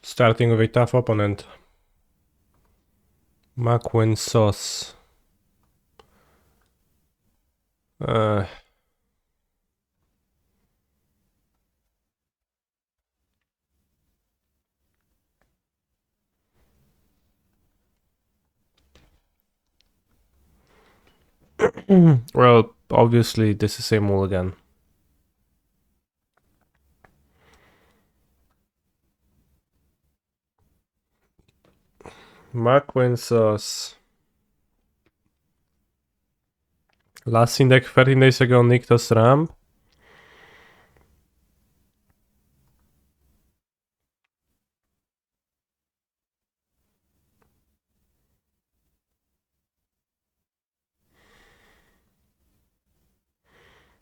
Starting with a tough opponent. Macwin Sauce. Well, obviously this is a mulligan. Macwin Sauce. Last seen deck 13 days ago, Niktos Ram.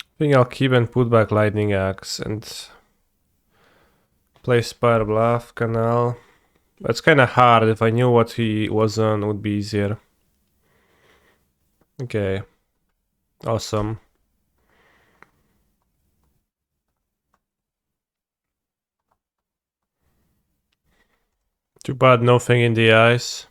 I think I'll keep and put back Lightning Axe and play Spire Bluff, Canal. It's kinda hard. If I knew what he was on, it would be easier. Okay. Awesome. Too bad nothing in the eyes.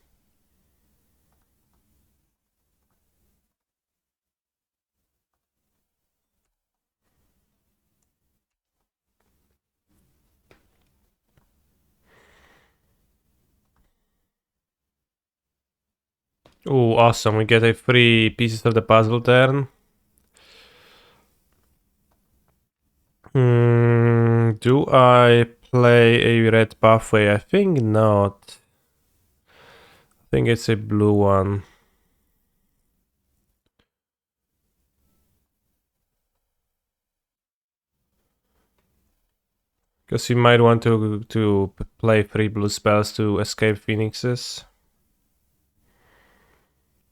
Oh, awesome. We get a free pieces of the puzzle turn. Do I play a red pathway? I think not. I think it's a blue one. Because you might want to play 3 blue spells to escape phoenixes.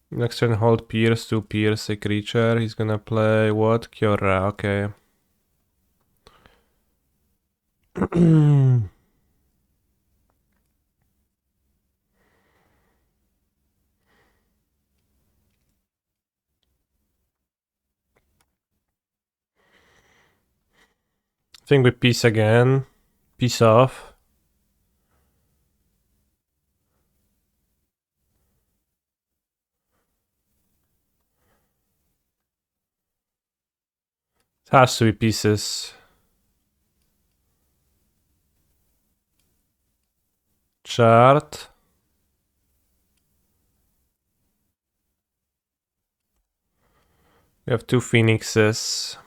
Next turn hold Pierce to pierce a creature. He's gonna play what? Kyora, okay. I think we peace again. Peace off. It has to be pieces. Chart. We have 2 phoenixes.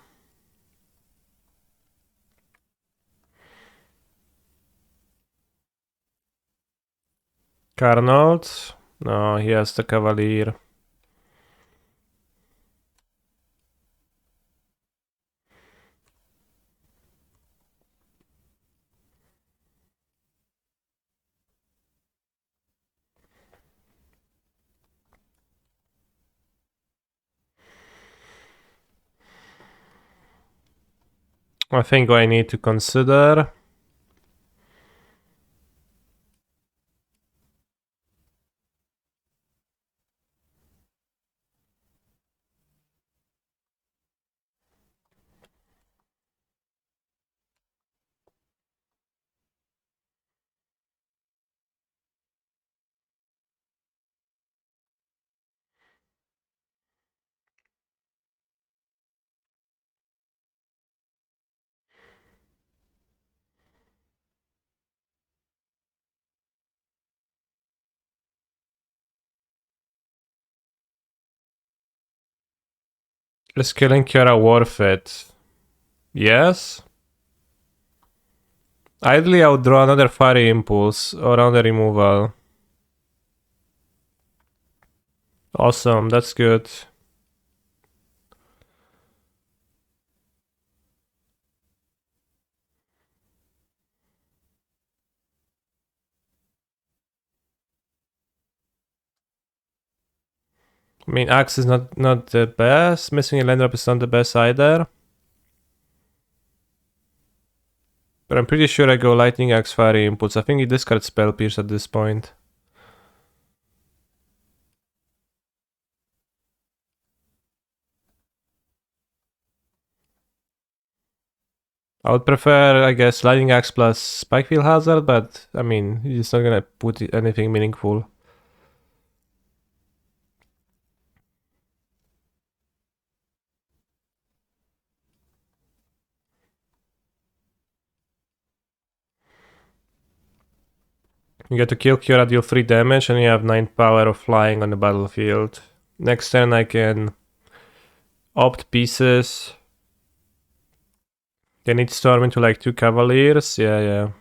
Carnot. No, he has the Cavalier. I think I need to consider. Is killing Kyora worth it? Yes. Ideally, I would draw another Fiery Impulse or another removal. Awesome, that's good. I mean, Axe is not the best. Missing a land drop is not the best either. But I'm pretty sure I go Lightning Axe, Fiery Impulse. I think he discards Spell Pierce at this point. I would prefer, I guess, Lightning Axe plus Spike Field Hazard, but I mean, it's not gonna put anything meaningful. You get to kill Kiora, deal 3 damage, and you have 9 power of flying on the battlefield. Next turn I can opt pieces. They need storm into like 2 cavaliers. Yeah.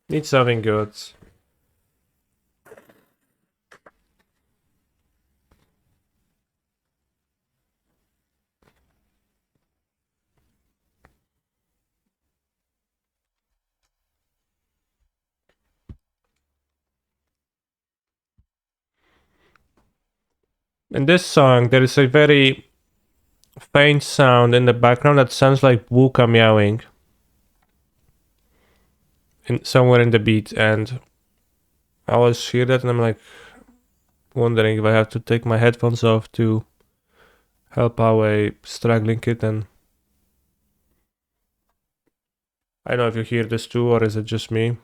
Need something good. In this song, there is a very faint sound in the background that sounds like Wooka meowing. Somewhere in the beat, and I always hear that and I'm like wondering if I have to take my headphones off to help out a struggling kitten. I don't know if you hear this too, or is it just me?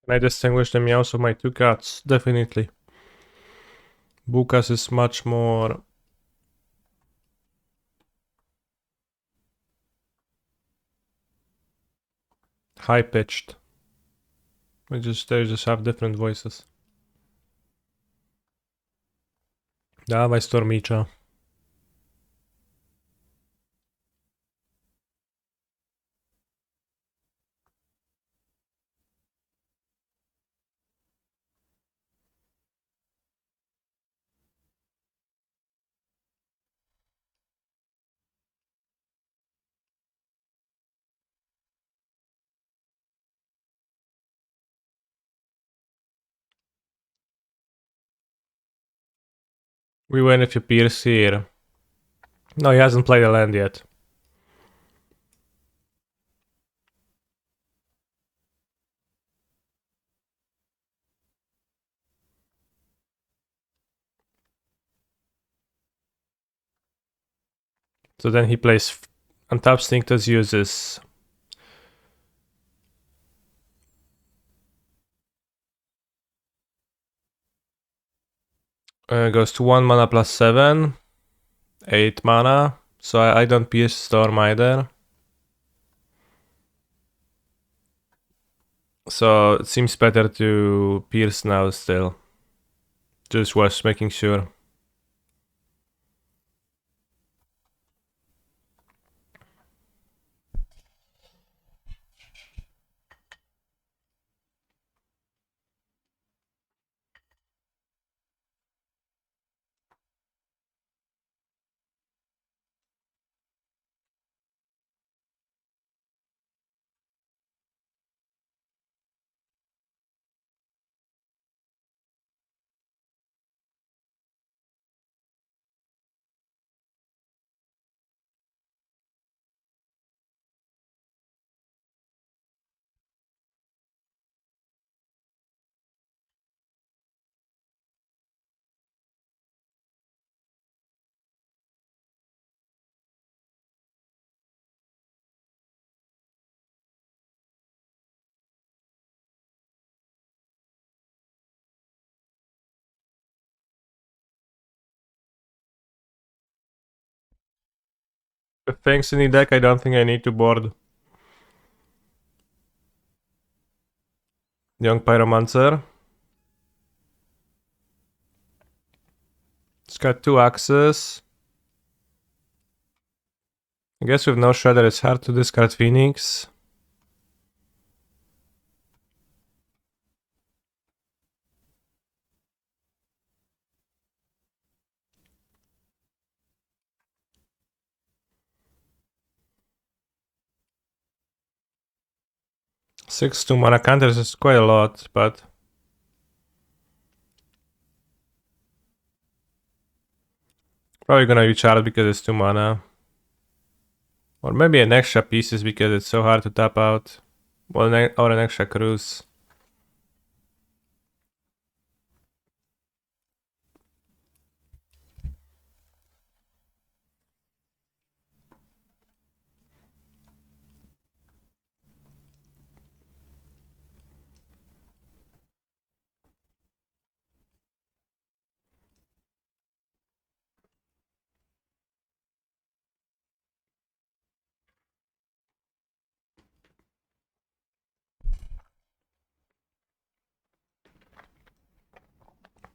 Can I distinguish the meows of my 2 cats? Definitely. Bukas is much more high pitched. They just have different voices. Dawaj Stormicza. We win if you pierce here. No, he hasn't played a land yet. So then he plays untap Stinctus, uses goes to 1 mana plus 7, 8 mana. So I don't pierce Storm either. So it seems better to pierce now still. Just was making sure. The things in the deck, I don't think I need to board. Young Pyromancer. It's got 2 axes. I guess with no Shredder it's hard to discard Phoenix. Six 2-mana counters is quite a lot, but probably gonna recharge because it's 2 mana. Or maybe an extra pieces because it's so hard to tap out. Well, or an extra cruise.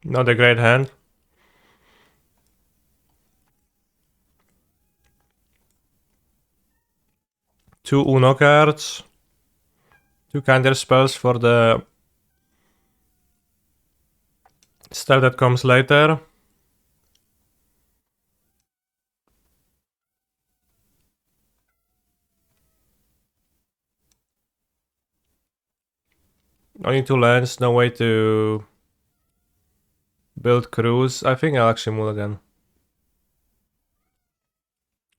Not a great hand. 2 Uno cards. 2 counter spells for the stuff that comes later. Only 2 lands, no way to build cruise. I think I'll actually mulligan.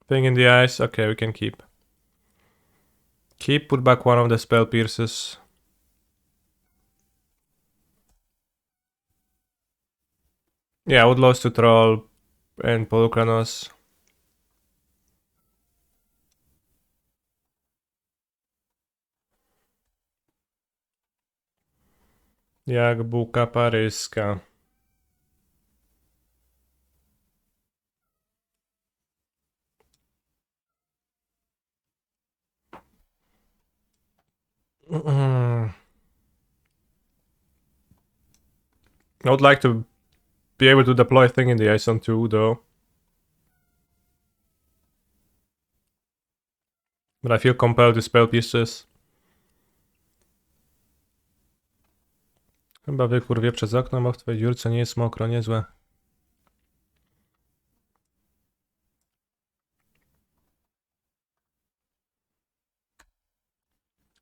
Thing in the eyes. Okay, we can keep. Keep, put back one of the spell pierces. Yeah, I would lose to Troll and Polukranos. Jak buka paryska. I would like to be able to deploy Thing in the Ice on 2 though. But I feel compelled to spell pieces. Chyba wykurwię przez okno, bo w twojej dziurce nie jest mokro, niezłe.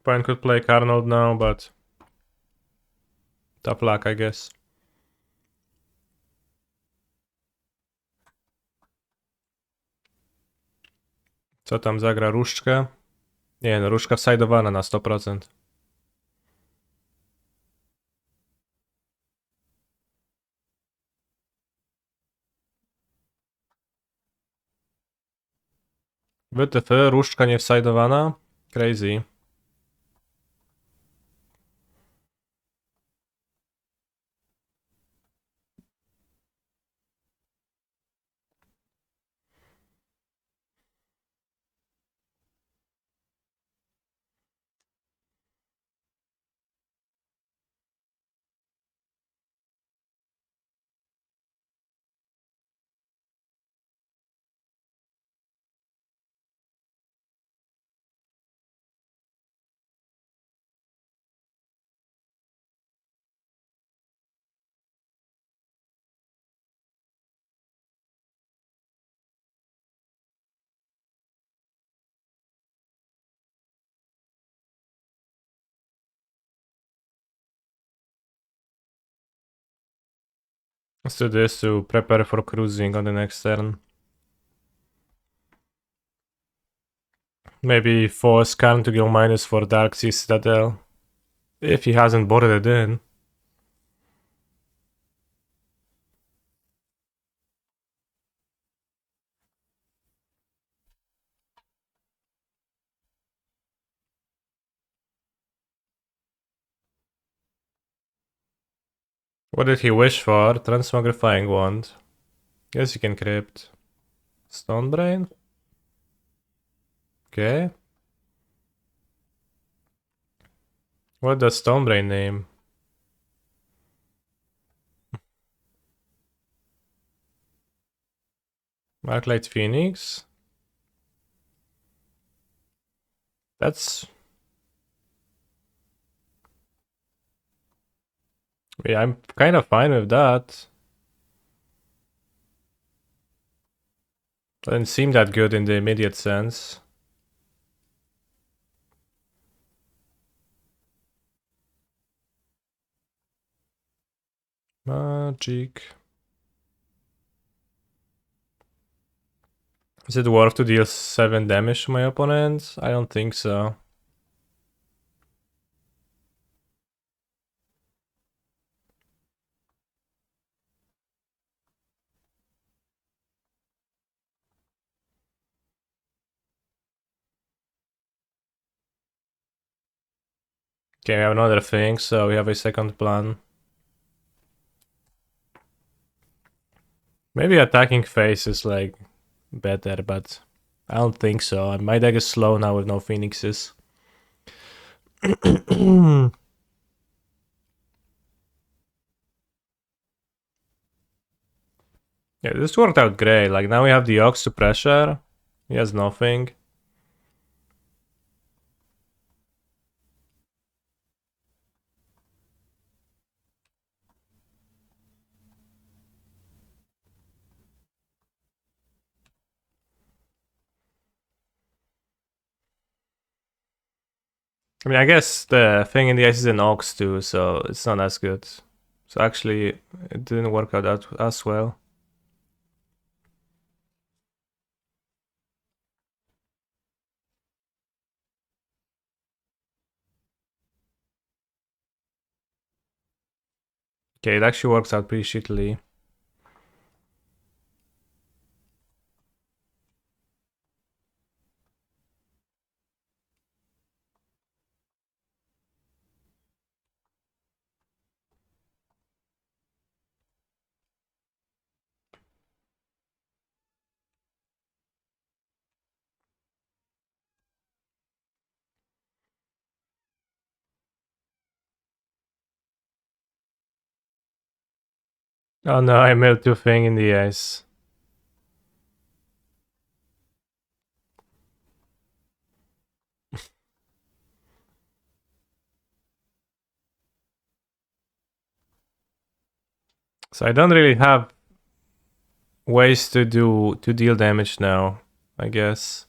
Opponent could play Carnold now, but tough luck, I guess. Co tam zagra? Różdżkę? Nie no, różdżka wsajdowana na 100%. WTF, różdżka nie wsajdowana? Crazy. Let's do this to prepare for cruising on the next turn. Maybe force Karn to go minus for Dark Sea Citadel. If he hasn't boarded it in. What did he wish for? Transmogrifying Wand. Yes, you can crypt. Stonebrain? Okay. What does Stonebrain name? Arclight Phoenix? That's... Yeah, I'm kind of fine with that. Doesn't seem that good in the immediate sense. Magic. Is it worth to deal 7 damage to my opponent? I don't think so. Okay, we have another thing, so we have a second plan. Maybe attacking face is like better, but I don't think so. My deck is slow now with no phoenixes. Yeah, this worked out great. Like now we have the Ox to pressure. He has nothing. I mean, I guess the thing in the ice is an Ox too, so it's not as good. So actually, it didn't work out that as well. Okay, it actually works out pretty shittily. Oh no, I milled 2 thing in the ice. So I don't really have ways to deal damage now, I guess.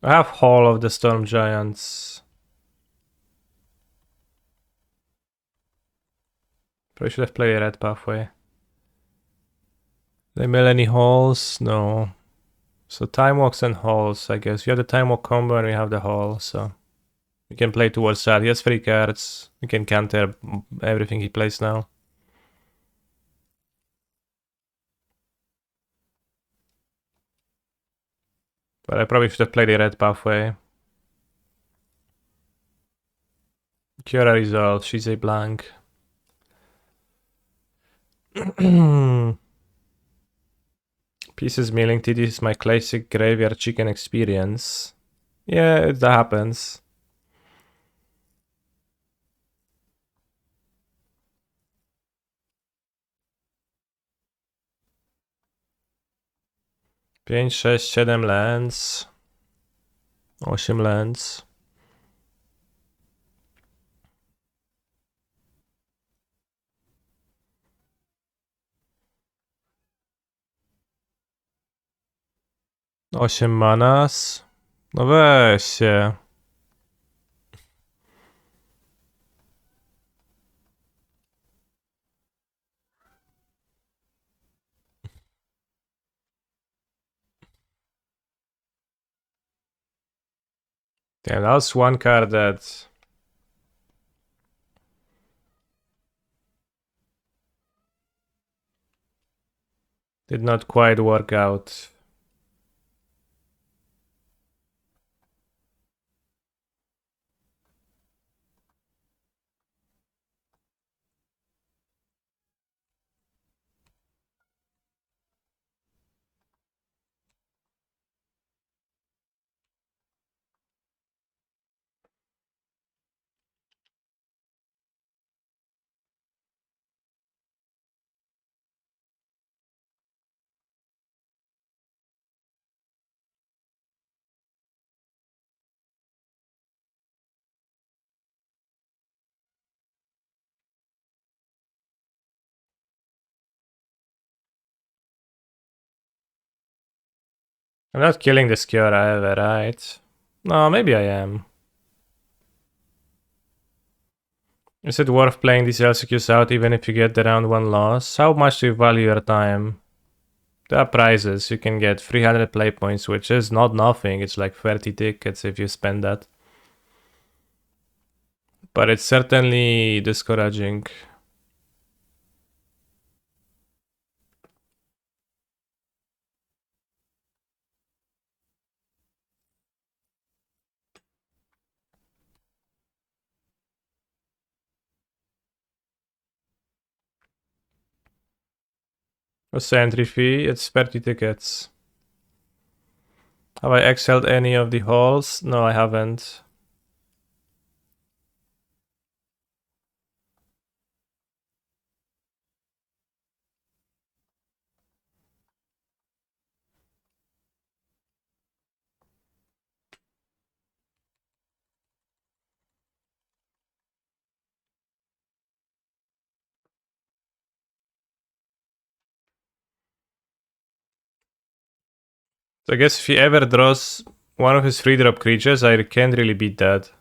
I have Hall of the Storm Giants. Probably should have played a red pathway. They mill any halls? No. So time walks and halls, I guess. We have the time walk combo and we have the hall, so we can play towards that. He has 3 cards. We can counter everything he plays now. But I probably should have played a red pathway. Kiora resolve, she's a blank. Pieces milling TD is my classic graveyard chicken experience. Yeah, that happens. Pięć, 6, 7 lands. 8 lands. Osiem manas. No weź się. Damn, that was one card that did not quite work out. I'm not killing this Kiora ever, right? No, maybe I am. Is it worth playing these LCQs out even if you get the round 1 loss? How much do you value your time? There are prizes. You can get 300 play points, which is not nothing. It's like 30 tickets if you spend that. But it's certainly discouraging. What's the entry fee? It's 30 tickets. Have I excelled any of the halls? No, I haven't. So I guess if he ever draws one of his 3-drop creatures, I can't really beat that.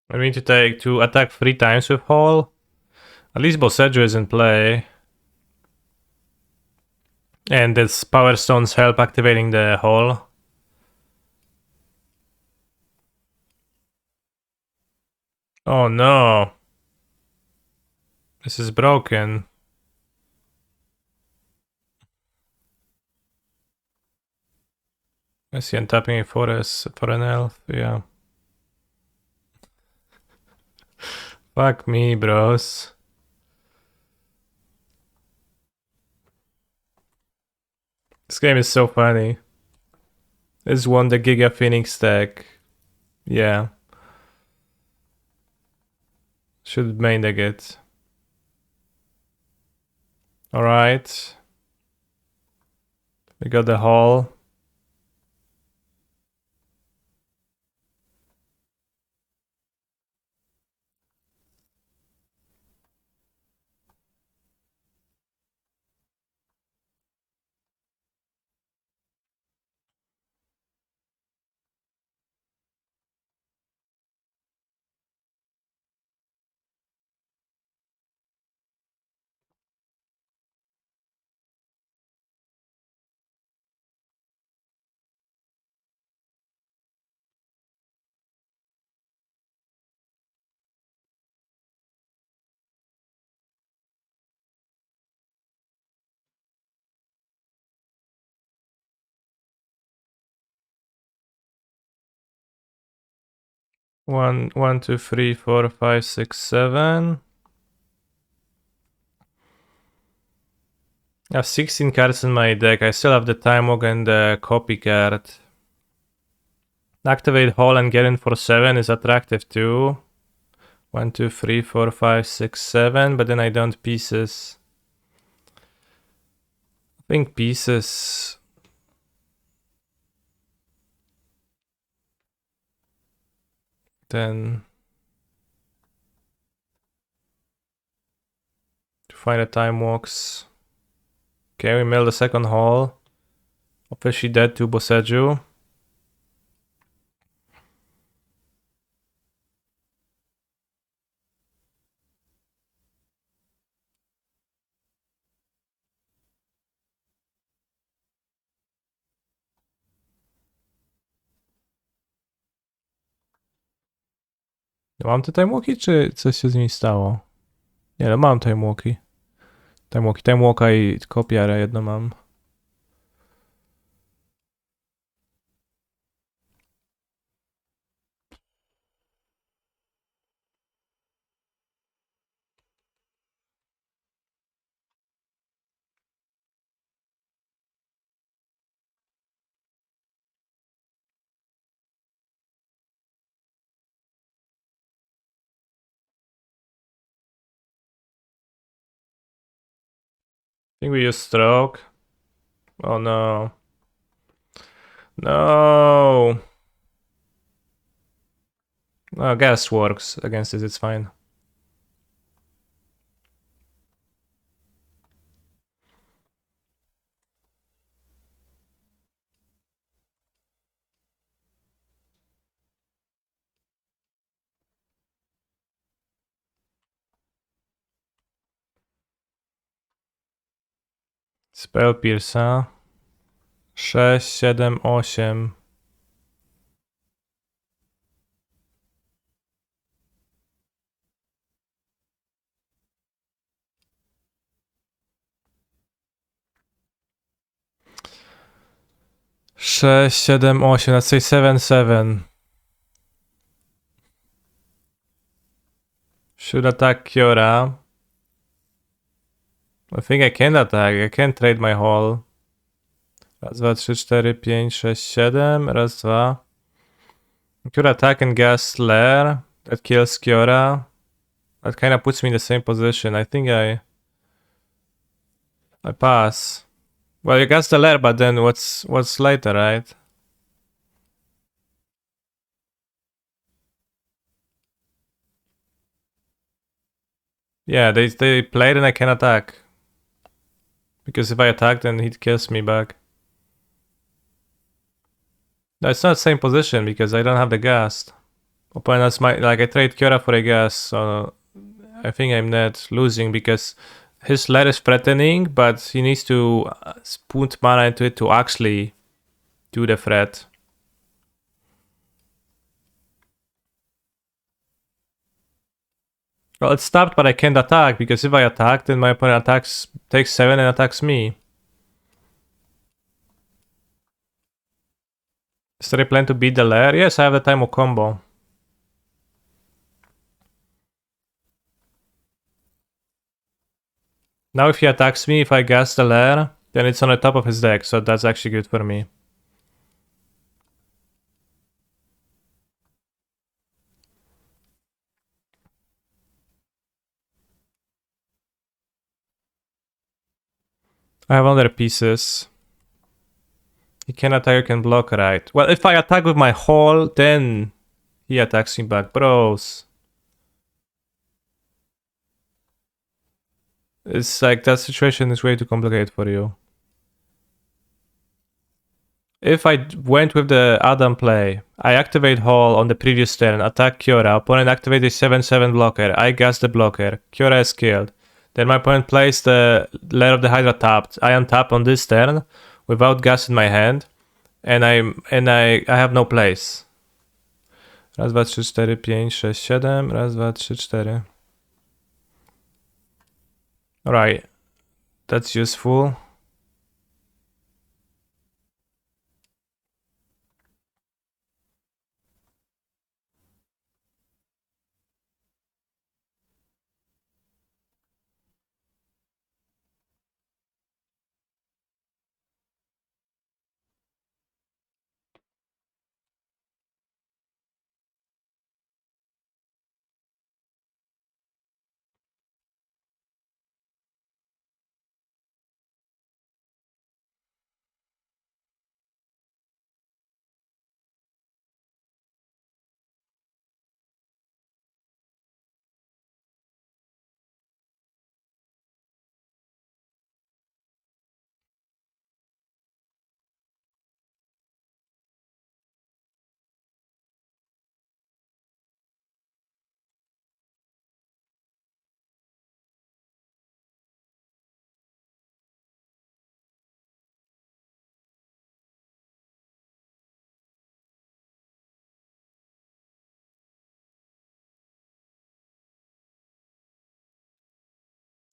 I need to attack 3 times with Hall. At least Bosejo is in play. And this Power Stones help activating the Hall. Oh no. This is broken. I see I'm tapping it for an elf, yeah. Fuck me, bros. This game is so funny. This won the Giga Phoenix deck. Yeah. Should main deck it. Alright. We got the Hall. One, 2, 3, 4, 5, 6, 7. I have 16 cards in my deck. I still have the Time Walk and the Copy card. Activate hall and get in for 7 is attractive too. 1, 2, 3, 4, 5, 6, 7, but then I don't pieces. I think pieces. Then to find the time walks. Okay, we mill the second hall. Officially dead to Boseju. Mam te time walki, czy coś się z nimi stało? Nie, no mam time walki. Time walka i kopiarę jedno mam. I think we use stroke. Oh no. No. Oh, gas works against this, it's fine. Spell Pierce'a. 6, 7, 8. Sześć, 7, 8. Let's say 7, 7. Should attack Kiora. I think I can attack. I can trade my hall. Raz, 2, 3, 4, 5, 6, 7. Raz, 2. Could attack and gas Lair. That kills Kiora. That kind of puts me in the same position. I think I pass. Well, you gas the Lair, but then what's later, right? Yeah, they played and I can attack. Because if I attack, then he kills me back. No, it's not the same position because I don't have the gas. Opponents might, like, I trade Kiora for a gas, so I think I'm not losing because his Lair is threatening, but he needs to put mana into it to actually do the threat. Well, it's stopped, but I can't attack because if I attack, then my opponent takes 7 and attacks me. Is there a plan to beat the Lair? Yes, I have the time of combo. Now if he attacks me, if I gas the Lair, then it's on the top of his deck, so that's actually good for me. I have other pieces. He can attack, you can block, right? Well, if I attack with my hall, then he attacks me back. Bros. It's like that situation is way too complicated for you. If I went with the Adam play, I activate Hall on the previous turn, attack Kiora, opponent activates a 7/7 blocker, I gas the blocker, Kiora is killed. Then my opponent plays the Lair of the Hydra tapped. I untap on this turn without gas in my hand, and I have no place. Raz, 2, 3, 4, 5, 6, 7. Raz, 2, 3, 4. Alright, that's useful.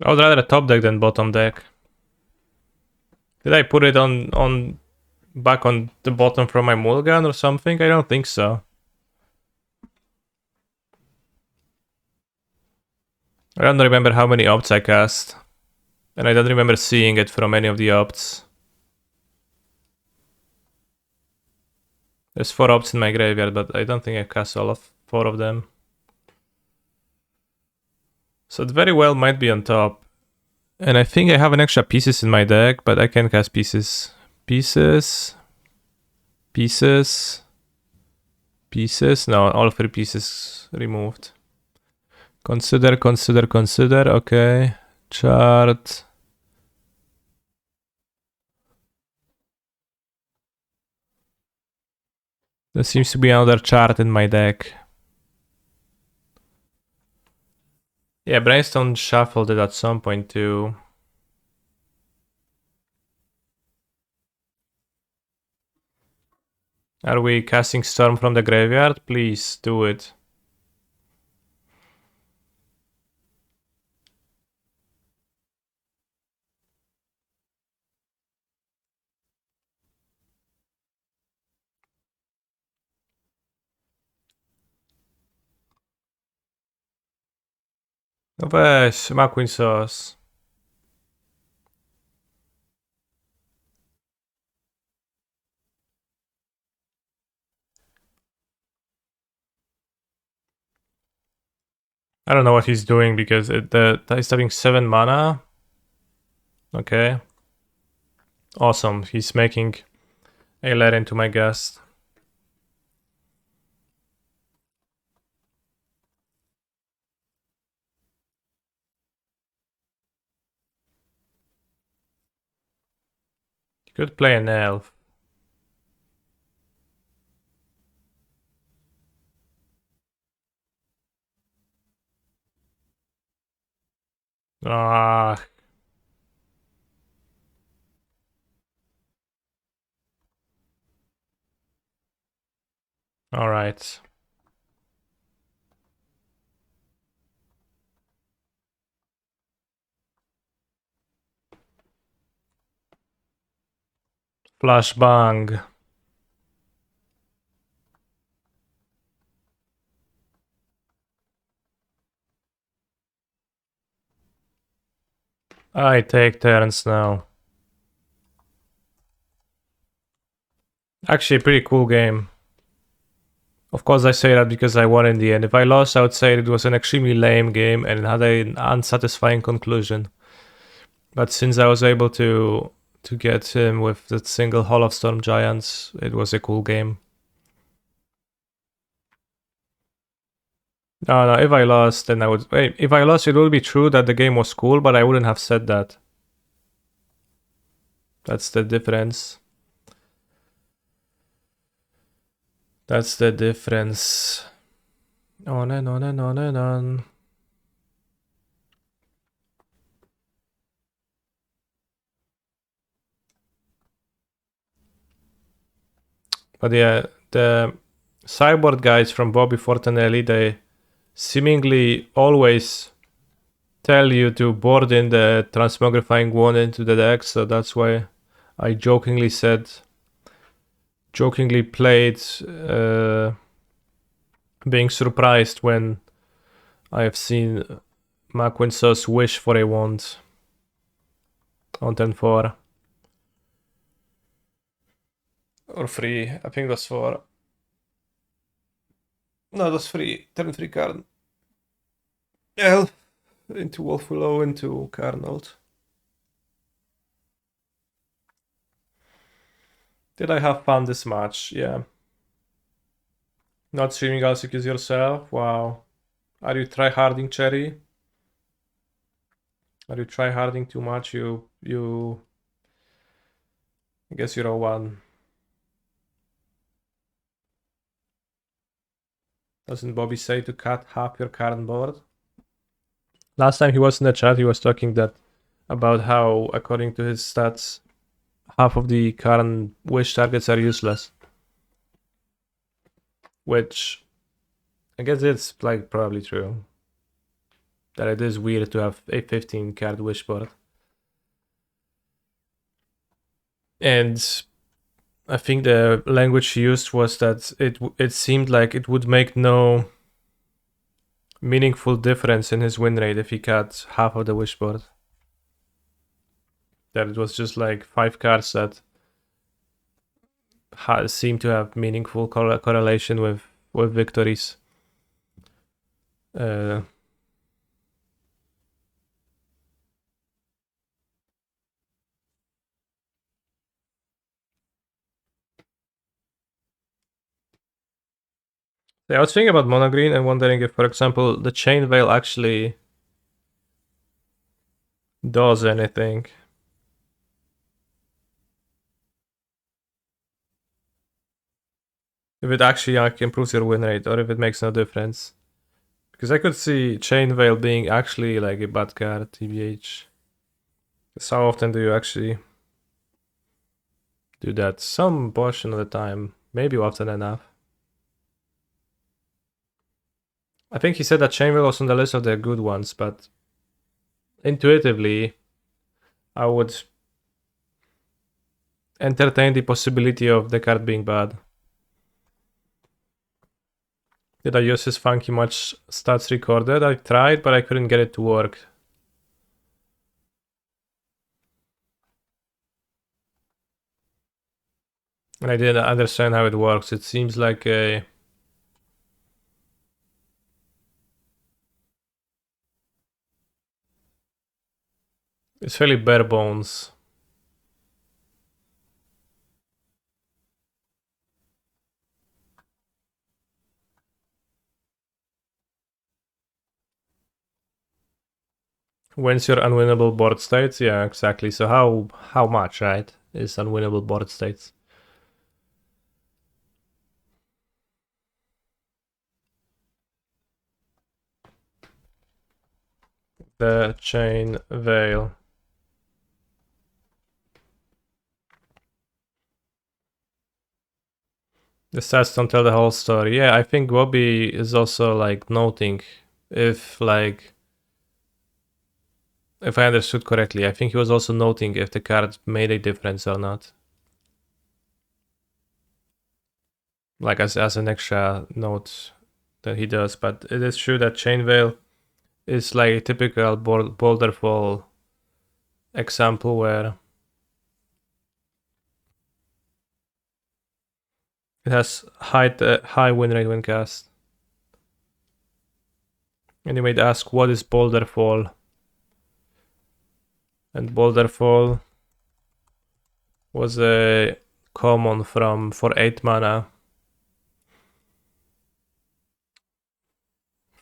I would rather top deck than bottom deck. Did I put it on back on the bottom from my mulligan or something? I don't think so. I don't remember how many opts I cast. And I don't remember seeing it from any of the opts. There's 4 opts in my graveyard, but I don't think I cast all of 4 of them. So it very well might be on top. And I think I have an extra pieces in my deck, but I can cast pieces. Pieces. Pieces. Pieces. No, all 3 pieces removed. Consider. Okay. Chart. There seems to be another chart in my deck. Yeah, Brainstorm shuffled it at some point too. Are we casting Storm from the graveyard? Please do it. No weź, McQueen sauce. I don't know what he's doing because he's having 7 mana. Okay. Awesome. He's making a lead into my guest. He could play an elf. Ah. All right. Flashbang. I take turns now. Actually, a pretty cool game. Of course, I say that because I won in the end. If I lost, I would say it was an extremely lame game and had an unsatisfying conclusion. But since I was able to get him with that single Hall of Storm Giants, it was a cool game. No, if I lost, then I would... Wait, if I lost, it would be true that the game was cool, but I wouldn't have said that. That's the difference. That's the difference. On and on and on and on. But yeah, the sideboard guys from Bobby Fortanelli, they seemingly always tell you to board in the Transmogrifying Wand into the deck, so that's why I jokingly played being surprised when I have seen McQueen wish for a wand on turn 4. Or 3, I think that's 4. No, that's 3, turn 3 card. Elf into Wolfwillow into Carnold. Did I have fun this match? Yeah. Not streaming LCQs yourself? Wow. Are you tryharding, Cherry? Are you tryharding too much? I guess you're a 1. Doesn't Bobby say to cut half your current board? Last time he was in the chat, he was talking about how, according to his stats, half of the current wish targets are useless. Which I guess it's like probably true. that it is weird to have a 15 card wishboard. And I think the language used was that it seemed like it would make no meaningful difference in his win rate if he cut half of the wishboard. That it was just like 5 cards that seem to have meaningful correlation with victories. Yeah, I was thinking about mono green and wondering if, for example, the Chain Veil actually does anything. If it actually like improves your win rate, or if it makes no difference. Because I could see Chain Veil being actually like a bad card, TBH. So how often do you actually do that? Some portion of the time, maybe often enough. I think he said that Chain Veil was on the list of the good ones, but intuitively, I would entertain the possibility of the card being bad. Did I use his funky match stats recorded? I tried, but I couldn't get it to work. And I didn't understand how it works. It seems like a... It's fairly bare bones. When's your unwinnable board states? Yeah, exactly. So how much, right, is unwinnable board states? The Chain Veil. The stats don't tell the whole story. Yeah, I think Bobby is also like noting if like... If I understood correctly, I think he was also noting if the card made a difference or not. Like as an extra note that he does. But it is true that Chain Veil is like a typical boulder fall example where it has high win rate when cast. And you might ask, what is boulder fall? And boulder fall was a common for 8 mana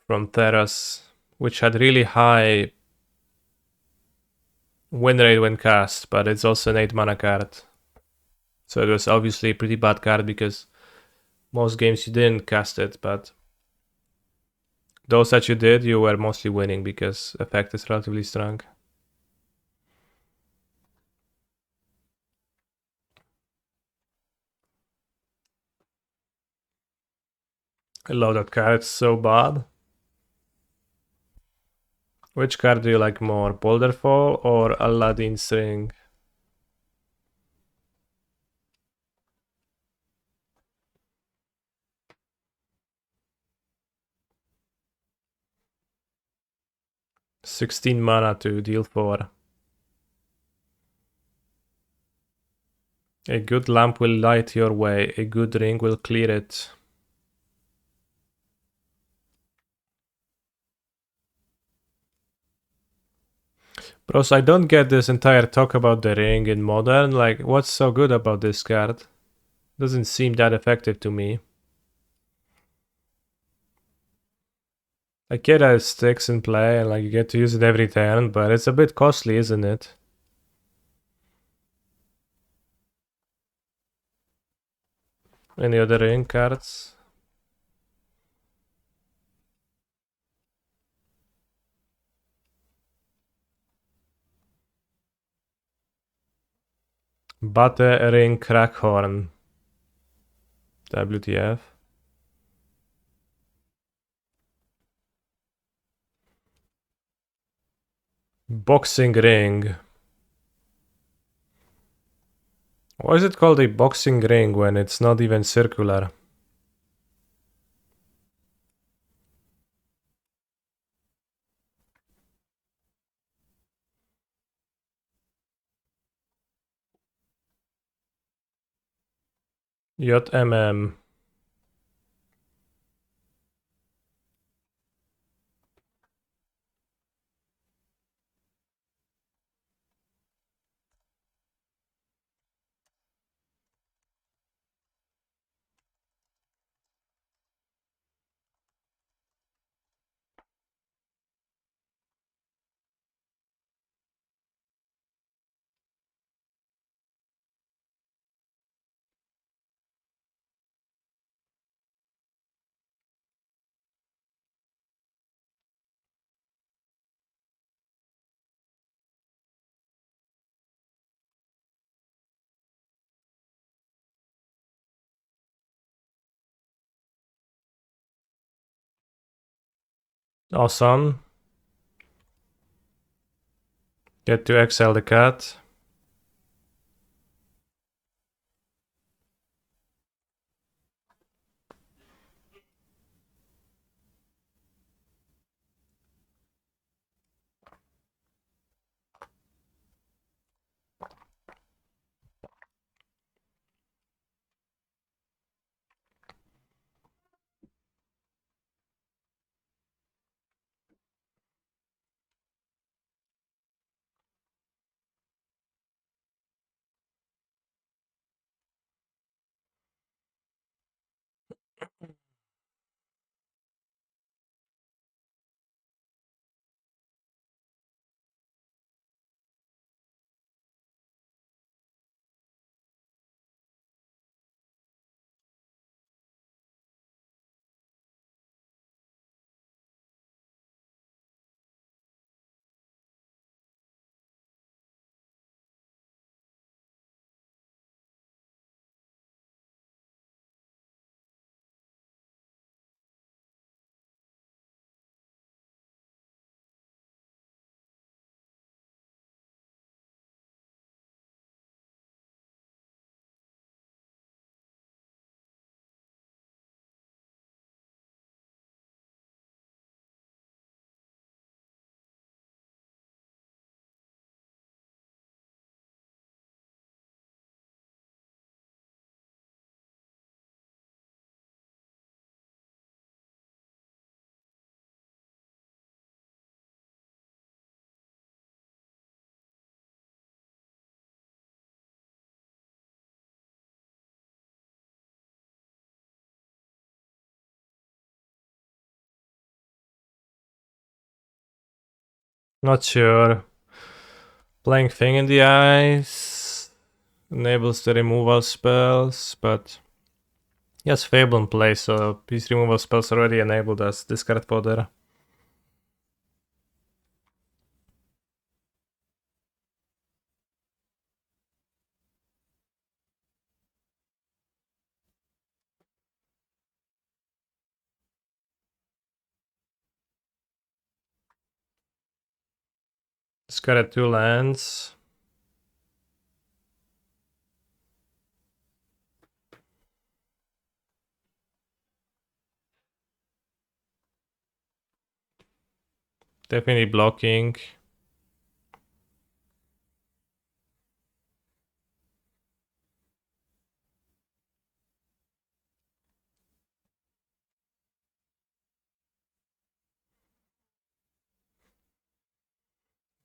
from Terras, which had really high win rate when cast, but it's also an 8 mana card. So it was obviously a pretty bad card because most games you didn't cast it, but those that you did, you were mostly winning because effect is relatively strong. I love that card, it's so bad. Which card do you like more, Boulderfall or Aladdin's Ring? "16 mana to deal 4. A good lamp will light your way, a good ring will clear it." Bros, I don't get this entire talk about the ring in Modern. Like, what's so good about this card? Doesn't seem that effective to me. I get that it sticks in play and like you get to use it every turn, but it's a bit costly, isn't it? Any other ring cards? Bate Ring Crackhorn. WTF? Boxing ring. Why is it called a boxing ring when it's not even circular? JMM. Awesome. Get to exile the cat. Not sure. Playing Thing in the Eyes enables the removal spells, but yes, Fable in play, so these removal spells already enabled as discard fodder. Discarded 2 lands. Definitely blocking.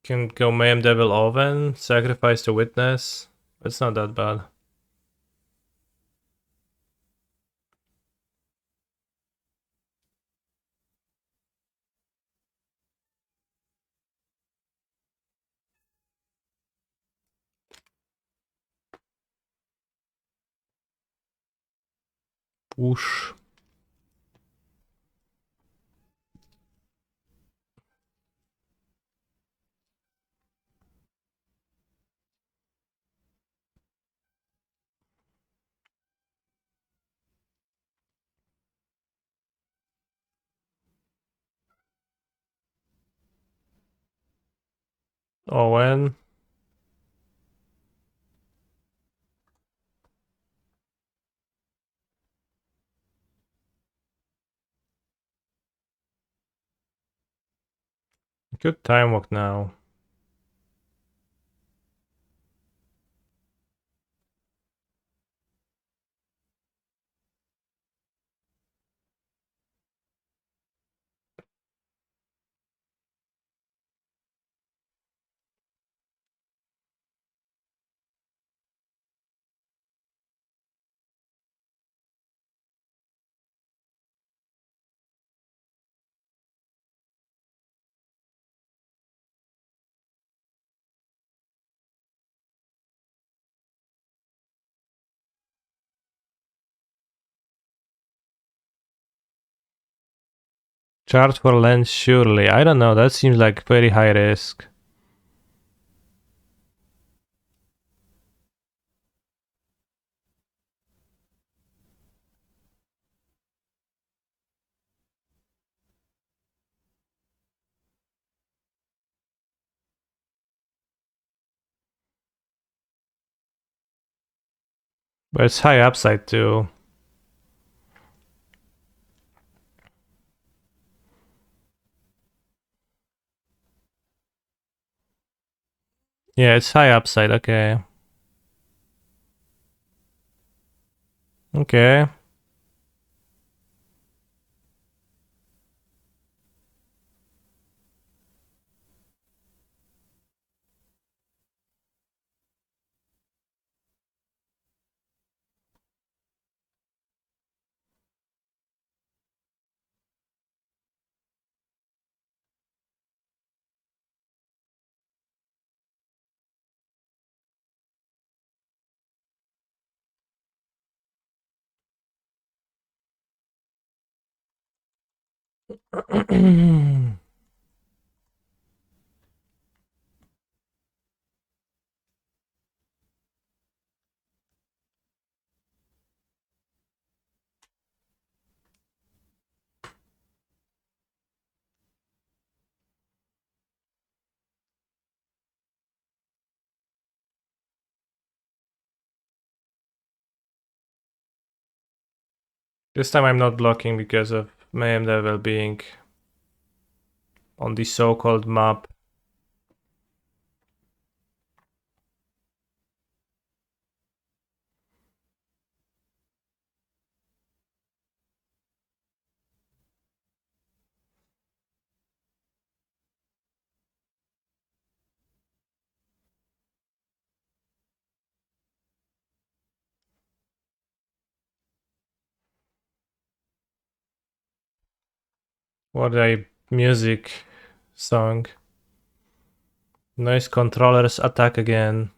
Can go Mayhem Devil Oven, sacrifice the Witness. It's not that bad. Whoosh. Owen. Good time walk now. Charge for lens, surely. I don't know, that seems like very high risk. But it's high upside too. Yeah, it's high upside, okay. Okay. This time I'm not blocking because of Mayhem Devil being on the so-called map. What a music song. Noise controllers attack again.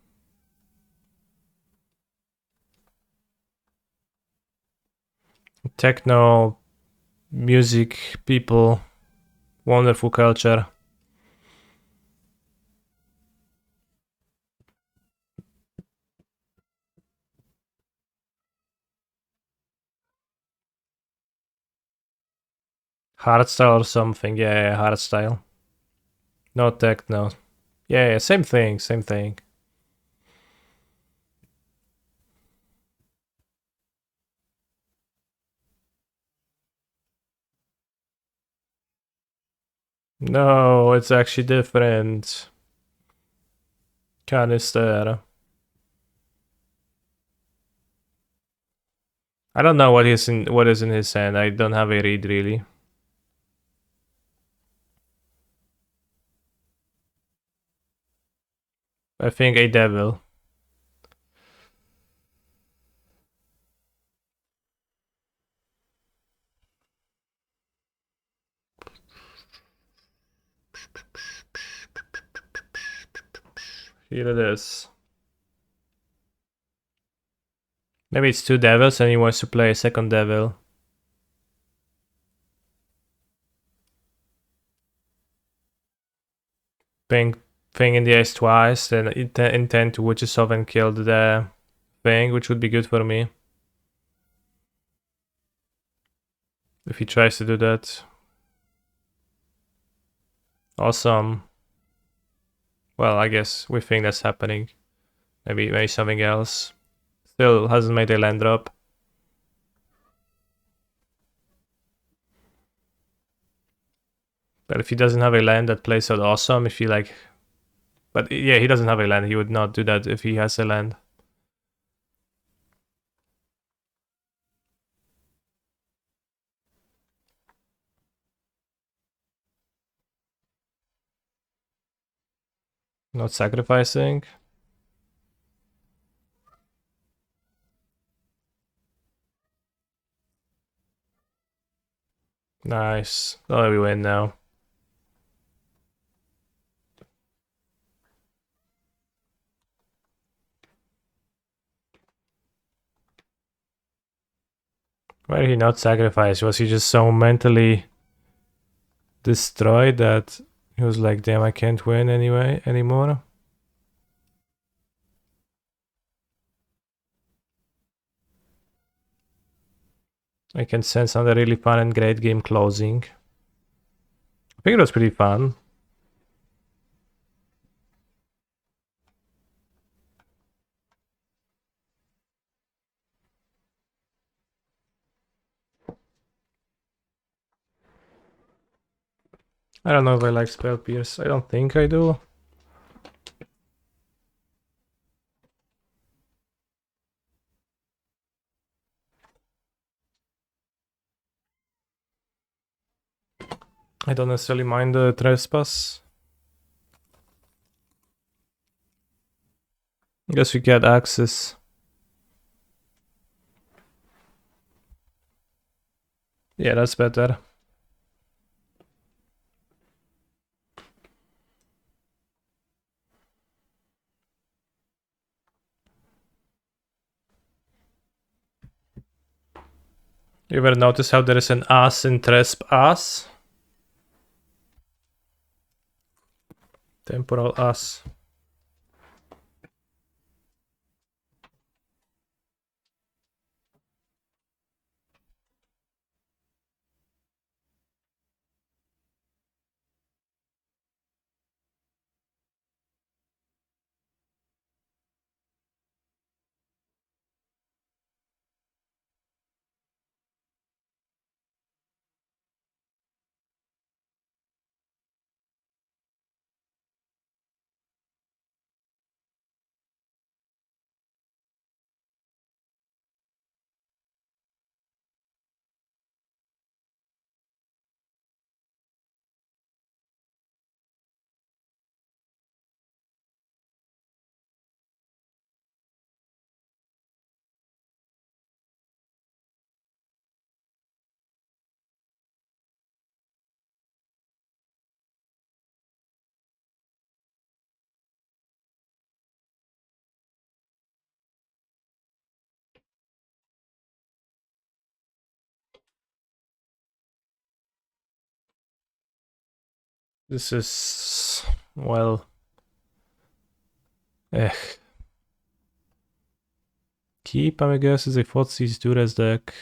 Techno, music, people, wonderful culture. Hardstyle or something, yeah, hardstyle. No techno. Yeah, same thing, same thing. No, it's actually different. Canister. I don't know what is in his hand. I don't have a read really. I think a devil. Here it is. Maybe it's two devils and he wants to play a second devil. Thing in the ace twice, then intend to witches off and kill the thing, which would be good for me. If he tries to do that. Awesome. Well, I guess we think that's happening. Maybe something else. Still hasn't made a land drop. But if he doesn't have a land that plays out awesome, if he like... But yeah, he doesn't have a land. He would not do that if he has a land. Not sacrificing. Nice. Oh, we win now. Why did he not sacrifice? Was he just so mentally destroyed that he was like, damn, I can't win anymore? I can sense another really fun and great game closing. I think it was pretty fun. I don't know if I like Spell Pierce. I don't think I do. I don't necessarily mind the Trespass. I guess we get access. Yeah, that's better. You ever notice how there is an ass in Trespass? Temporal ass. This is... well... Keep, I guess, is a Fotsis Dures deck.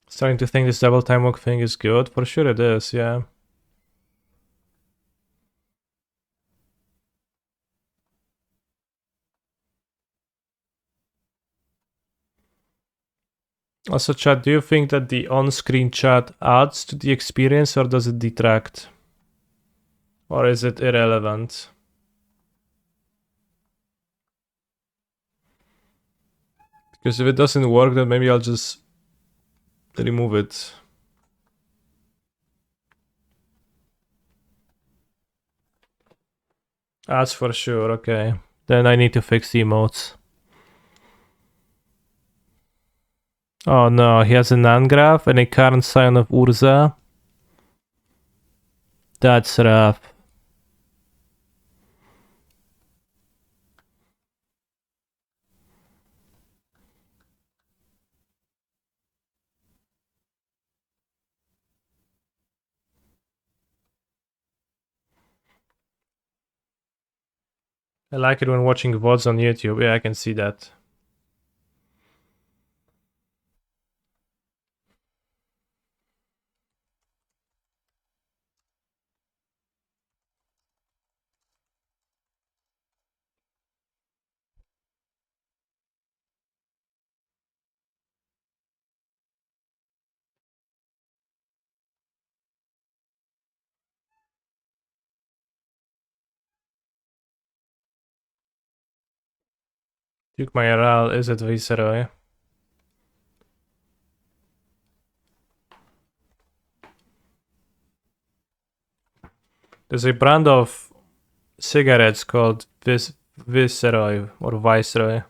Starting to think this double time walk thing is good. For sure it is, yeah. Also, chat, do you think that the on-screen chat adds to the experience or does it detract? Or is it irrelevant? Because if it doesn't work, then maybe I'll just remove it. That's for sure, okay. Then I need to fix the emotes. Oh no, he has an Angraf and a current Scion of Urza. That's rough. I like it when watching VODs on YouTube. Yeah, I can see that. Duke Mayoral is it Viceroy? There's a brand of cigarettes called Viceroy or Viceroy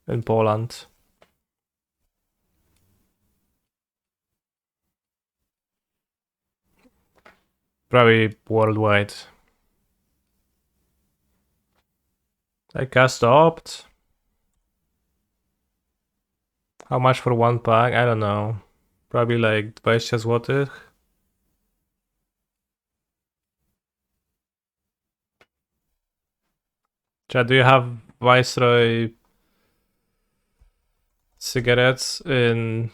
in Poland. Probably worldwide. I cast opt. How much for one pack? I don't know. Probably like 20 złotych. Chad, do you have Viceroy cigarettes in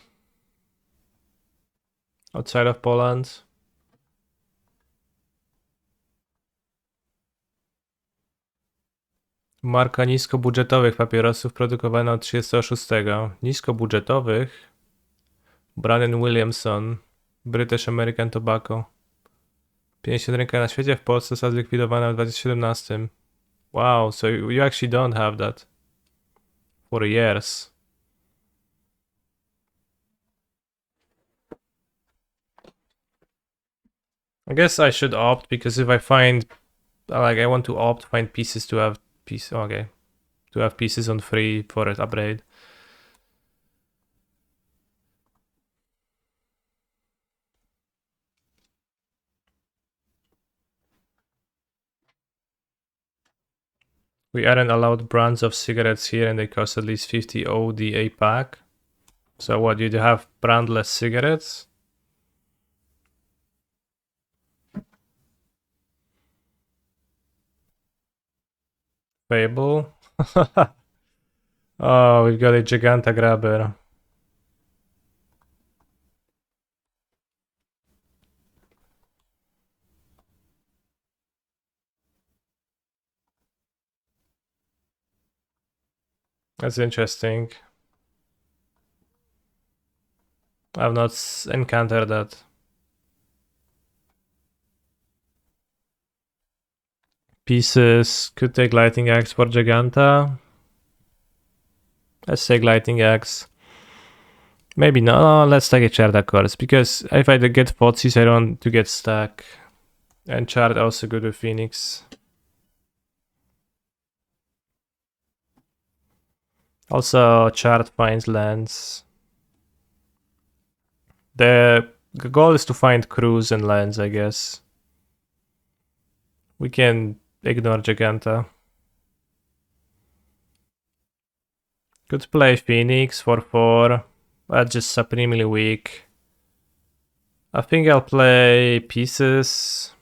outside of Poland? Marka niskobudżetowych papierosów produkowana od 36. Niskobudżetowych? Brandon Williamson, British American Tobacco. 50 rynka na świecie, w Polsce została zlikwidowana w 2017. Wow, so you actually don't have that for years. I guess I should opt because if I find like I want to opt find pieces to have to have pieces on free for an upgrade. We aren't allowed brands of cigarettes here and they cost at least 50 OD a pack. So what, you have brandless cigarettes? Fable? Oh, we've got a Giganta Grabber. That's interesting. I've not encountered that. Pieces could take Lightning Axe for Giganta. Let's take Lightning Axe. Maybe no, let's take a Charda course because if I get Fotsis, I don't want to get stuck. And Chard also good with Phoenix. Also, Chard finds lands. The goal is to find crews and lands, I guess. We can ignore Giganta. Could play Phoenix for 4. That's just supremely weak. I think I'll play pieces.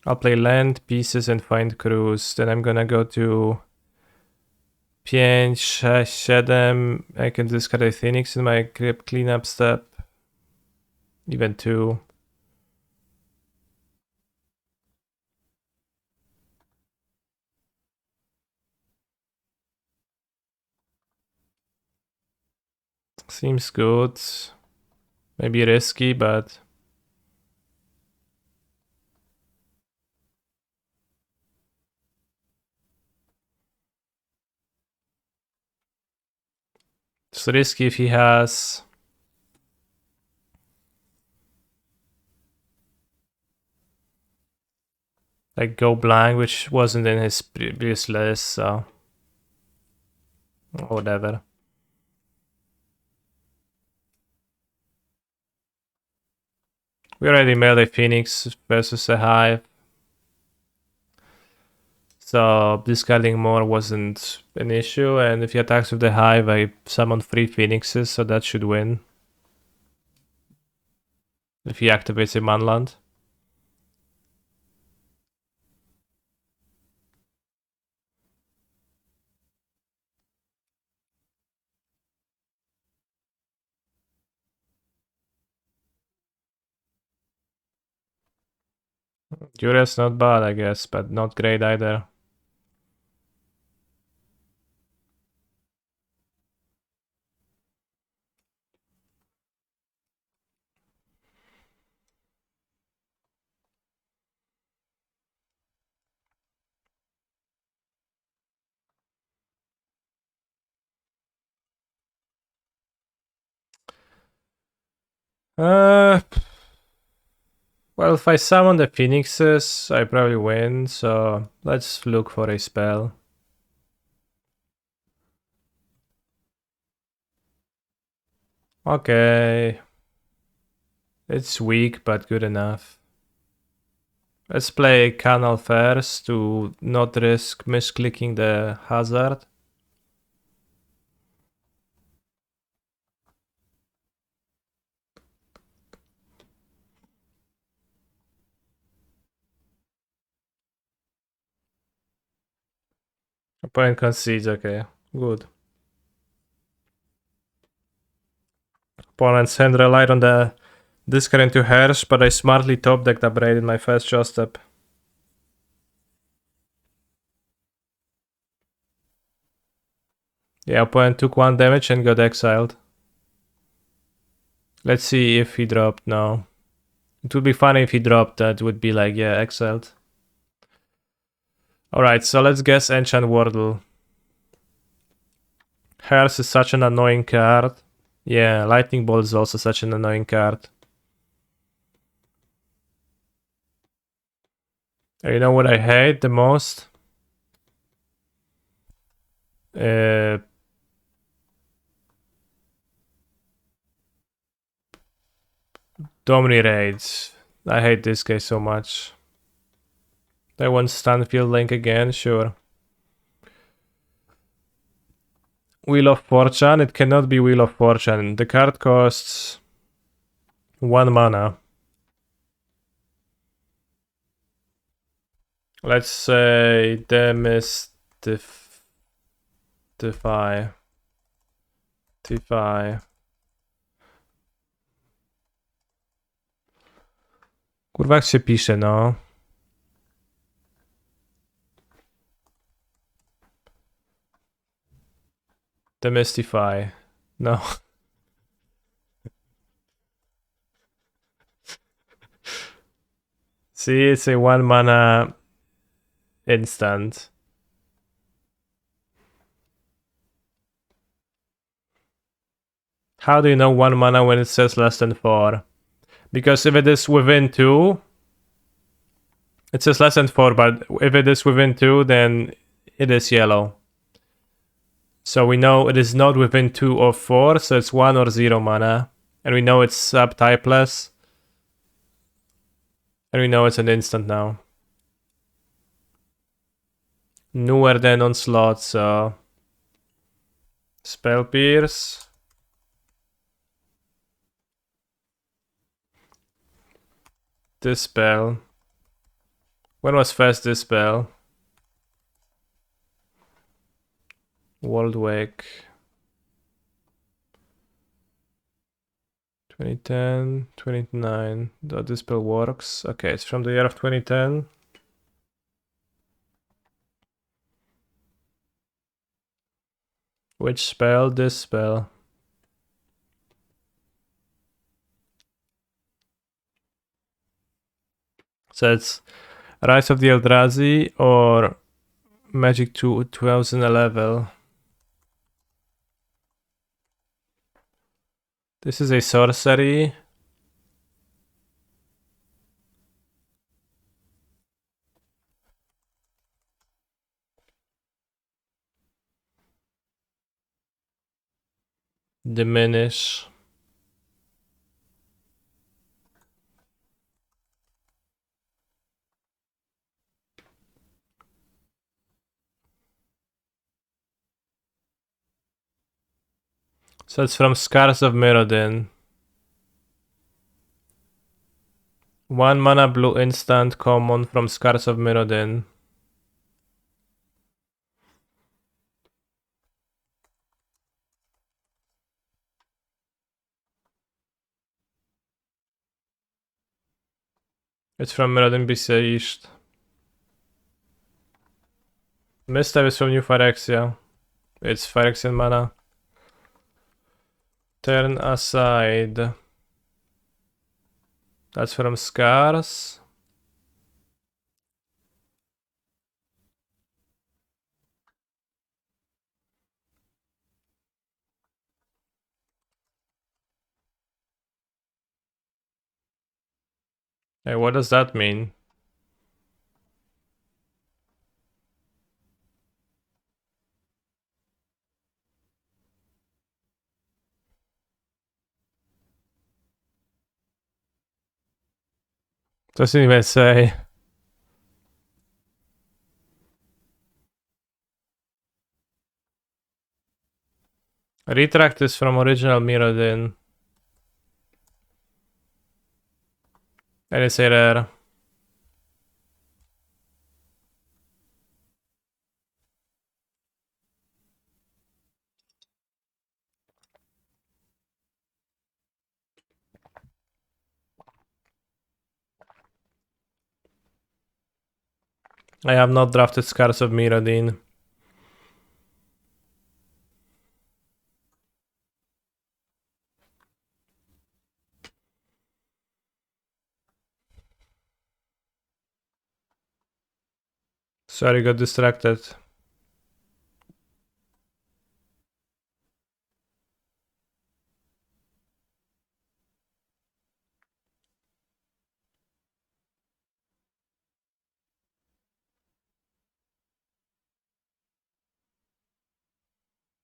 I'll play land, pieces, and find crews. Then I'm gonna go to 5, 6, 7. I can discard a Phoenix in my grip cleanup step. Even 2. Seems good. Maybe risky, but it's risky if he has like Go Blank, which wasn't in his previous list, so whatever. We already made a Phoenix versus a Hive, so discarding more wasn't an issue, and if he attacks with the Hive, I summon 3 Phoenixes, so that should win. If he activates a Manland. Jura's not bad, I guess, but not great either. Well, if I summon the phoenixes, I probably win, so let's look for a spell. Okay. It's weak, but good enough. Let's play Canal first to not risk misclicking the hazard. Opponent concedes, okay. Good. Opponent's hand relied on the discard into Hersh, but I smartly top decked upgraded my first draw step. Yeah, opponent took 1 damage and got exiled. Let's see if he dropped now. It would be funny if he dropped, that would be like, yeah, exiled. Alright, so let's guess Enchant Wordle. Hersh is such an annoying card. Yeah, Lightning Bolt is also such an annoying card. You know what I hate the most? Domini Raids. I hate this guy so much. I want Stanfield Link again, sure. Wheel of Fortune, it cannot be Wheel of Fortune. The card costs 1 mana. Let's say Demystify. Kurwa, jak się pisze, no. Demystify. No. See, it's a 1 mana instant. How do you know 1 mana when it says less than 4? Because if it is within 2, it says less than 4, but if it is within 2, then it is yellow. So we know it is not within 2 or 4, so it's 1 or 0 mana. And we know it's subtypeless. And we know it's an instant now. Newer than Onslaught, so... Spell Pierce. Dispel. When was first Dispel? World Wake. 2010, 29. The Dispel works. Okay, it's from the year of 2010. Which spell? This spell. So it's Rise of the Eldrazi or Magic 2011. This is a sorcery. Diminish. So it's from Scars of Mirrodin. 1 mana blue instant common from Scars of Mirrodin. It's from Mirrodin Besieged. Misstep is from New Phyrexia. It's Phyrexian mana. Turn aside. That's from Scars. Hey, what does that mean? Doesn't even say. Retract is from original Mirrodin. And it's error. I have not drafted Scars of Mirrodin. Sorry, got distracted.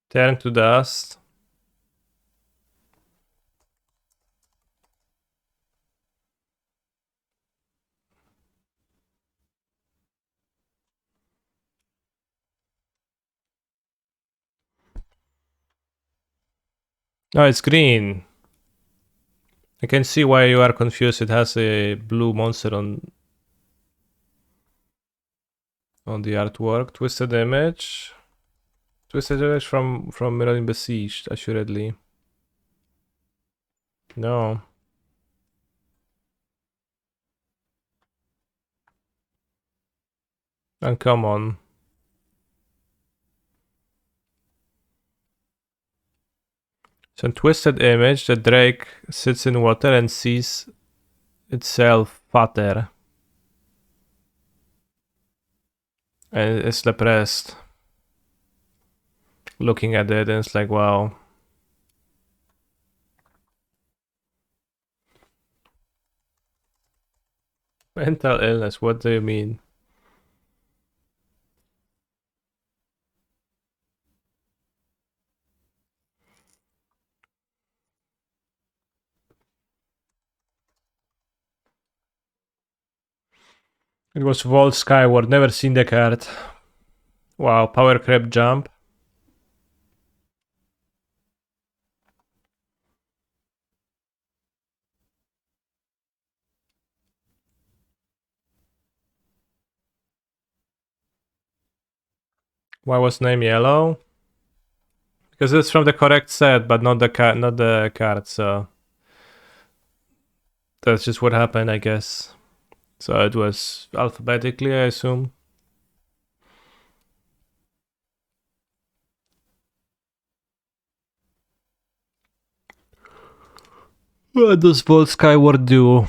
Turn to dust. No, it's green. I can see why you are confused. It has a blue monster on the artwork. Twisted image. Twisted image from Mirrodin Besieged, assuredly. No. Uncommon. So in Twisted Image, the Drake sits in water and sees itself fatter. And it's depressed. Looking at it and it's like, wow. Mental illness, what do you mean? It was Vault Skyward, never seen the card. Wow, power creep jump. Why was name yellow? Because it's from the correct set, but not the card, so that's just what happened, I guess. So it was alphabetically, I assume. What does Vault Skyward do?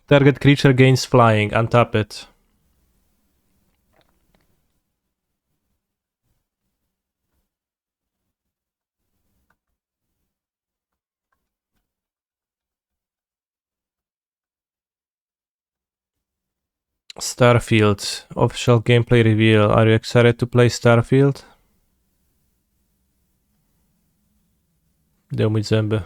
Target creature gains flying, untap it. Starfield. Official gameplay reveal. Are you excited to play Starfield? Deu-me zęby.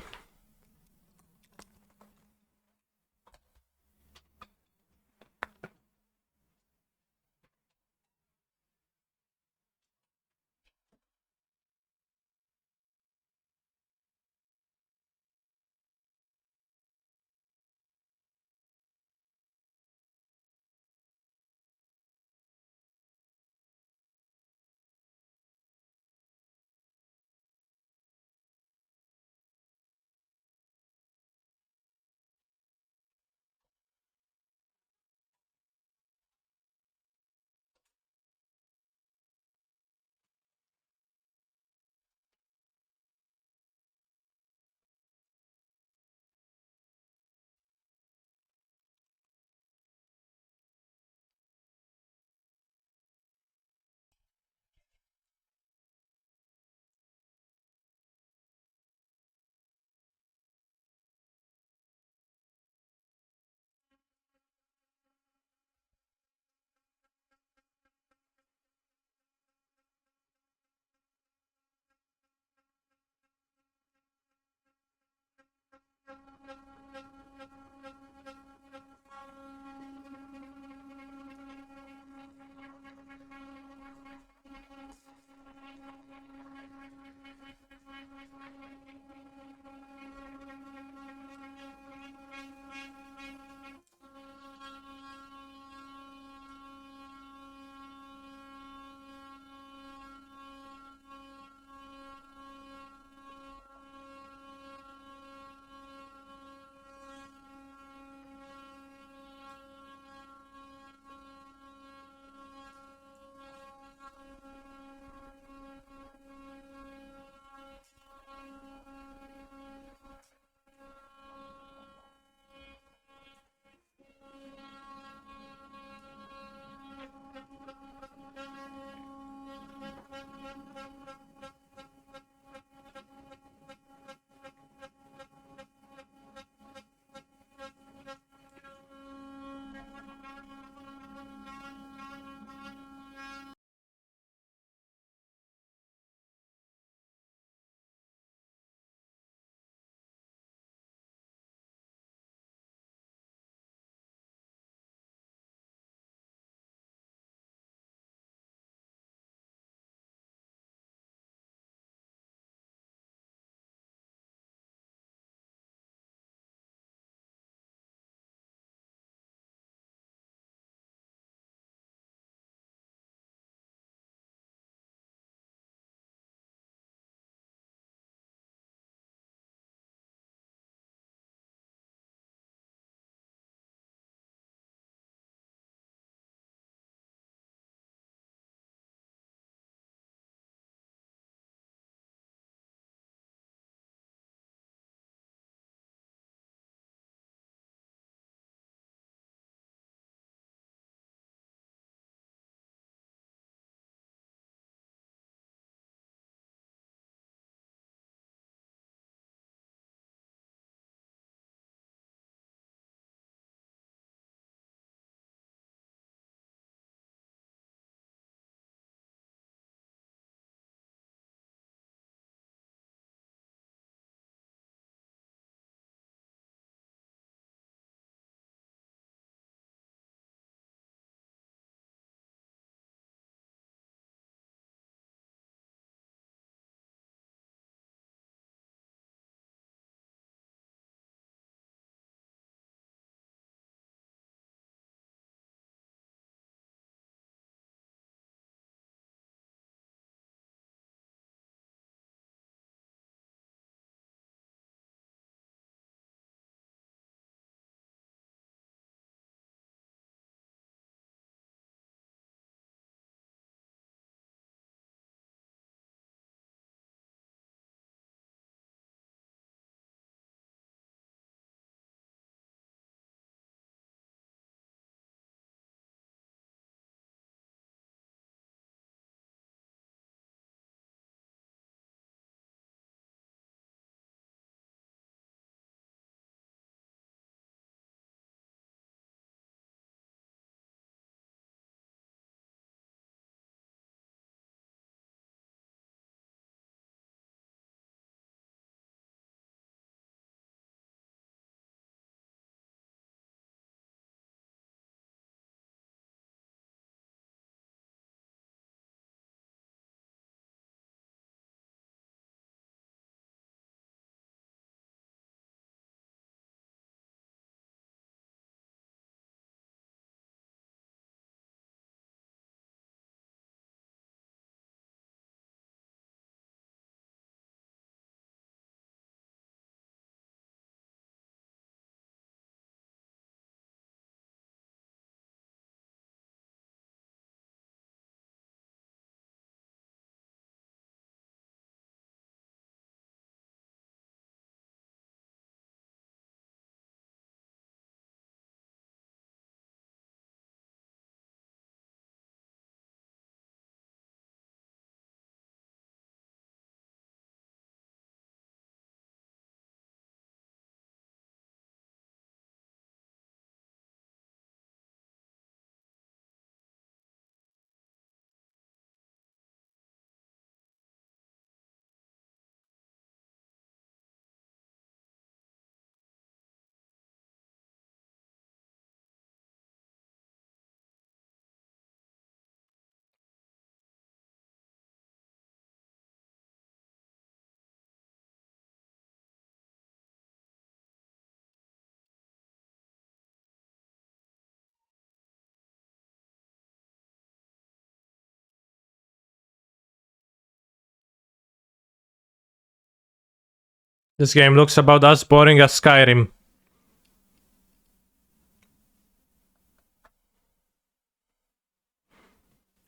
This game looks about as boring as Skyrim.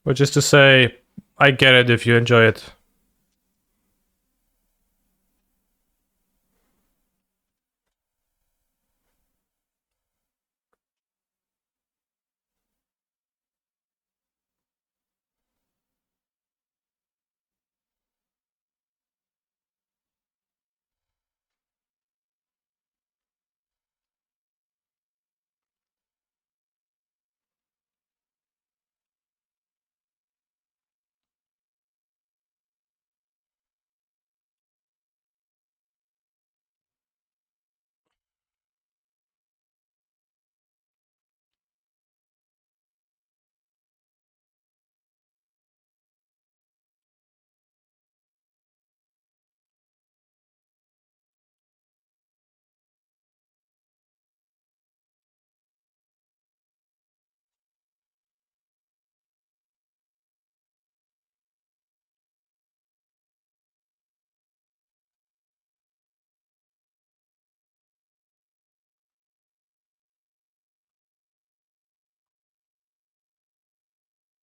Which is to say, I get it if you enjoy it.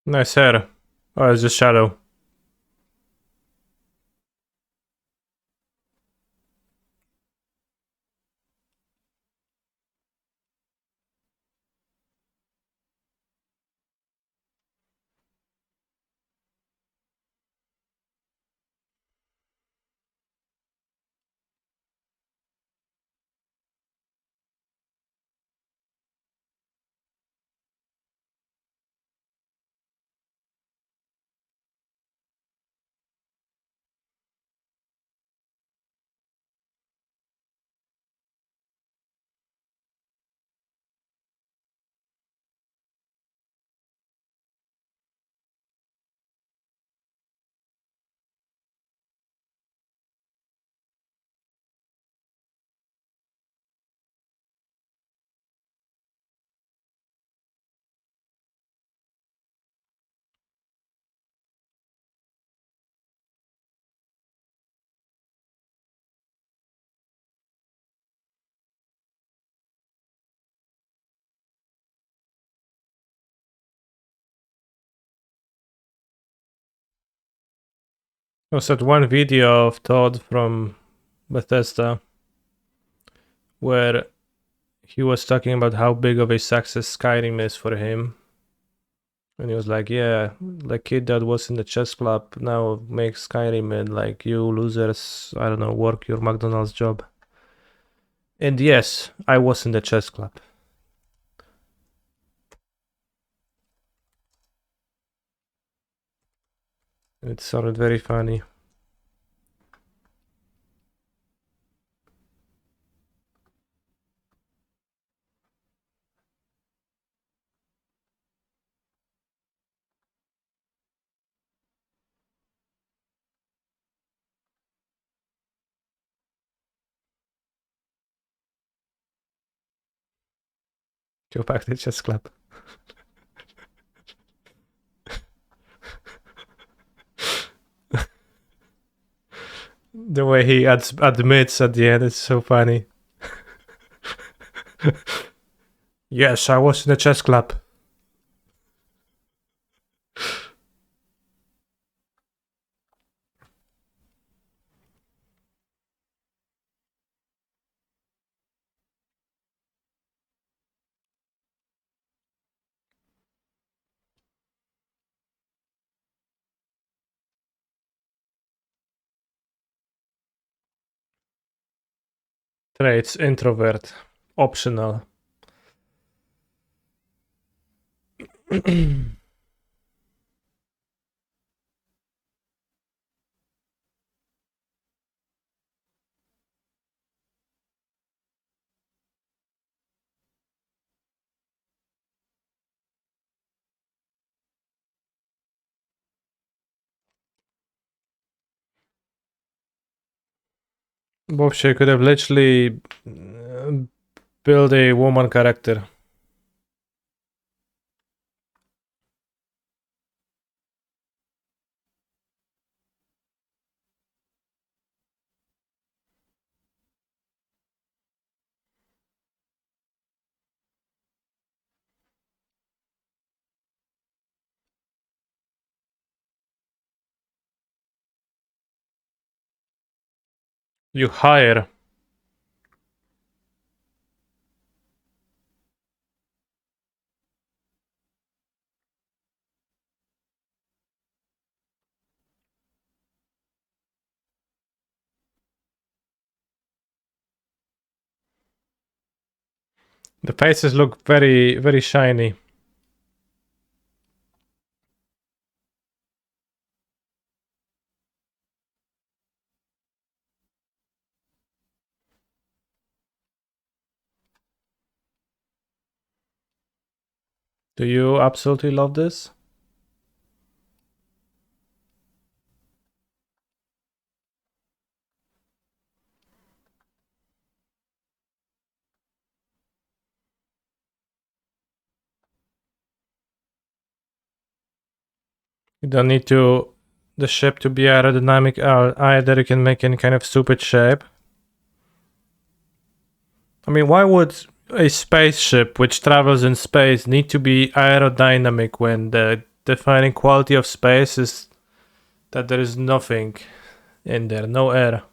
Nice hair. Oh, it's just shadow. I was at one video of Todd from Bethesda where he was talking about how big of a success Skyrim is for him. And he was like, yeah, the kid that was in the chess club now makes Skyrim and like you losers, I don't know, work your McDonald's job. And yes, I was in the chess club. It sounded very funny. Go back to the chess club. The way he admits at the end is so funny. Yes, I was in the chess club. Traits, introvert, optional. Bob Shea could have literally built a woman character. You hire. The faces look very, very shiny. Do you absolutely love this? You don't need the ship to be aerodynamic either. You can make any kind of stupid shape. I mean, why would a spaceship which travels in space need to be aerodynamic when the defining quality of space is that there is nothing in there, no air?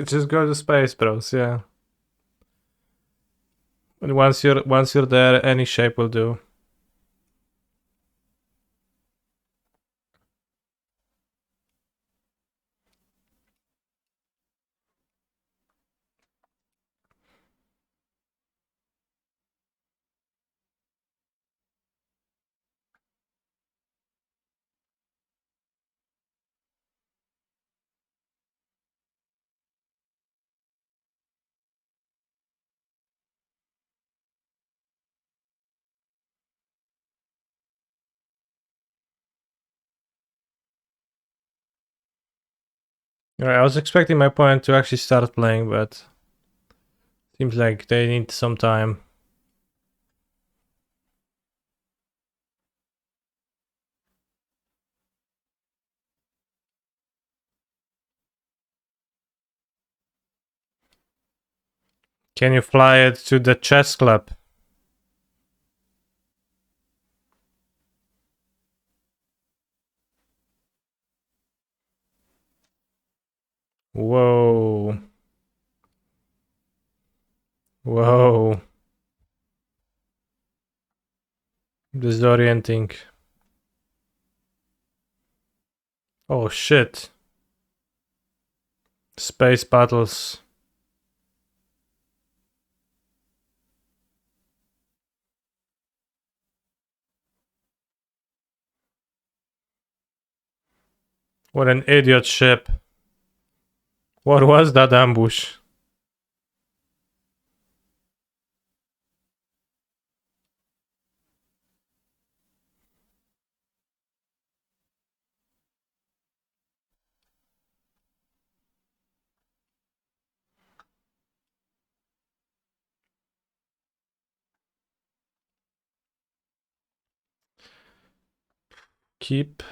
Just go to space, bros. Yeah. And once you're there, any shape will do. Alright, I was expecting my opponent to actually start playing, but seems like they need some time. Can you fly it to the chess club? Whoa. Whoa. Disorienting. Oh shit. Space battles. What an idiot ship. What was that ambush? Keep.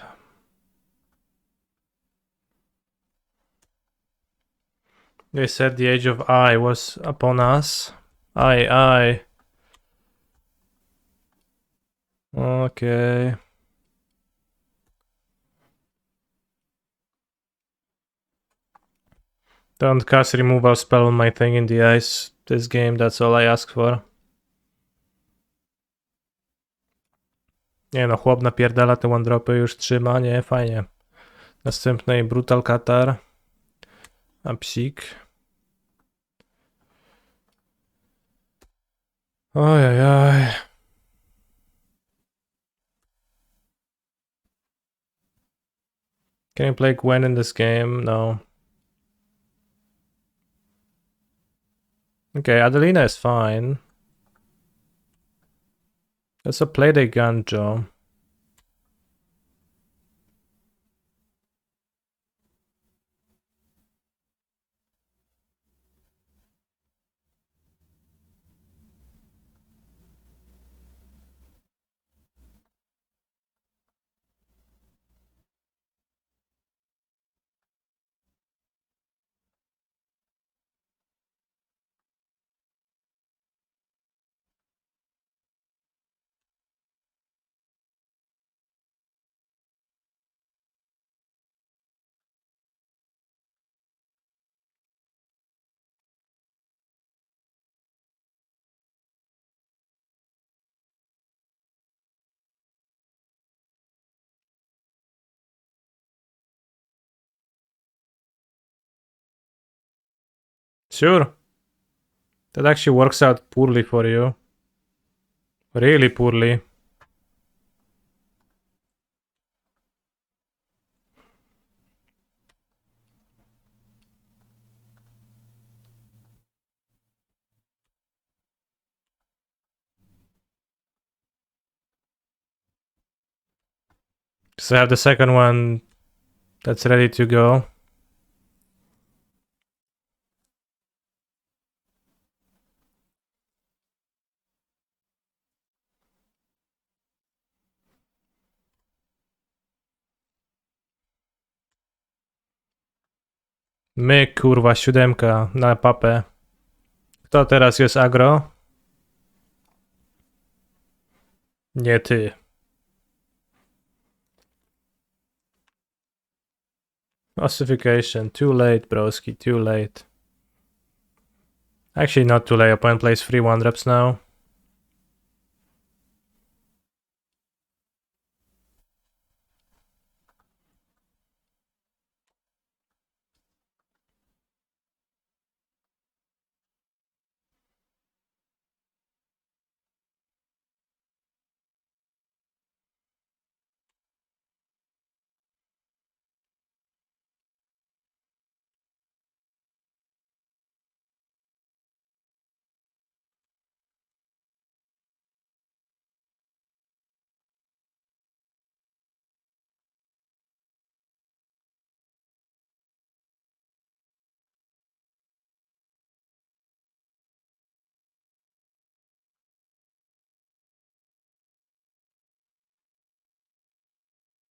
They said the age of I was upon us. I. Okay. Don't cast removal spell on my thing in the ice this game, that's all I ask for. Nie no, chłop napierdala te one-dropy, już trzyma, nie, fajnie. Następnej Brutal Katar. A psik. Ojajaj. Can you play Gwen in this game? No. Okay, Adelina is fine. That's a playdate gun, Joe. Sure. That actually works out poorly for you. Really poorly. So I have the second one that's ready to go. My kurwa siódemka na papę. Kto teraz jest agro? Nie ty. Ossification. Too late, broski. Too late. Actually, not too late. Opponent plays 3 1-drops now.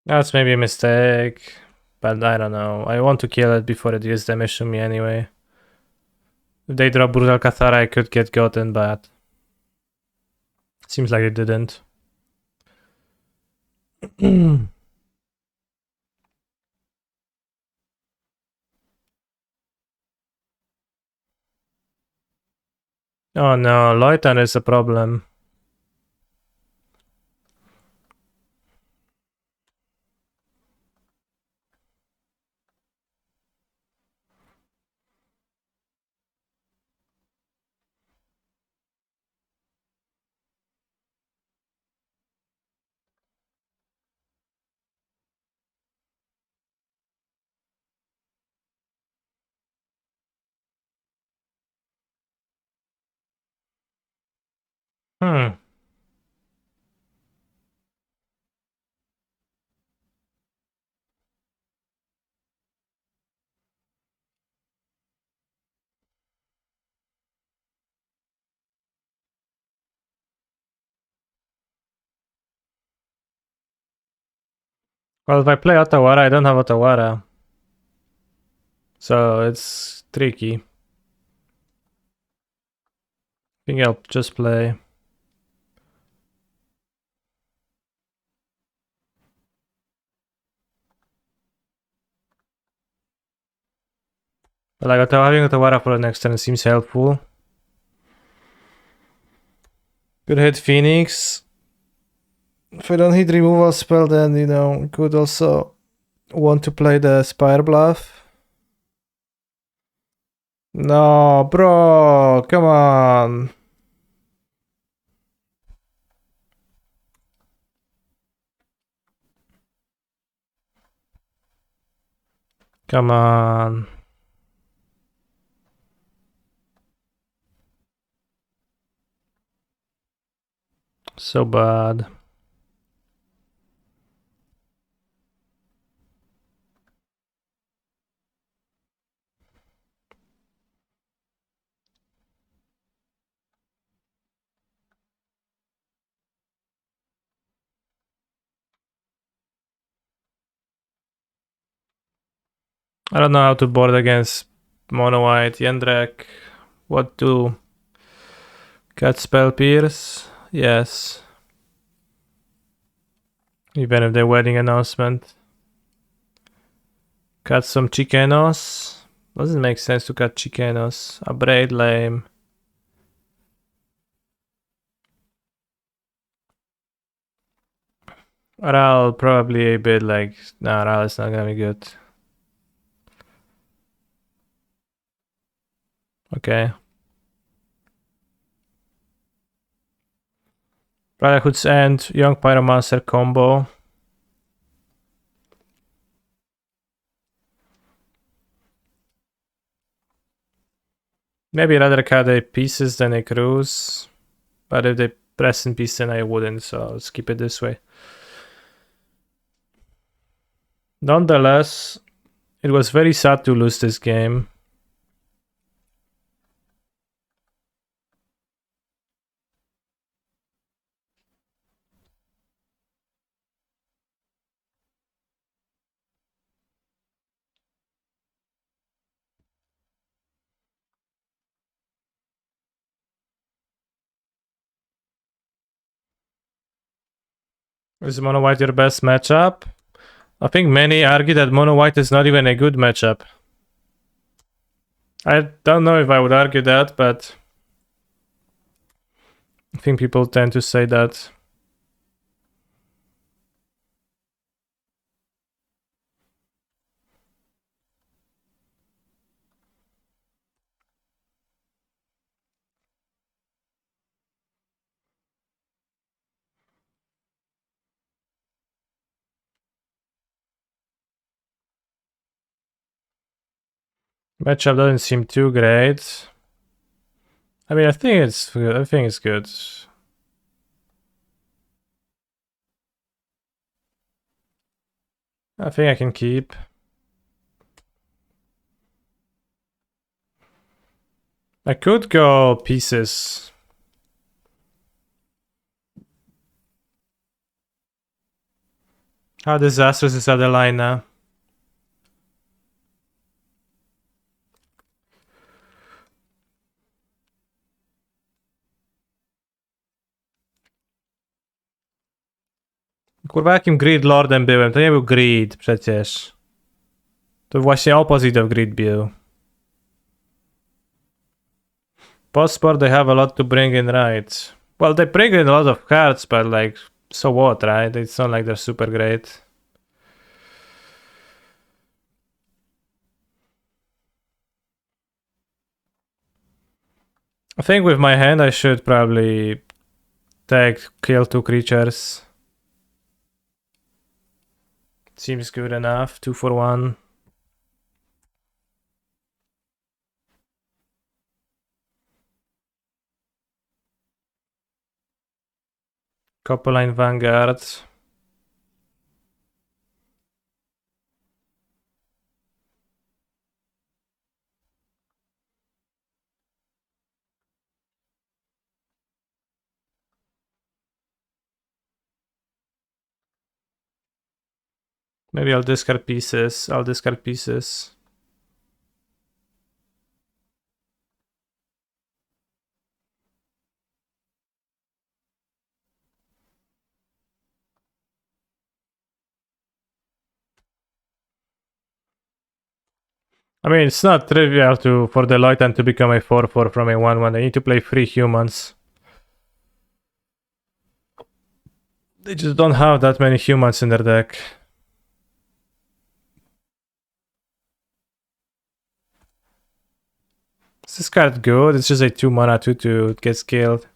That's maybe a mistake, but I don't know. I want to kill it before it deals damage to me anyway. If they drop Brutal Cathara, I could get gotten, but seems like it didn't. Oh no, Loitan is a problem. Hmm. Well, if I play Otawara, I don't have Otawara. So it's tricky. I think I'll just play. But like having Otawara for the next turn seems helpful. Could hit Phoenix. If I don't hit removal spell, then you know, could also want to play the Spire Bluff. No, bro, come on. Come on. So bad. I don't know how to board against Mono White, Yendrek. What do? Cat Spell Pierce? Yes. Even if they're wedding announcement. Cut some Chicanos. Doesn't make sense to cut Chicanos. A braid lame. Ral probably a bit like, nah, Ral is not gonna be good. Okay. Brotherhood's End, Young Pyromancer combo. Maybe rather cut a pieces than a cruise. But if they press in piece, then I wouldn't, so let's keep it this way. Nonetheless, it was very sad to lose this game. Is Mono White your best matchup? I think many argue that Mono White is not even a good matchup. I don't know if I would argue that, but I think people tend to say that. Matchup doesn't seem too great. I mean, I think it's good. I think it's good. I think I can keep. I could go pieces. How disastrous is that line now? Kurwa, jakim Grid Lordem byłem? To nie był Grid przecież. To właśnie opposite of Grid był. Post-sport, they have a lot to bring in, right? Well, they bring in a lot of cards, but like, so what, right? It's not like they're super great. I think with my hand, I should probably kill 2 creatures. Seems good enough. 2 for 1. Copperline Vanguard. Maybe I'll discard pieces. I mean, it's not trivial for the Loitan to become a 4-4 from a 1-1. They need to play 3 humans. They just don't have that many humans in their deck. Is this card good? It's just a 2 mana 2/2. It gets killed.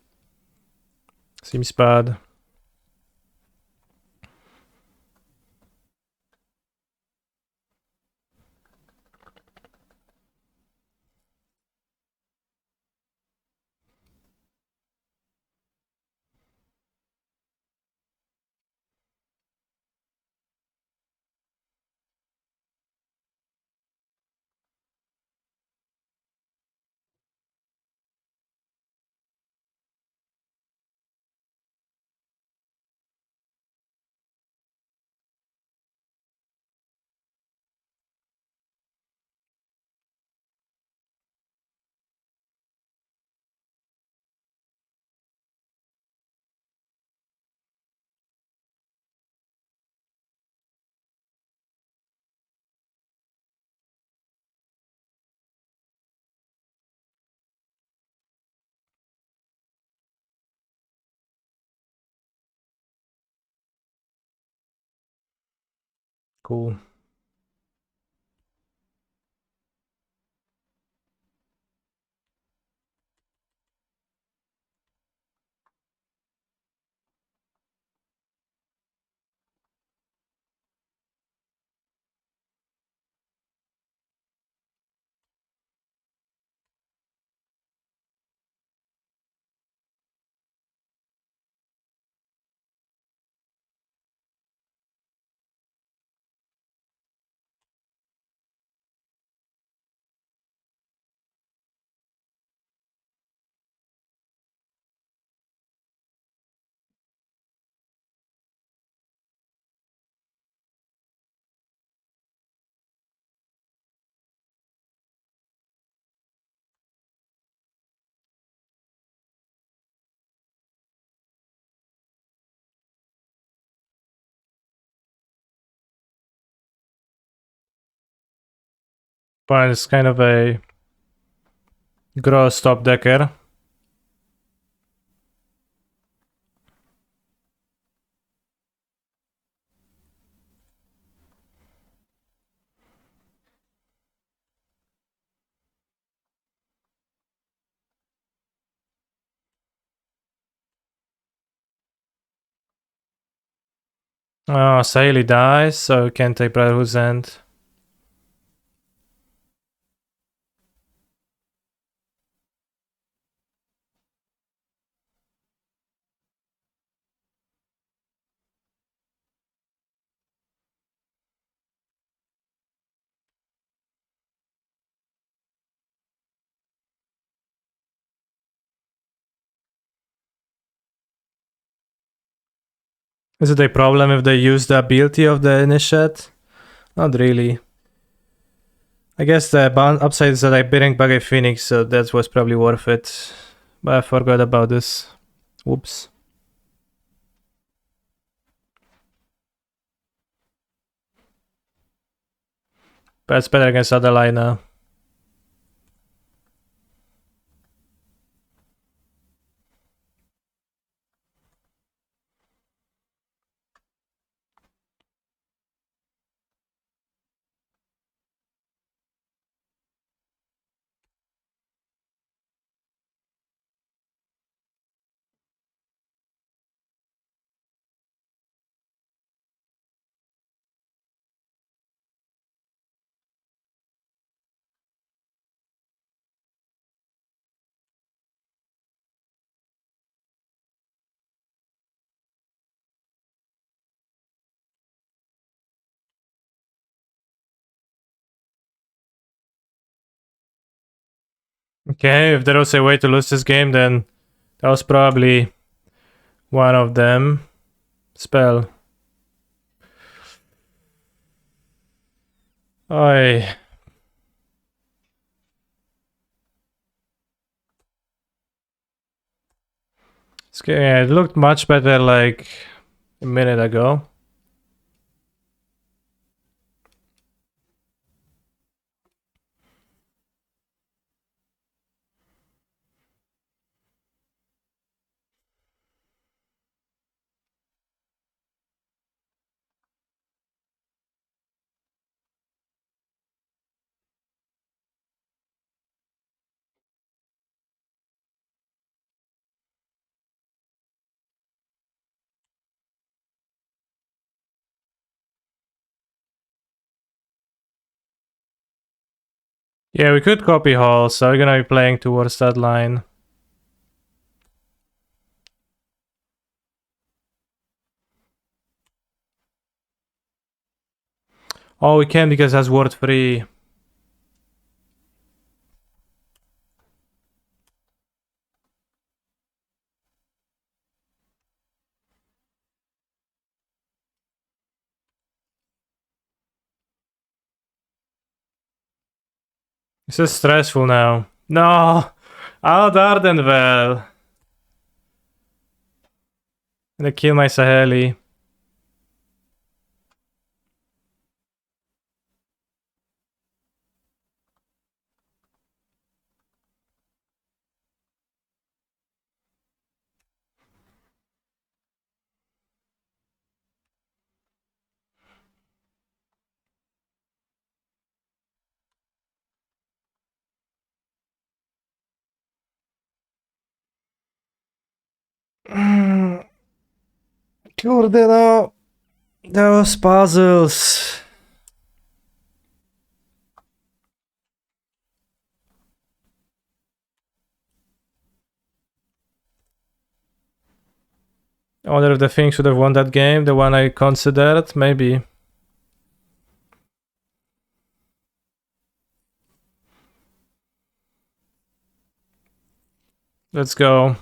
Seems bad. Cool. But it's kind of a gross top decker. Oh, Saili dies, so we can take Brotherhood's End. Is it a problem if they use the ability of the initiate? Not really. I guess the upside is that I bring back a Phoenix, so that was probably worth it. But I forgot about this. Whoops. But it's better against Adelina. Okay, if there was a way to lose this game, then that was probably one of them. Spell. Oi. Yeah, it looked much better like a minute ago. Yeah, we could copy Hall, so we're gonna be playing towards that line. Oh, we can because it has word 3. This is stressful now. No! Out Ardenvel! I'm gonna kill my Saheli. Kurde no. Those puzzles. I wonder if the thing should have won that game, the one I considered, maybe. Let's go.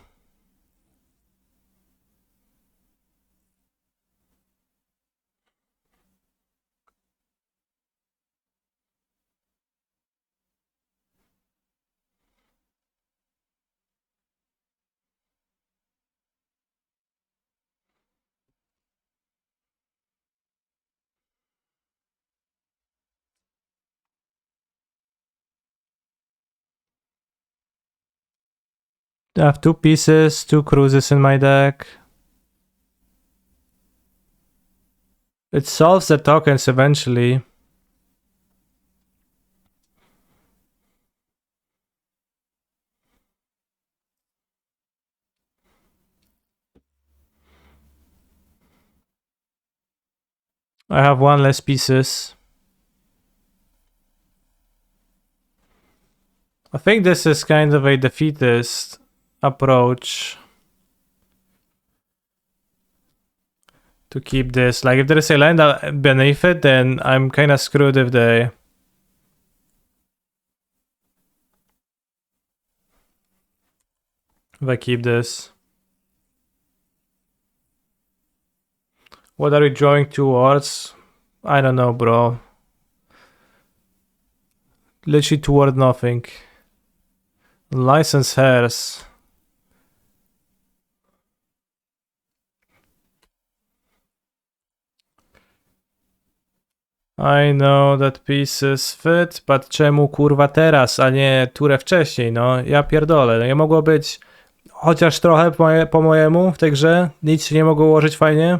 I have 2 pieces, 2 cruises in my deck. It solves the tokens eventually. I have 1 less pieces. I think this is kind of a defeatist approach to keep this. Like, if there is a land beneath it, then I'm kind of screwed if I keep this. What are we drawing towards? I don't know, bro. Literally toward nothing. License hairs. I know that pieces fit, but czemu kurwa teraz, a nie turę wcześniej, no? Ja pierdolę, no nie mogło być chociaż trochę po mojemu w tej grze? Nic się nie mogło ułożyć fajnie?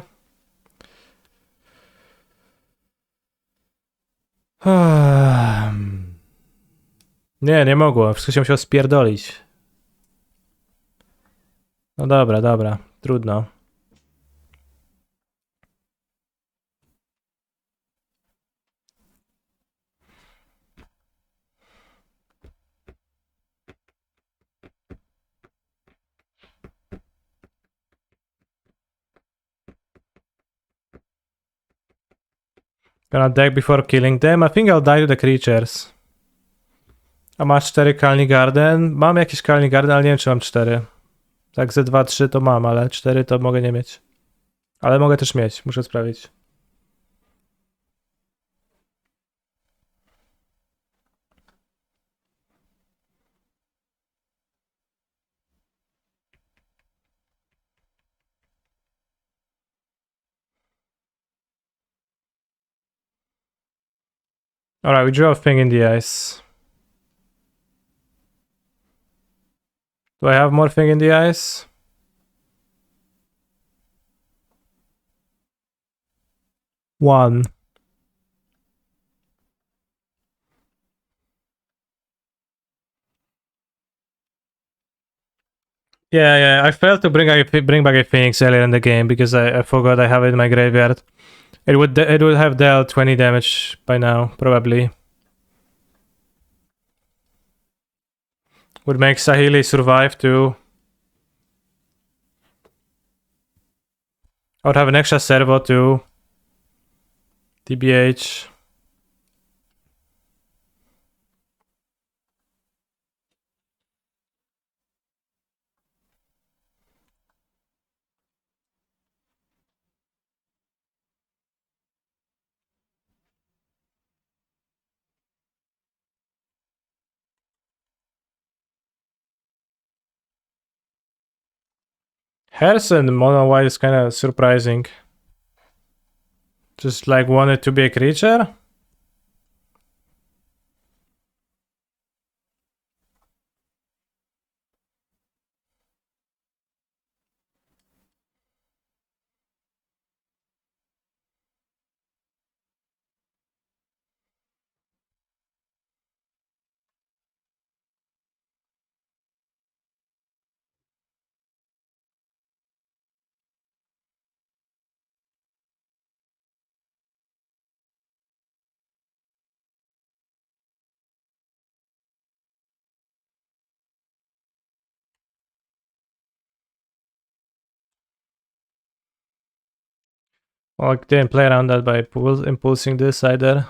Nie, nie mogło, wszystko się musiało spierdolić. No dobra, dobra, trudno. Gonna deck before killing them. I think I'll die to the creatures. A masz 4 Kalni Garden? Mam jakiś Kalni Garden, ale nie wiem czy mam 4. Tak ze 2-3 to mam, ale 4 to mogę nie mieć. Ale mogę też mieć, muszę sprawdzić. Alright, we drew a thing in the ice. Do I have more thing in the ice? One. Yeah, I failed to bring back a Phoenix earlier in the game because I forgot I have it in my graveyard. It would have dealt 20 damage by now, probably. Would make Sahili survive too. I would have an extra servo too. TBH. Harrison mono white is kind of surprising. Just like wanted to be a creature? Well, I didn't play around that by impulsing this either.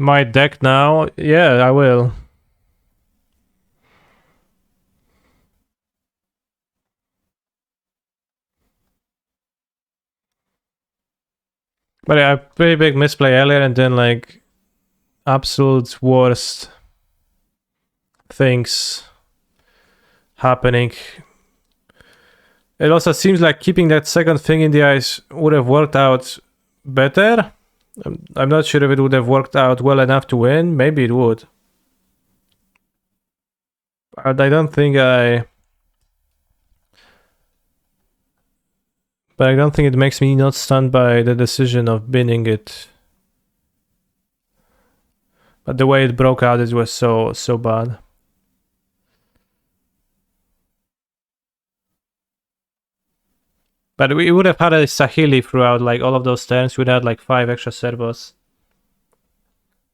My deck now? Yeah, I will. But yeah, pretty big misplay earlier and then like absolute worst things happening. It also seems like keeping that second thing in the ice would have worked out better. I'm not sure if it would have worked out well enough to win. Maybe it would. But I don't think I... But I don't think it makes me not stunned by the decision of binning it. But the way it broke out, it was so bad. But we would have had a Sahili throughout like all of those turns. We'd had like 5 extra servos.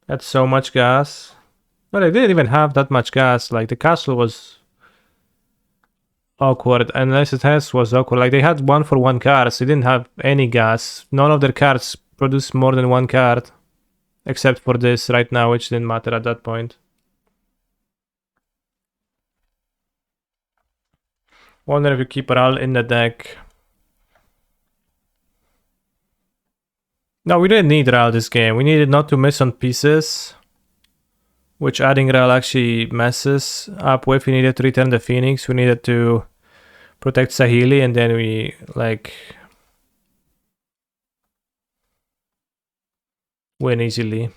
That's so much gas. But I didn't even have that much gas. Like the castle was awkward, unless it was awkward. Like they had 1-for-1 cards. They didn't have any gas. None of their cards produced more than 1 card. Except for this right now, which didn't matter at that point. Wonder if you keep Ral in the deck. No, we didn't need Ral this game. We needed not to miss on pieces, which adding Ral actually messes up with. We needed to return the Phoenix. We needed to protect Sahili, and then we like win easily.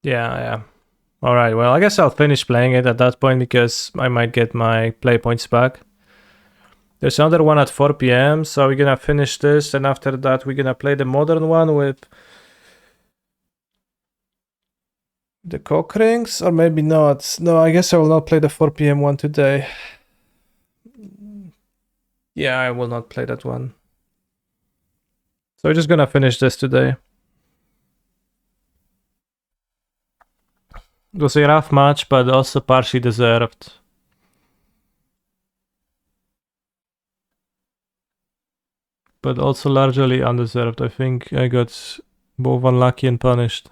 Yeah. Alright, well, I guess I'll finish playing it at that point because I might get my play points back. There's another one at 4 p.m, so we're gonna finish this, and after that we're gonna play the modern one with the cock rings, or maybe not. No, I guess I will not play the 4 p.m. one today. Yeah, I will not play that one. So we're just gonna finish this today. It was a rough match, but also partially deserved. But also largely undeserved. I think I got both unlucky and punished.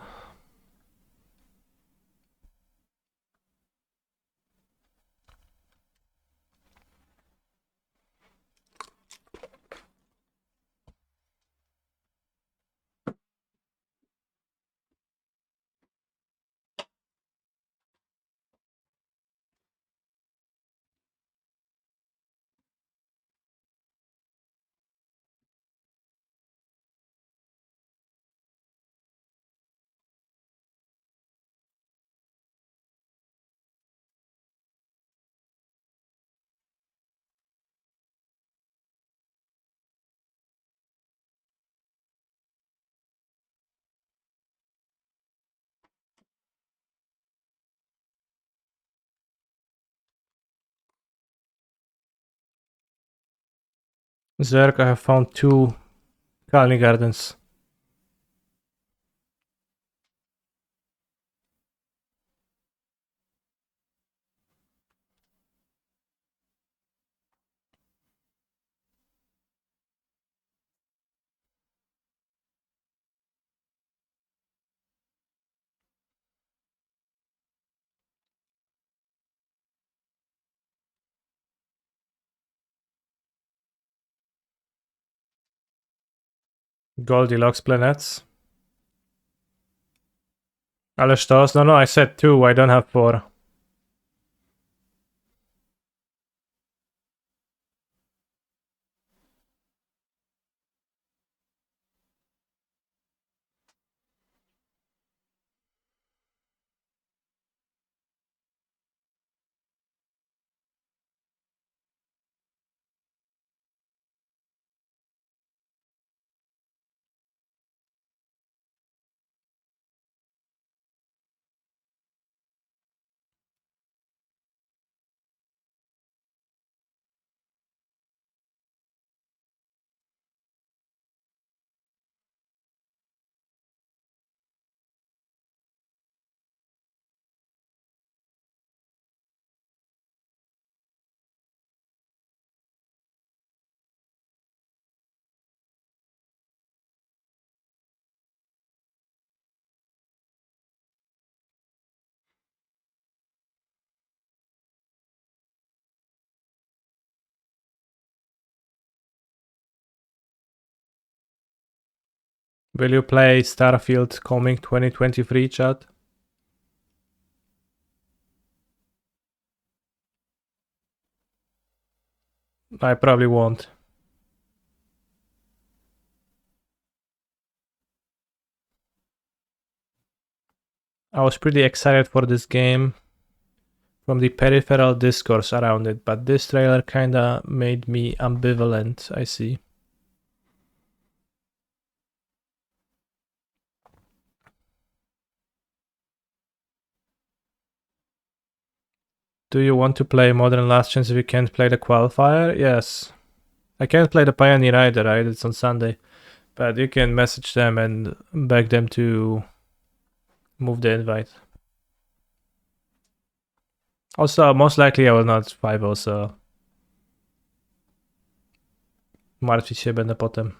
Zerk, I have found 2 Colony Gardens. Goldilocks planets. Ależ to, no, I said 2, I don't have 4. Will you play Starfield coming 2023, chat? I probably won't. I was pretty excited for this game from the peripheral discourse around it, but this trailer kinda made me ambivalent, I see. Do you want to play Modern Last Chance if you can't play the qualifier? Yes. I can't play the Pioneer either, right? It's on Sunday. But you can message them and beg them to move the invite. Also, most likely I will not 5-0, so martwić się będę potem.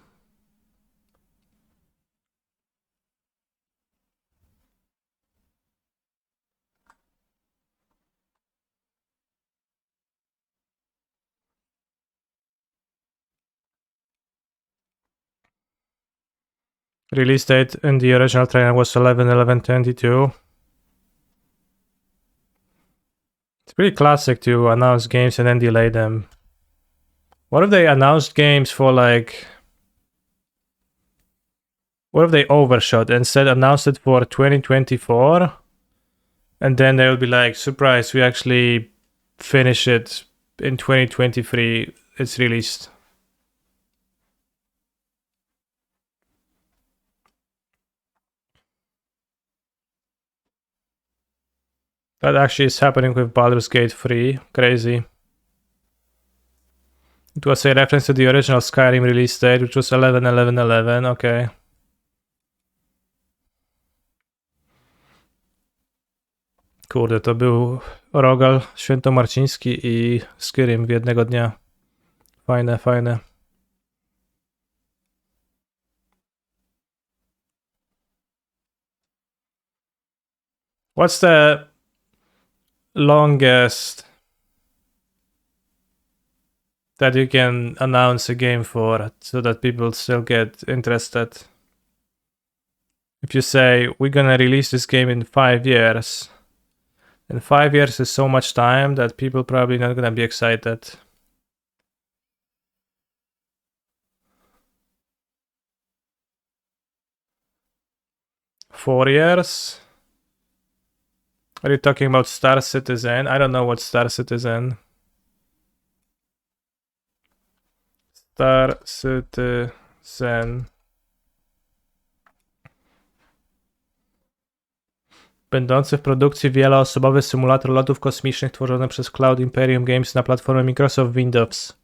Release date in the original trailer was 11/11/22. It's pretty classic to announce games and then delay them. What if they announced games for like... What if they overshot and said announced it for 2024? And then they will be like, surprise, we actually finish it in 2023. It's released. That actually is happening with Baldur's Gate 3. Crazy. It was a reference to the original Skyrim release date, which was 11/11/11. Okay. Kurde, to był Rogal, Świętomarciński i Skyrim w jednego dnia. Fajne, fajne. What's the longest that you can announce a game for so that people still get interested? If you say, we're gonna release this game in 5 years, and 5 years is so much time that people probably not gonna be excited. Four years? Are you talking about Star Citizen? I don't know what Star Citizen. Star Citizen. Będący w produkcji wieloosobowy symulator lotów kosmicznych tworzony przez Cloud Imperium Games na platformę Microsoft Windows.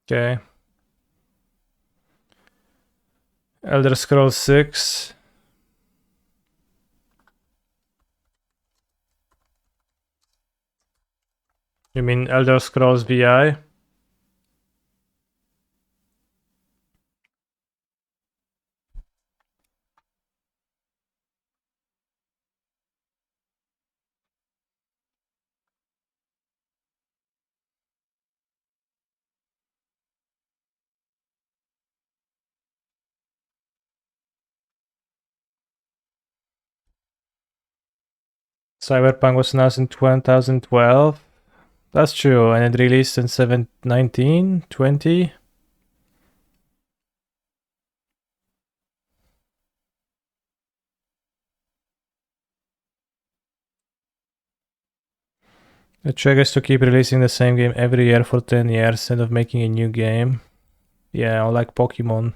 Okay. Elder Scrolls 6. You mean Elder Scrolls VI? Cyberpunk was announced in 2012. That's true, and it released in 19, 20. The trick is to keep releasing the same game every year for 10 years instead of making a new game. Yeah, or like Pokemon.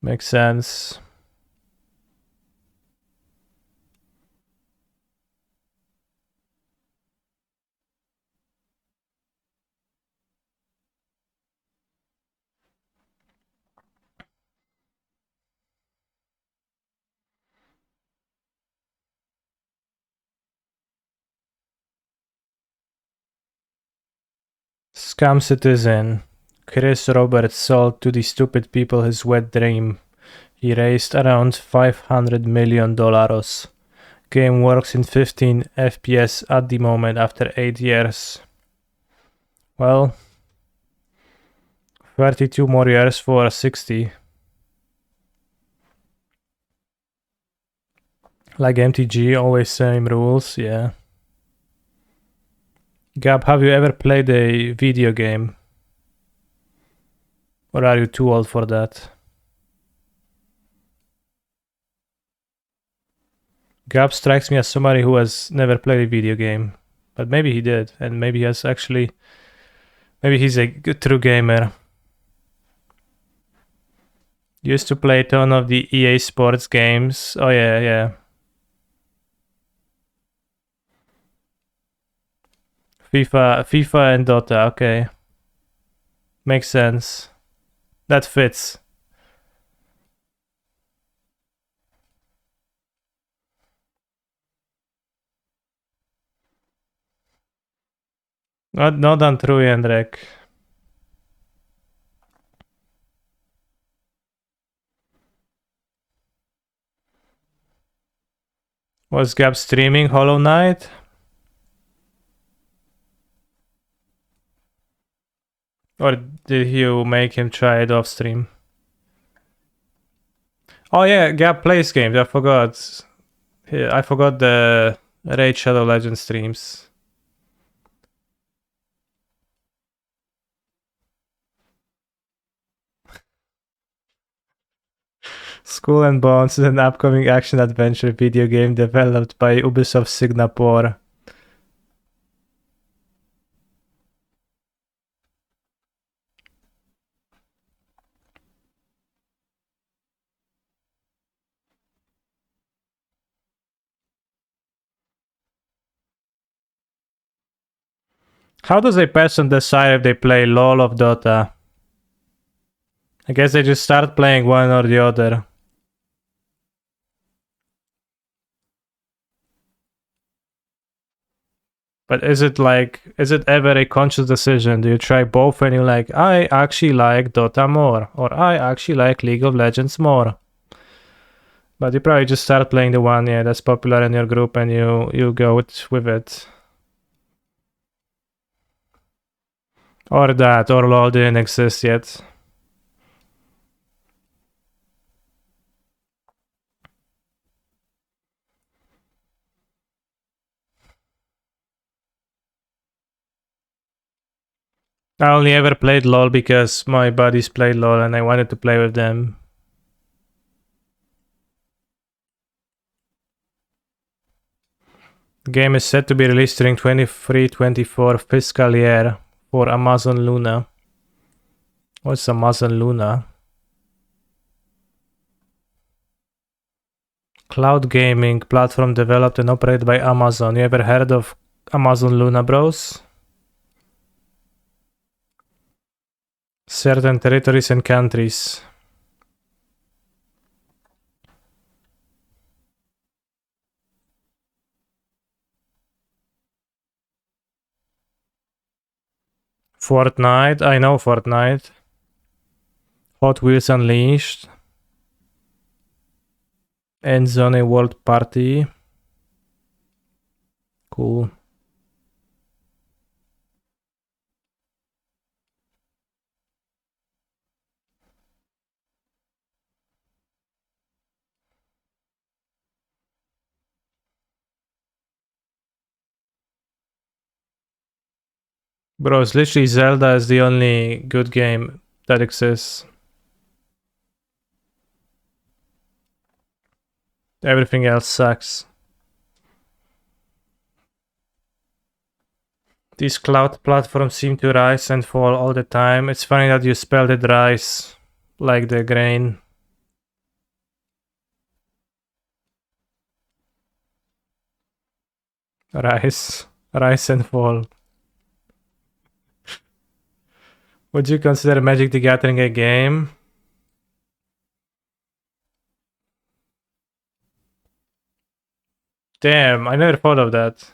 Makes sense. Scam Citizen. Chris Roberts sold to the stupid people his wet dream. He raised around $500 million. Game works in 15 FPS at the moment after 8 years. Well, 32 more years for 60. Like MTG, always same rules, yeah. Gab, have you ever played a video game? Or are you too old for that? Gab strikes me as somebody who has never played a video game. But maybe he did, and maybe he has actually... Maybe he's a good, true gamer. Used to play a ton of the EA Sports games. Oh yeah, yeah. FIFA and Dota, okay. Makes sense. That fits. Not untrue, Jędrek. Was Gab streaming Hollow Knight? Or did you make him try it off stream? Oh yeah, Gab plays games, I forgot. I forgot the Raid Shadow Legends streams. Skull and Bones is an upcoming action-adventure video game developed by Ubisoft Singapore. How does a person decide if they play LoL or Dota? I guess they just start playing one or the other. But is it ever a conscious decision? Do you try both and you're like, I actually like Dota more, or I actually like League of Legends more? But you probably just start playing the one, yeah, that's popular in your group and you go with it. Or that, or LoL didn't exist yet. I only ever played LoL because my buddies played LoL and I wanted to play with them. The game is set to be released during 23-24 fiscal year for Amazon Luna. What's Amazon Luna? Cloud gaming platform developed and operated by Amazon. You ever heard of Amazon Luna Bros? Certain territories and countries. Fortnite, I know Fortnite. Hot Wheels Unleashed. Endzone World Party. Cool. Bro, it's literally Zelda is the only good game that exists. Everything else sucks. These cloud platforms seem to rise and fall all the time. It's funny that you spelled it rise, like the grain. Rise and fall. Would you consider Magic the Gathering a game? Damn, I never thought of that.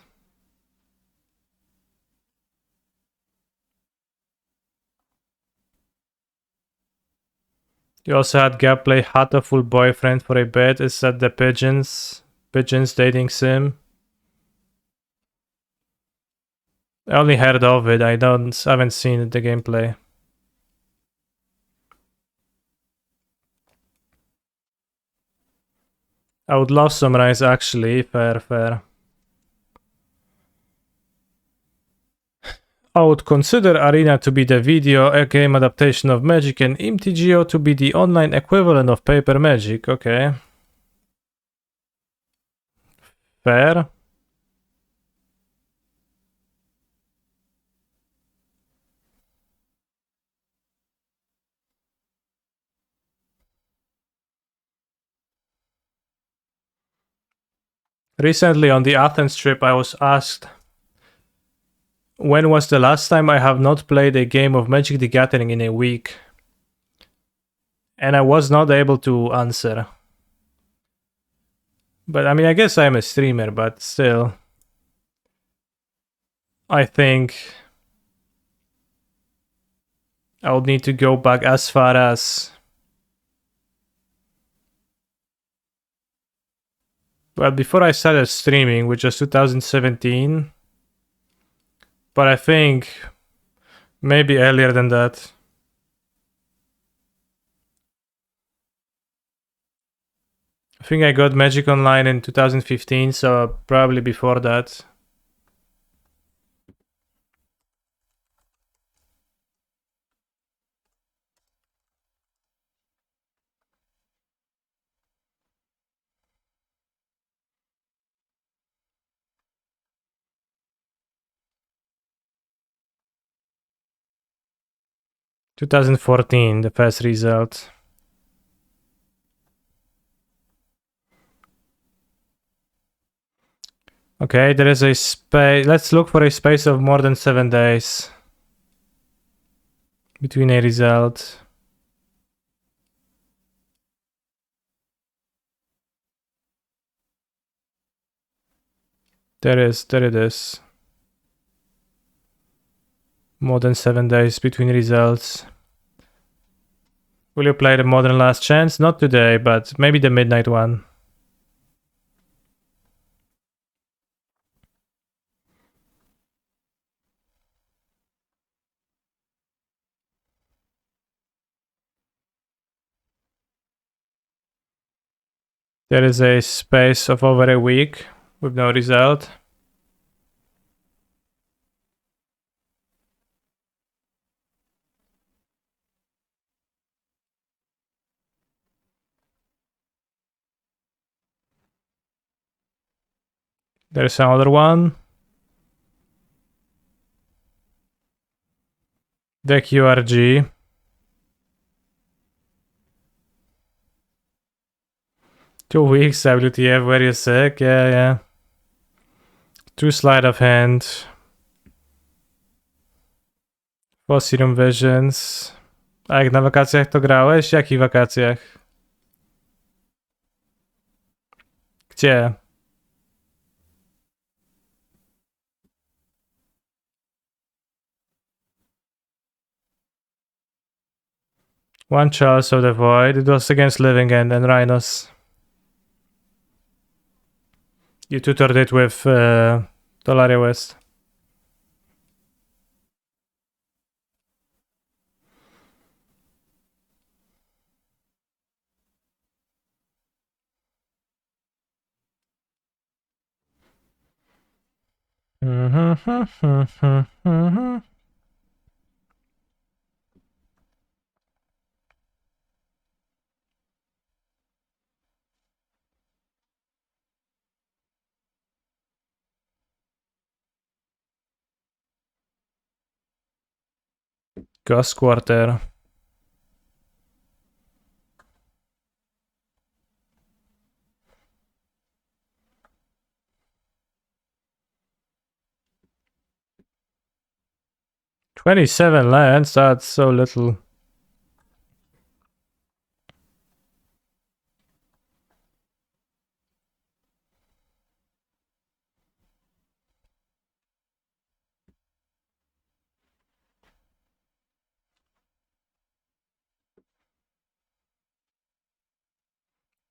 You also had Gab play Hatoful Boyfriend for a bit. Is that the pigeons? Pigeons dating sim. I only heard of it. I haven't seen the gameplay. I would love some rice actually. Fair. I would consider Arena to be the video game adaptation of Magic and MTGO to be the online equivalent of Paper Magic. Okay. Fair. Recently on the Athens trip, I was asked when was the last time I have not played a game of Magic the Gathering in a week? And I was not able to answer. But I mean, I guess I'm a streamer, but still. I think I would need to go back as far as. Well, before I started streaming, which was 2017. But I think maybe earlier than that. I think I got Magic Online in 2015, so probably before that. "2014, the first result. Okay, there is a space. Let's look for a space of more than 7 days between a result. There it is. More than 7 days between results. Will you play the Modern Last Chance? Not today, but maybe the midnight one. There is a space of over a week with no result. There's another one. The QRG. Two weeks WTF, were you sick? Yeah. Two sleight of hand. Poseidon Visions. A jak na wakacjach to grałeś? Jakich wakacjach? Gdzie? One Chalice of the Void. It was against Living End and Rhinos. You tutored it with Dolaria West. Ghost Quarter. $27 lands, that's so little.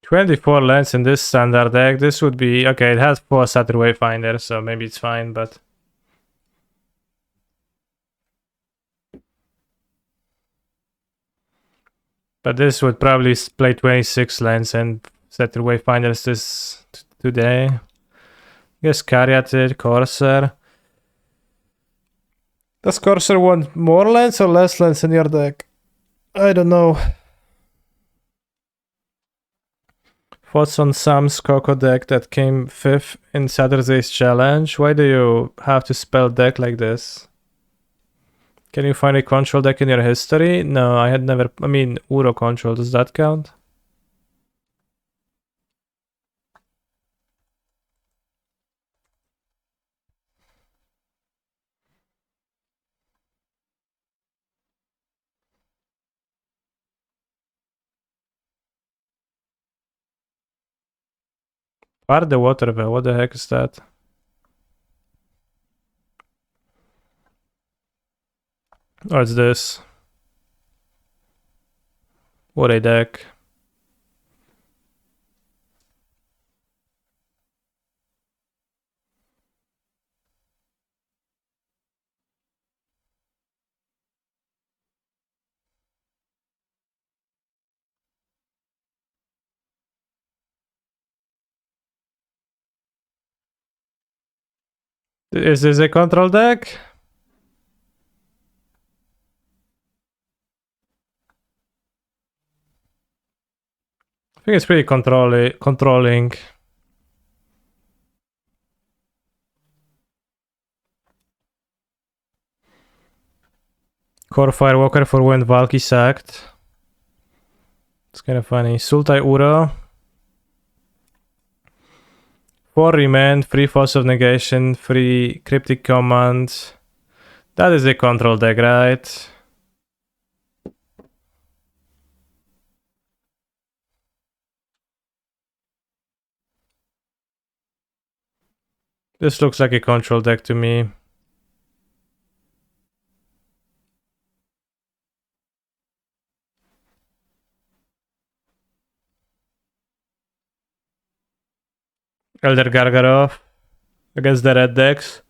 24 lands in this standard deck. This would be okay. It has 4 Satyr Wayfinder, so maybe it's fine, but this would probably play 26 lands and Satyr Wayfinders this today. I guess Caryatid, Corsair. Does Corsair want more lands or less lands in your deck? I don't know. Thoughts on Sam's Coco deck that came 5th in Saturday's challenge? Why do you have to spell deck like this? Can you find a control deck in your history? No, I had never. I mean, Uro control, does that count? Part the water well, what the heck is that? Oh, it's this. What a deck. Is this a control deck? I think it's pretty controlling. Core Firewalker for when Valky sacked. It's kind of funny. Sultai Uro. 4 remand, 3 Force of Negation, 3 Cryptic Command. That is a control deck, right? This looks like a control deck to me. Elder Gargarov against the red decks.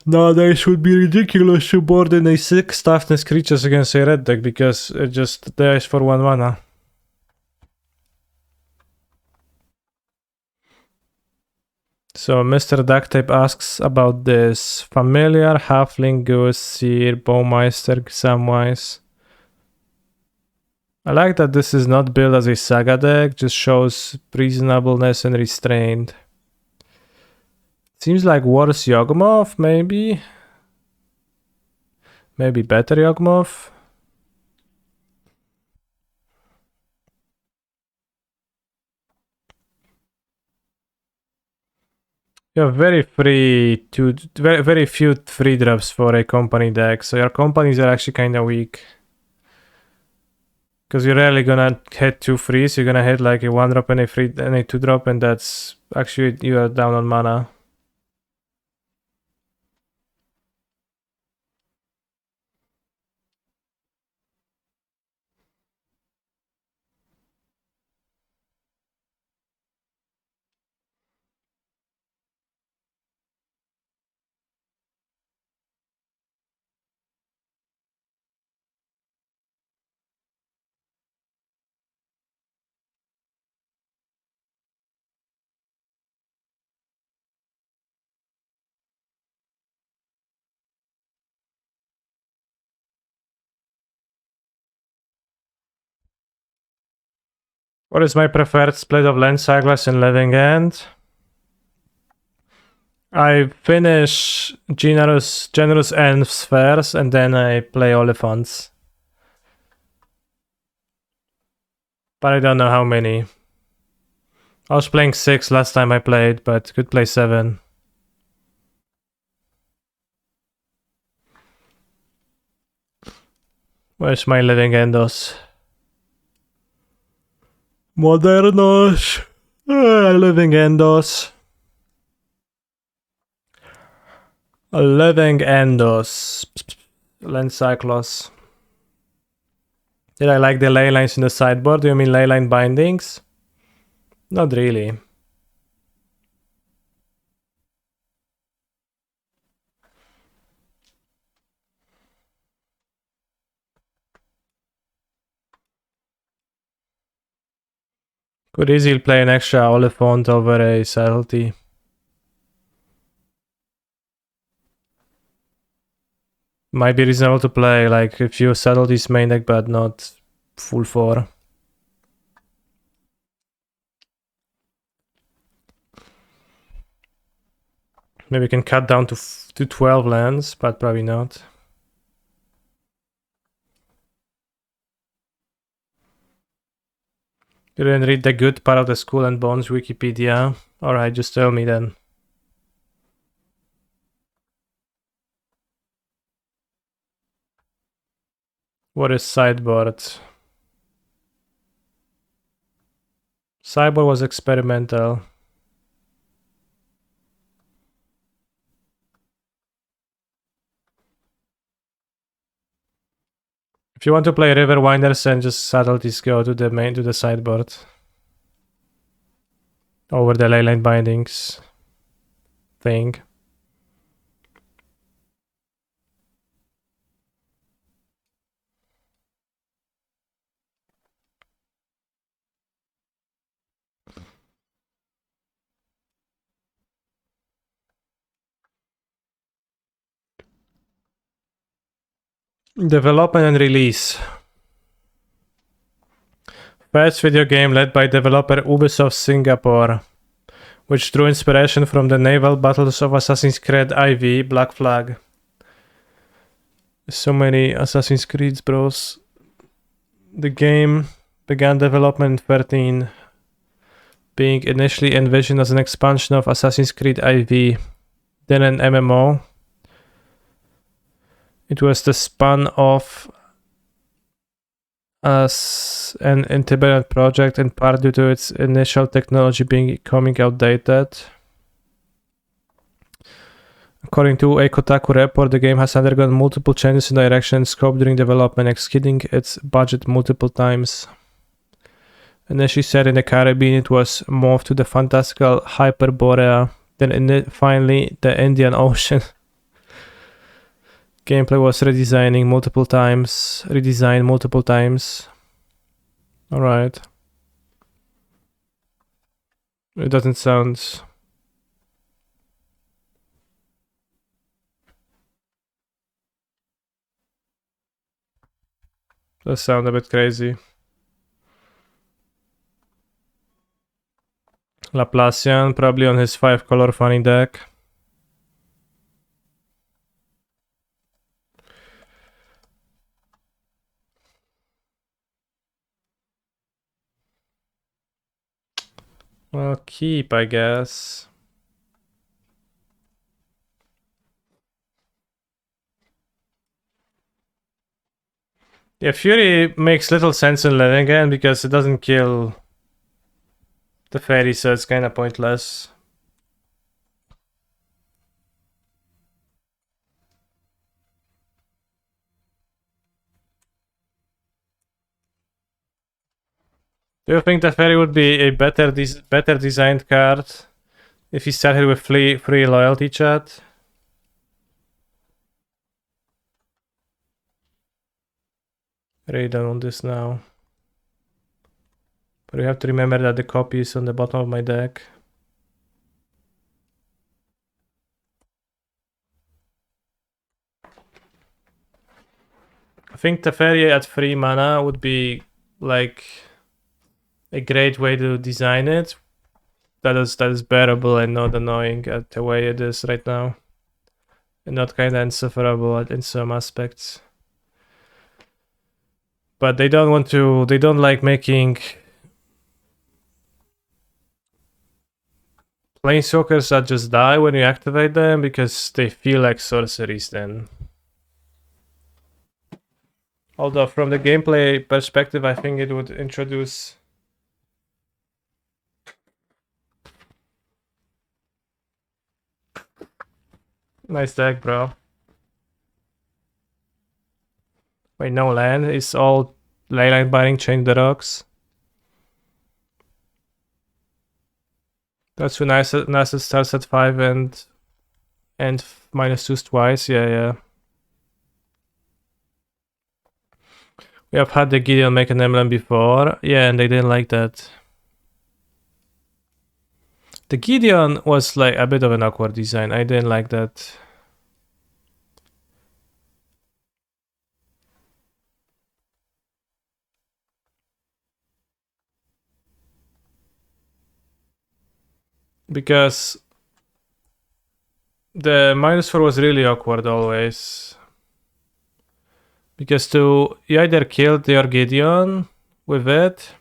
Nowadays would be ridiculous to board in a 6 toughness creatures against a red deck because it just dies for 1 mana. So Mr. Ducktape asks about this. Familiar, Halfling, Goose, Seer, Bowmeister, Samwise. I like that this is not built as a saga deck, just shows reasonableness and restraint. Seems like worse Yawgmoth, maybe? Maybe better Yawgmoth? You have very few 3-drops for a company deck, so your companies are actually kind of weak. Because you're rarely gonna hit 2 3s, you're gonna hit like a 1-drop and a 2-drop, and that's actually you are down on mana. What is my preferred split of Land Cyclers and Living End? I finish Generous Elves first, and then I play Oliphants. But I don't know how many. I was playing 6 last time I played, but could play 7. Where's my Living Endos? Modernos. Living Endos. Living Endos. Land Cyclos. Did I like the ley lines in the sideboard? Do you mean ley line bindings? Not really. Could easily play an extra Oliphant over a subtlety. Might be reasonable to play like a few subtleties main deck, but not full 4. Maybe we can cut down to 12 lands, but probably not. You didn't read the good part of the Skull and Bones Wikipedia? Alright, just tell me then. What is sideboard? Sideboard was experimental. If you want to play River Winders and just subtleties, go to the sideboard. Over the leyline bindings thing. Development and release. First video game led by developer Ubisoft Singapore, which drew inspiration from the naval battles of Assassin's Creed IV, Black Flag. So many Assassin's Creeds, bros. The game began development in 13, being initially envisioned as an expansion of Assassin's Creed IV, then an MMO. It was the spun off as an independent project in part due to its initial technology becoming outdated. According to a Kotaku report, the game has undergone multiple changes in direction and scope during development, exceeding its budget multiple times. Initially set in the Caribbean, it was moved to the fantastical Hyperborea, then finally the Indian Ocean. Gameplay was redesigned multiple times. Alright. It doesn't sound... Does sound a bit crazy. Laplacian, probably on his 5-color funny deck. Well, keep, I guess. Yeah, Fury makes little sense in Len again because it doesn't kill the fairy, so it's kind of pointless. Do you think the fairy would be a better designed card if he started with free loyalty chat? Really done on this now. But you have to remember that the copy is on the bottom of my deck. I think the fairy at 3 mana would be like a great way to design it. That is bearable and not annoying at the way it is right now. And not kind of insufferable in some aspects. But they don't like making planeswalkers that just die when you activate them because they feel like sorceries then. Although from the gameplay perspective, I think it would introduce... Nice deck, bro. Wait, no land. It's all leyline binding, change the rocks. That's too nice. Nice. It starts at 5 and -2 twice. Yeah. We have had the Gideon make an emblem before. Yeah, and they didn't like that. The Gideon was like a bit of an awkward design. I didn't like that. Because the -4 was really awkward always. Because you either killed your Gideon with it,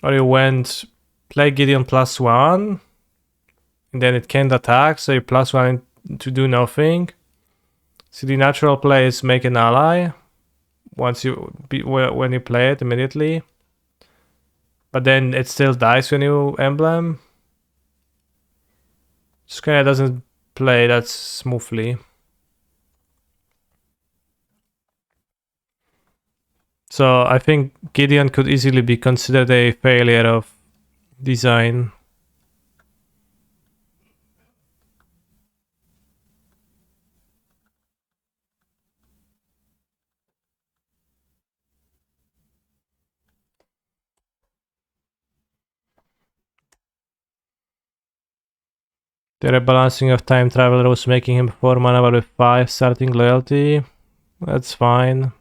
or you went play Gideon +1, and then it can't attack, so you +1 to do nothing. So the natural play is make an ally when you play it immediately, but then it still dies when you emblem. Just kinda doesn't play that smoothly. So I think Gideon could easily be considered a failure of design. The rebalancing of time traveler was making him 4 mana but with 5 starting loyalty. That's fine.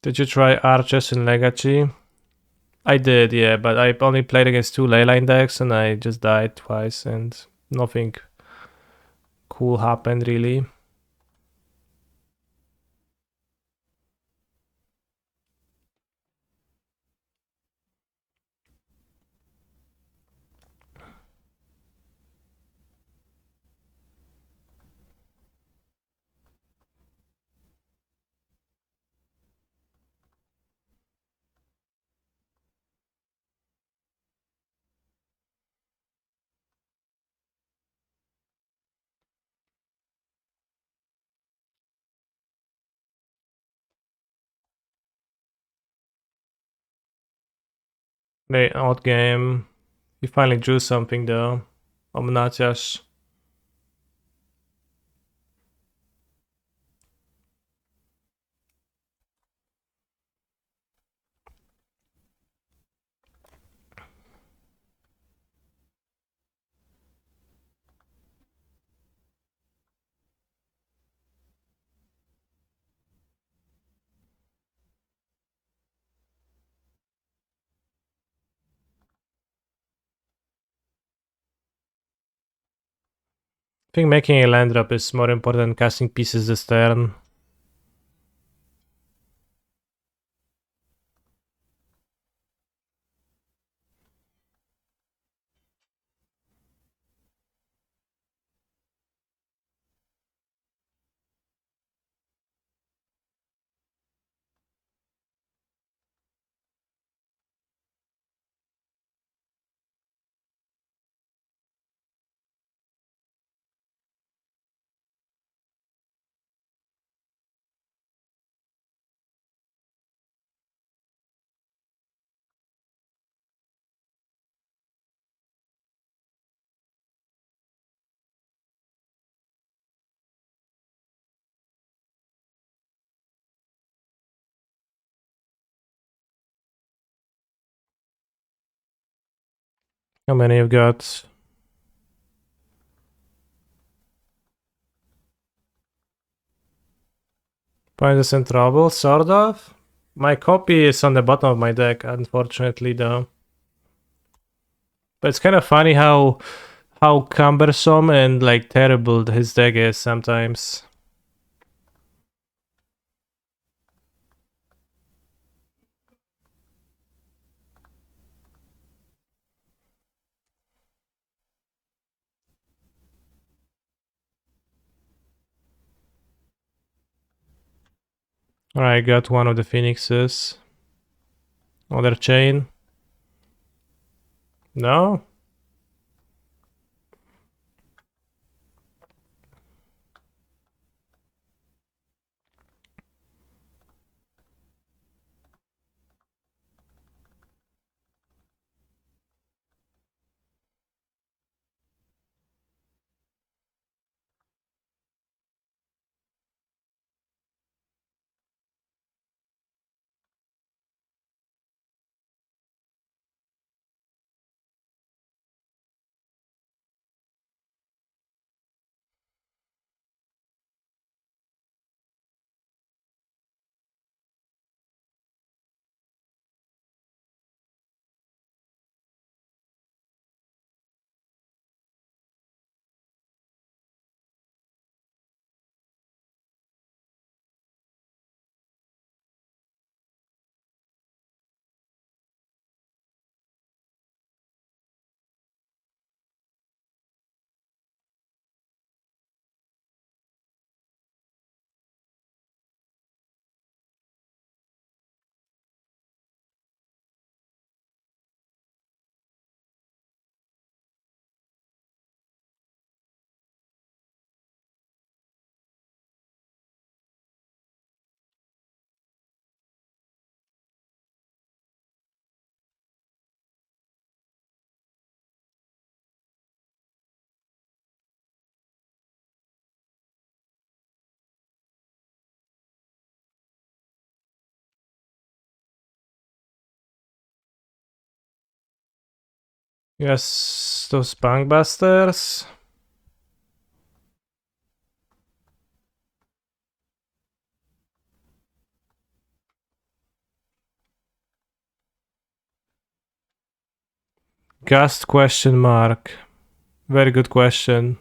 Did you try Arches in Legacy? I did, yeah, but I only played against 2 Leyline decks and I just died twice and nothing cool happened really. Late out game. You finally drew something though. Omnatiash. I think making a land drop is more important than casting pieces this turn. How many you've got? Find us in trouble, sort of. My copy is on the bottom of my deck, unfortunately, though. But it's kind of funny how cumbersome and like terrible his deck is sometimes. Alright, got one of the phoenixes. Other chain. No? Yes, those bankbusters. Gust question mark. Very good question.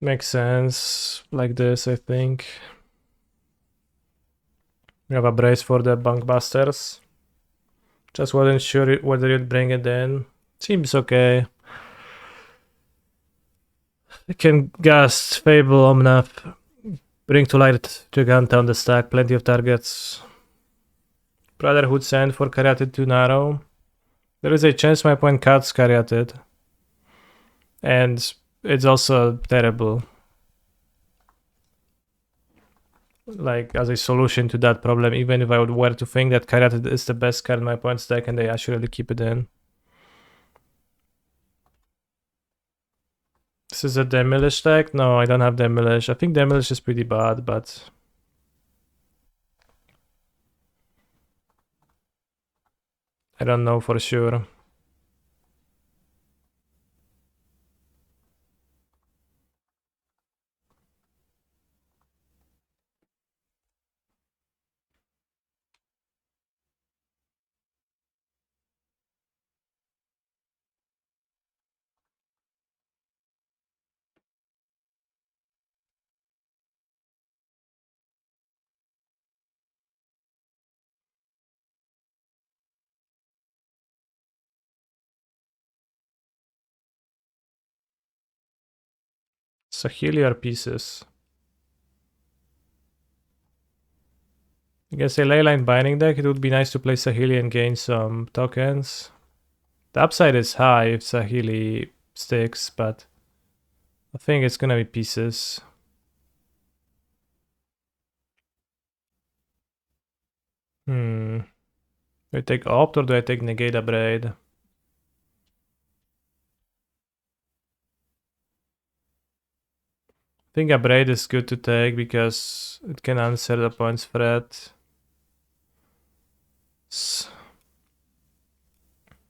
Makes sense like this, I think. We have a brace for the bankbusters. Just wasn't sure whether you'd bring it in. Seems okay. I can Gust, Fable, Omnap, bring to light Giganta on the stack, plenty of targets. Brotherhood Sand for Caryatid too narrow. There is a chance my opponent cuts Caryatid. And it's also terrible. Like, as a solution to that problem, even if I were to think that Caryatid is the best card in my opponent's deck and they actually keep it in. This is a Demolish deck? No, I don't have Demolish. I think Demolish is pretty bad, but... I don't know for sure. Sahili are pieces. Against a Leyline Binding deck, it would be nice to play Sahili and gain some tokens. The upside is high if Sahili sticks, but I think it's gonna be pieces. Do I take Opt or do I take Negate a Braid? I think a Braid is good to take because it can answer the opponent's threat.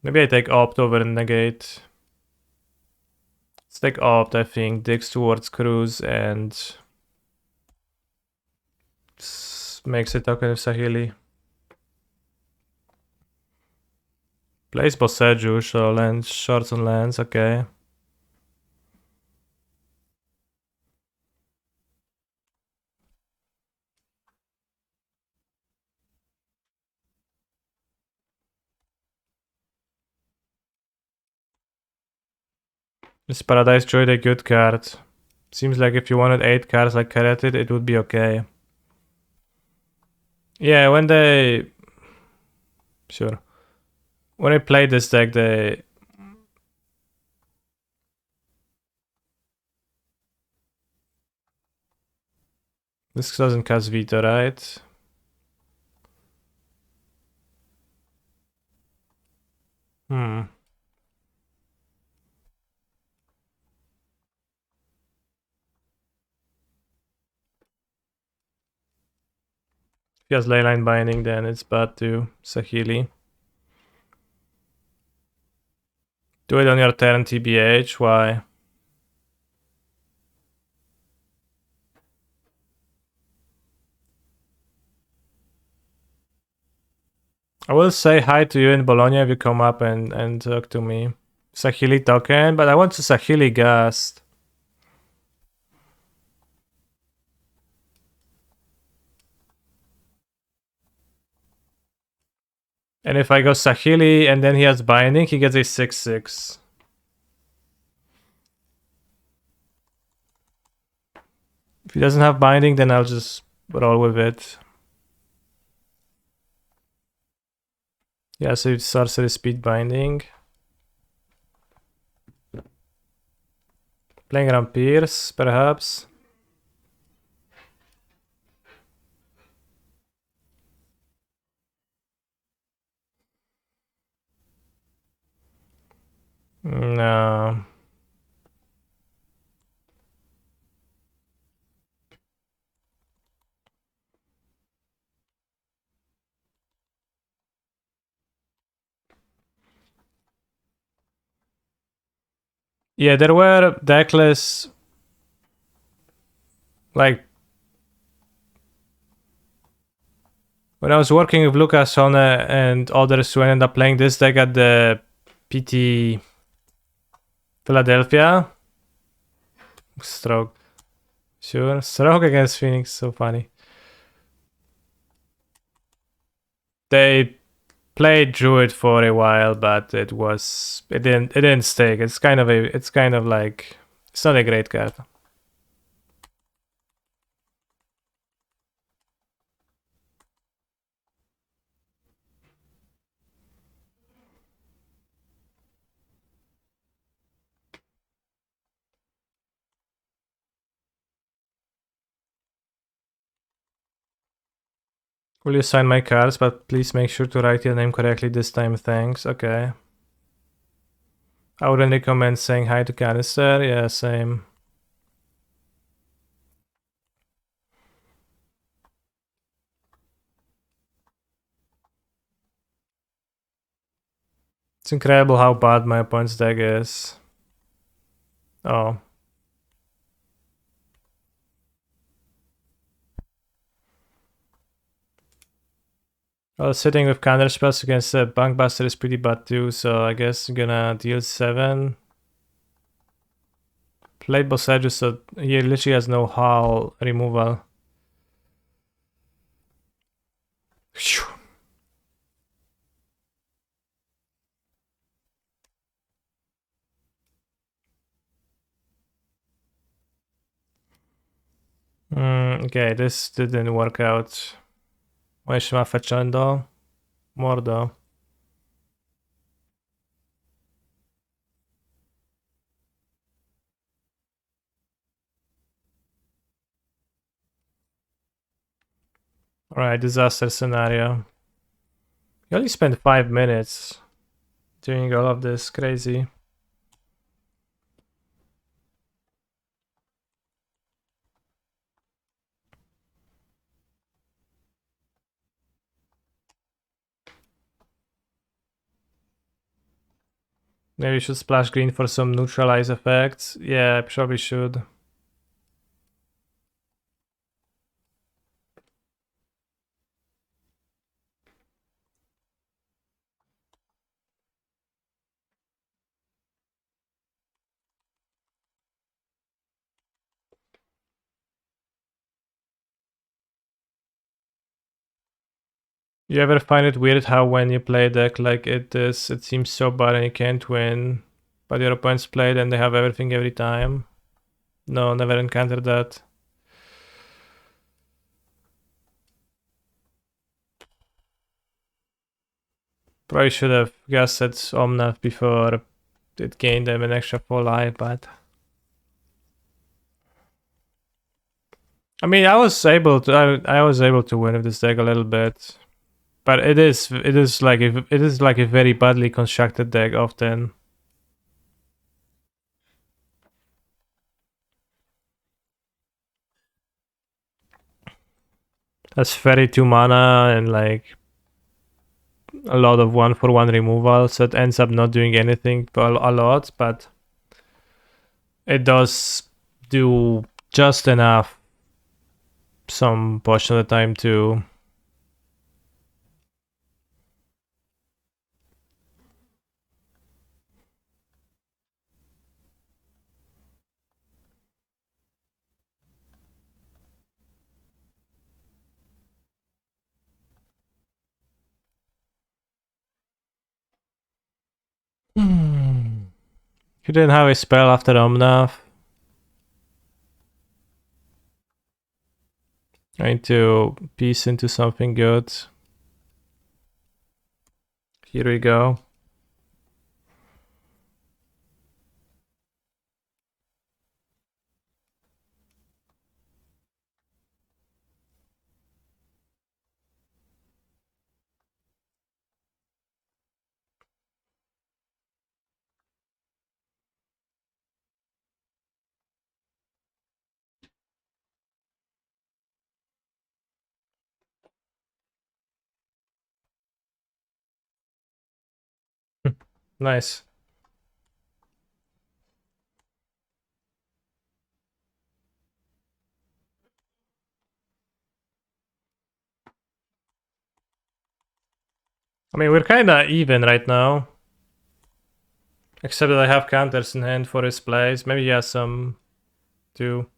Maybe I take Opt over Negate. Let's take Opt, I think. Digs towards Cruise and makes a token of Sahili. Plays Boseju, so lands, shorts on lands, okay. Is Paradise Druid a good card? Seems like if you wanted 8 cards like Caryatid, it would be okay. Yeah, when they... Sure. When I played this deck, they... This doesn't cast Veto, right? If he has Leyline Binding, then it's bad too. Sahili. Do it on your turn, TBH. Why? I will say hi to you in Bologna if you come up and talk to me. Sahili token, but I want to Sahili Gust. And if I go Sahili and then he has Binding, he gets a 6/6. If he doesn't have Binding, then I'll just roll with it. Yeah, so it's sorcery speed binding. Playing around Pierce, perhaps. No. Yeah, there were deckless, like, when I was working with Lucas Hone and others who ended up playing this deck at the PT Philadelphia. Stroke. Sure. Stroke against Phoenix, so funny. They played Druid for a while, but it didn't stick. It's kind of like, it's not a great card. Will you sign my cards, but please make sure to write your name correctly this time, thanks. Okay. I wouldn't recommend saying hi to Canister. Yeah, same. It's incredible how bad my opponent's deck is. Oh. Well, sitting with counter spells against a Bunkbuster is pretty bad too, so I guess I'm gonna deal 7. Played boss edges, so he literally has no hull removal. Phew. Okay, this didn't work out. Poi stiamo facendo mordo. Alright, disaster scenario. You only spent 5 minutes doing all of this, crazy. Maybe we should splash green for some neutralize effects. Yeah, I probably should. You ever find it weird how when you play a deck like it seems so bad and you can't win, but your opponents play it and they have everything every time? No, never encountered that. Probably should have guessed at Omnath before it gained them an extra 4 life, but... I mean, I was able to win with this deck a little bit. But it is like a very badly constructed deck often. That's 32 mana and like a lot of 1-for-1 removal, so it ends up not doing anything a lot, but it does do just enough some portion of the time too. You didn't have a spell after Omnath. I need to piece into something good. Here we go. Nice. I mean, we're kinda even right now. Except that I have counters in hand for his plays. Maybe he has some too.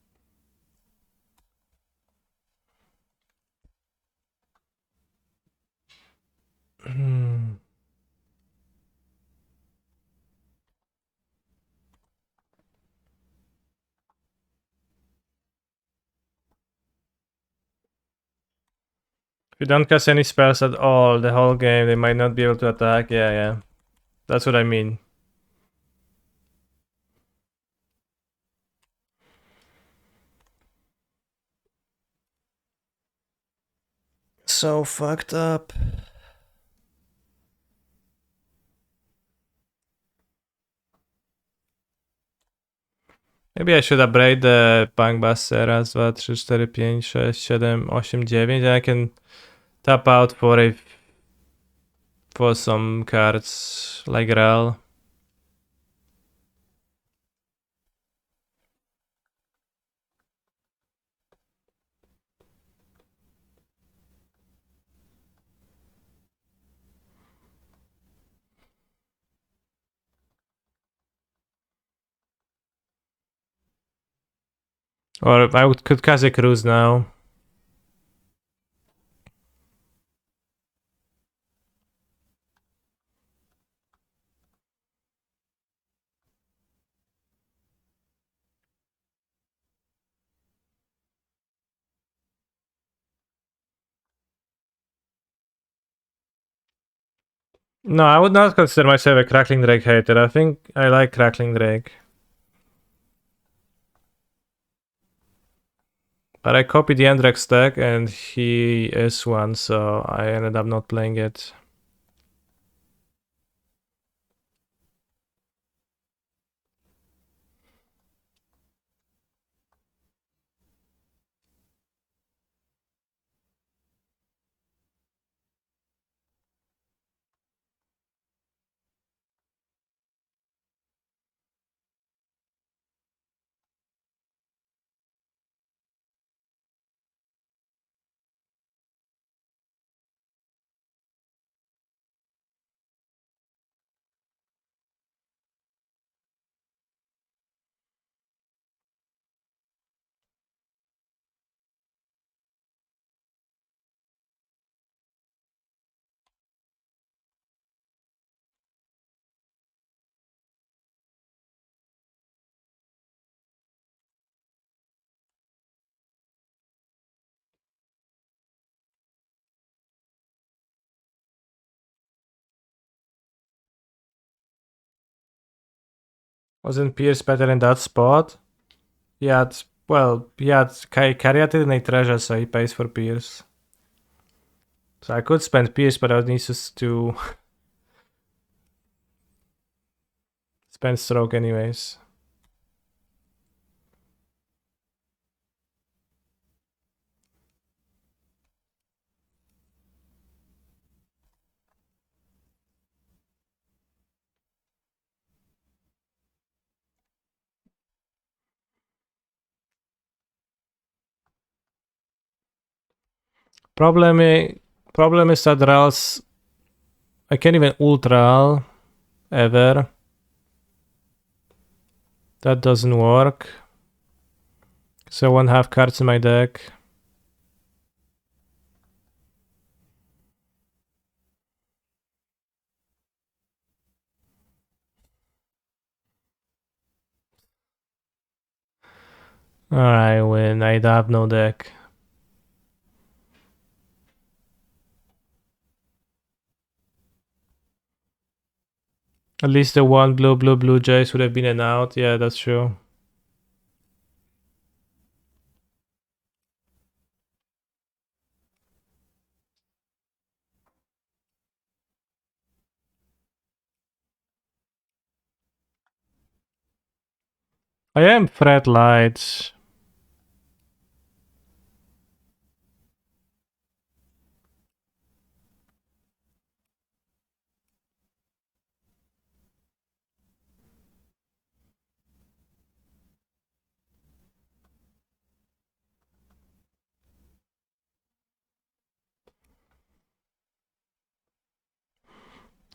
If you don't cast any spells at all the whole game, they might not be able to attack. Yeah, yeah. That's what I mean. So fucked up. Maybe I should upgrade the Punkbuster. Raz, dwa, trzy, cztery, pięć, sześć, siedem, osiem, dziewięć. And I can tap out for some cards like Rel. Or could cast a Cruise now. No, I would not consider myself a Crackling Drake hater. I think I like Crackling Drake. But I copied the Andrex deck and he is one, so I ended up not playing it. Wasn't Pierce better in that spot? He had, well, he had Caryatid and a treasure, so he pays for Pierce. So I could spend Pierce, but I would need to spend Stroke anyways. Problem is that Rals, I can't even Ultra ever. That doesn't work. So I won't have cards in my deck. Alright, win. I have no deck. At least the one blue jays would have been an out. Yeah, that's true. I am Fred Lights.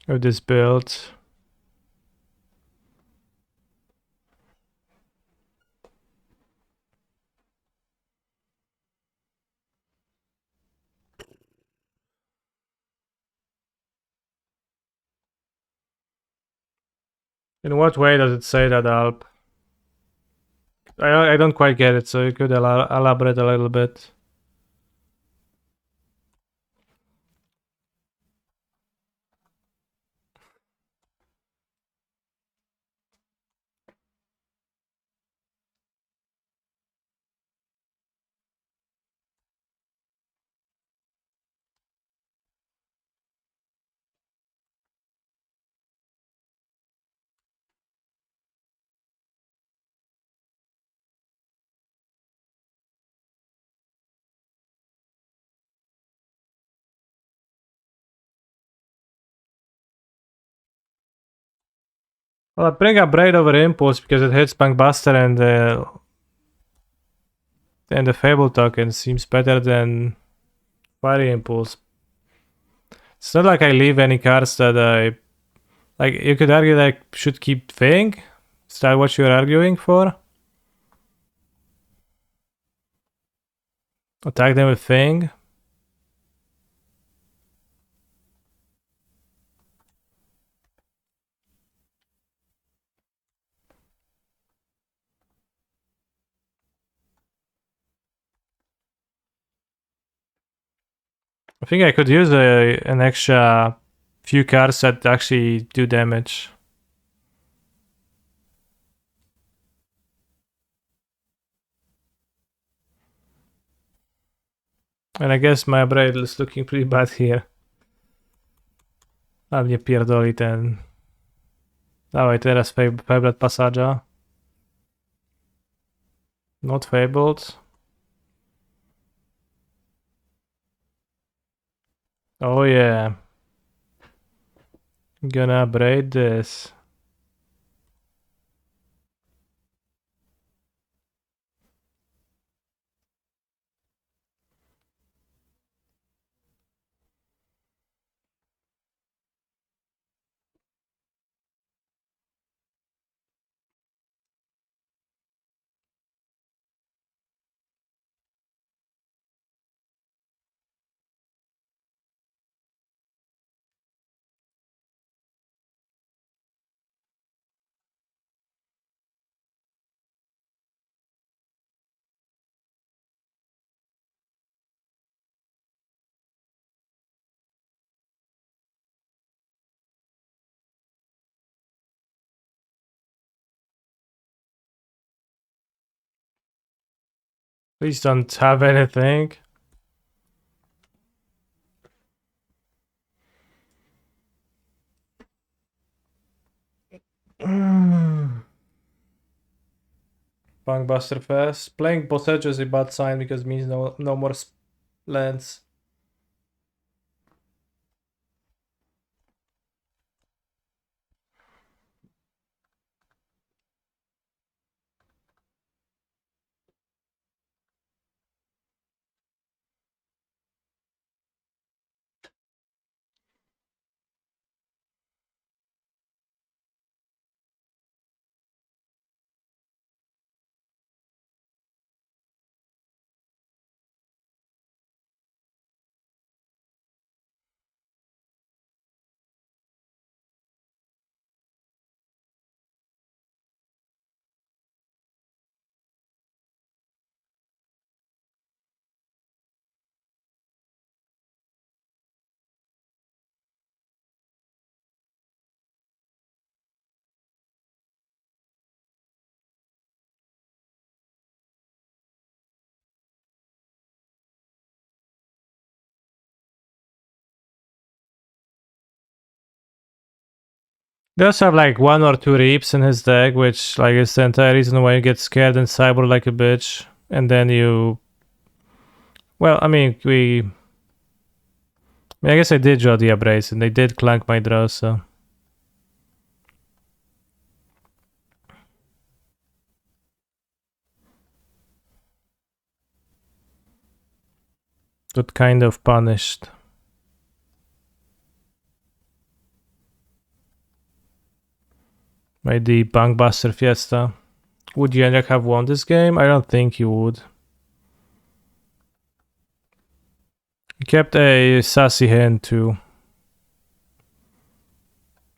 With this build. In what way does it say that, Alp? I don't quite get it, so you could elaborate a little bit. Well, I bring a Braid over Impulse because it hits Buster and the Fable token seems better than Fire Impulse. It's not like I leave any cards that I... Like, you could argue that I should keep Fang? Is that what you're arguing for? Attack them with Fang? I think I could use an extra few cards that actually do damage. And I guess my Braid is looking pretty bad here. A mě pierdoli ten... Dawaj teraz Fabled Passage'a. Not Fabled. Oh yeah. Gonna braid this. Please don't have anything. Buster Fest. Playing Possessor is a bad sign because it means no more lands. They also have like 1 or 2 reaps in his deck, which like is the entire reason why you get scared and cyber like a bitch. And then you... Well, I mean, I guess I did draw the Abrase and they did clank my draw, so... Got kind of punished. By the Bankbuster Fiesta. Would Jędrek have won this game? I don't think he would. He kept a sassy hand too.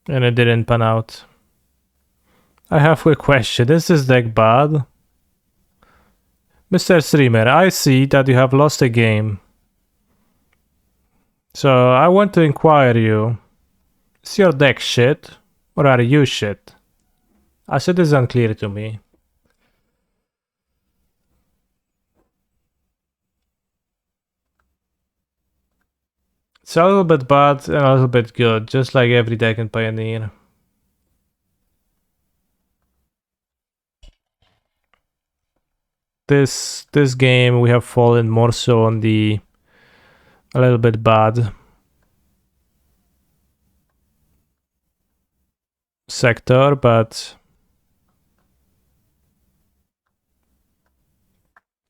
And it didn't pan out. I have a question. Is this deck bad? Mr. Streamer, I see that you have lost a game. So I want to inquire you. Is your deck shit? Or are you shit? As it is unclear to me. It's a little bit bad and a little bit good, just like every deck in Pioneer. This game we have fallen more so on the a little bit bad sector, but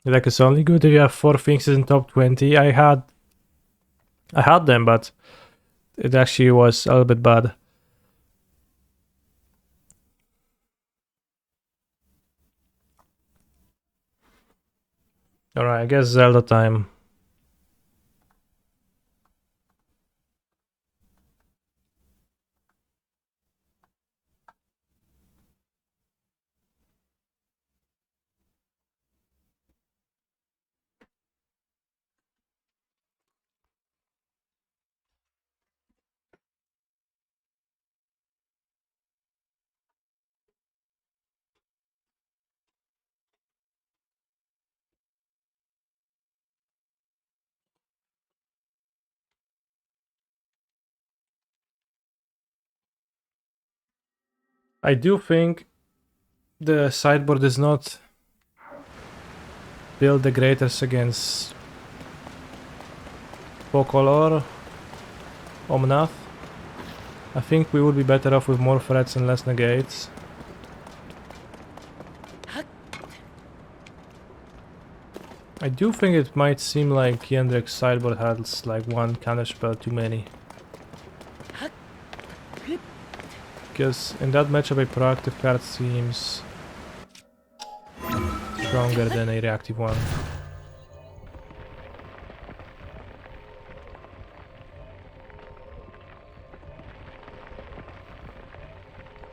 the deck is only good if you have 4 Sphinxes in top 20. I had them, but it actually was a little bit bad. Alright, I guess Zelda time. I do think the sideboard is not build the greatest against Pocolor, Omnath. I think we would be better off with more threats and less negates. I do think it might seem like Jędrek's sideboard has like 1 counterspell too many. Because in that matchup a proactive card seems stronger than a reactive one.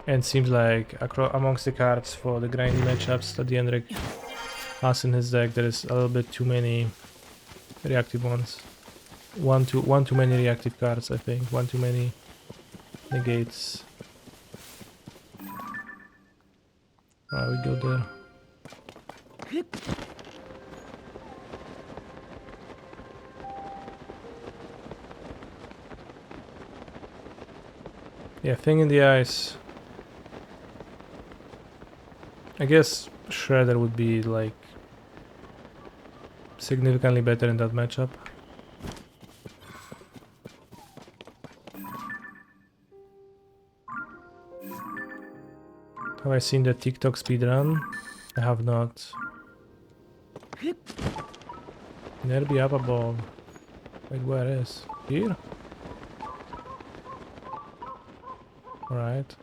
And seems like amongst the cards for the grindy matchups that Jędrek has in his deck, there is a little bit too many reactive ones. One too many reactive cards, I think. 1 too many negates. Alright, we go there. Yeah, thing in the ice. I guess Shredder would be like significantly better in that matchup. Have I seen the TikTok speedrun? I have not. Nerby up above. Wait, where is? Here? Alright.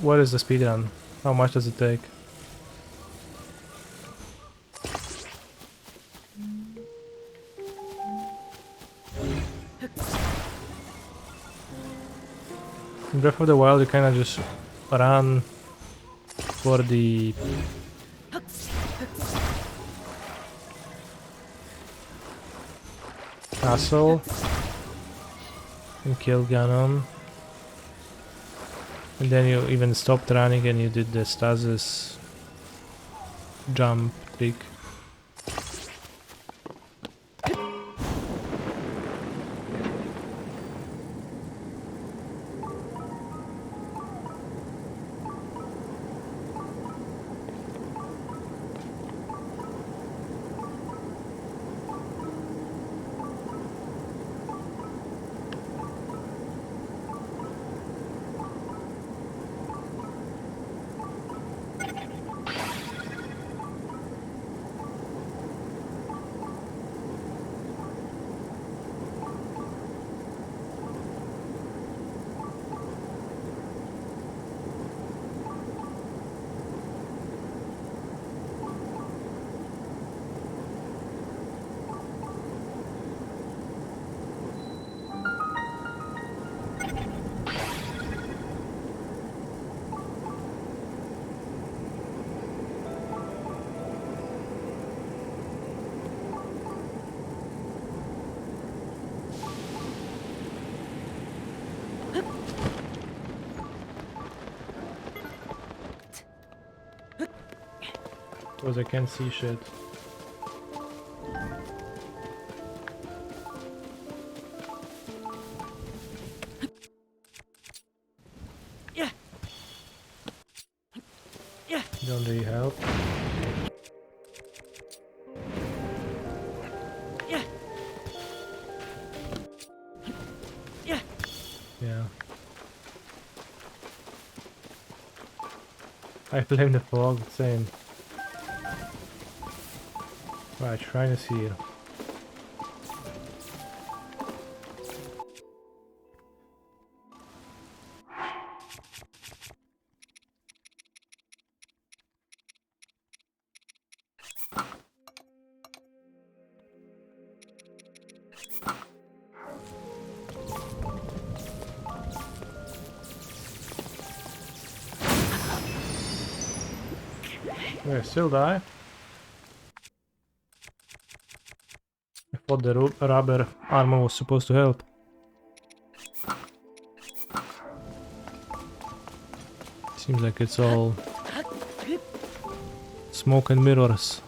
What is the speedrun? How much does it take? In Breath of the Wild you kinda just run for the castle and kill Ganon. And then you even stopped running and you did the stasis jump trick. Because I can't see shit. Don't really help. Yeah. I blame the fog, same. Right, shrine is here. Wait, I still die? I thought the rubber armor was supposed to help. Seems like it's all smoke and mirrors.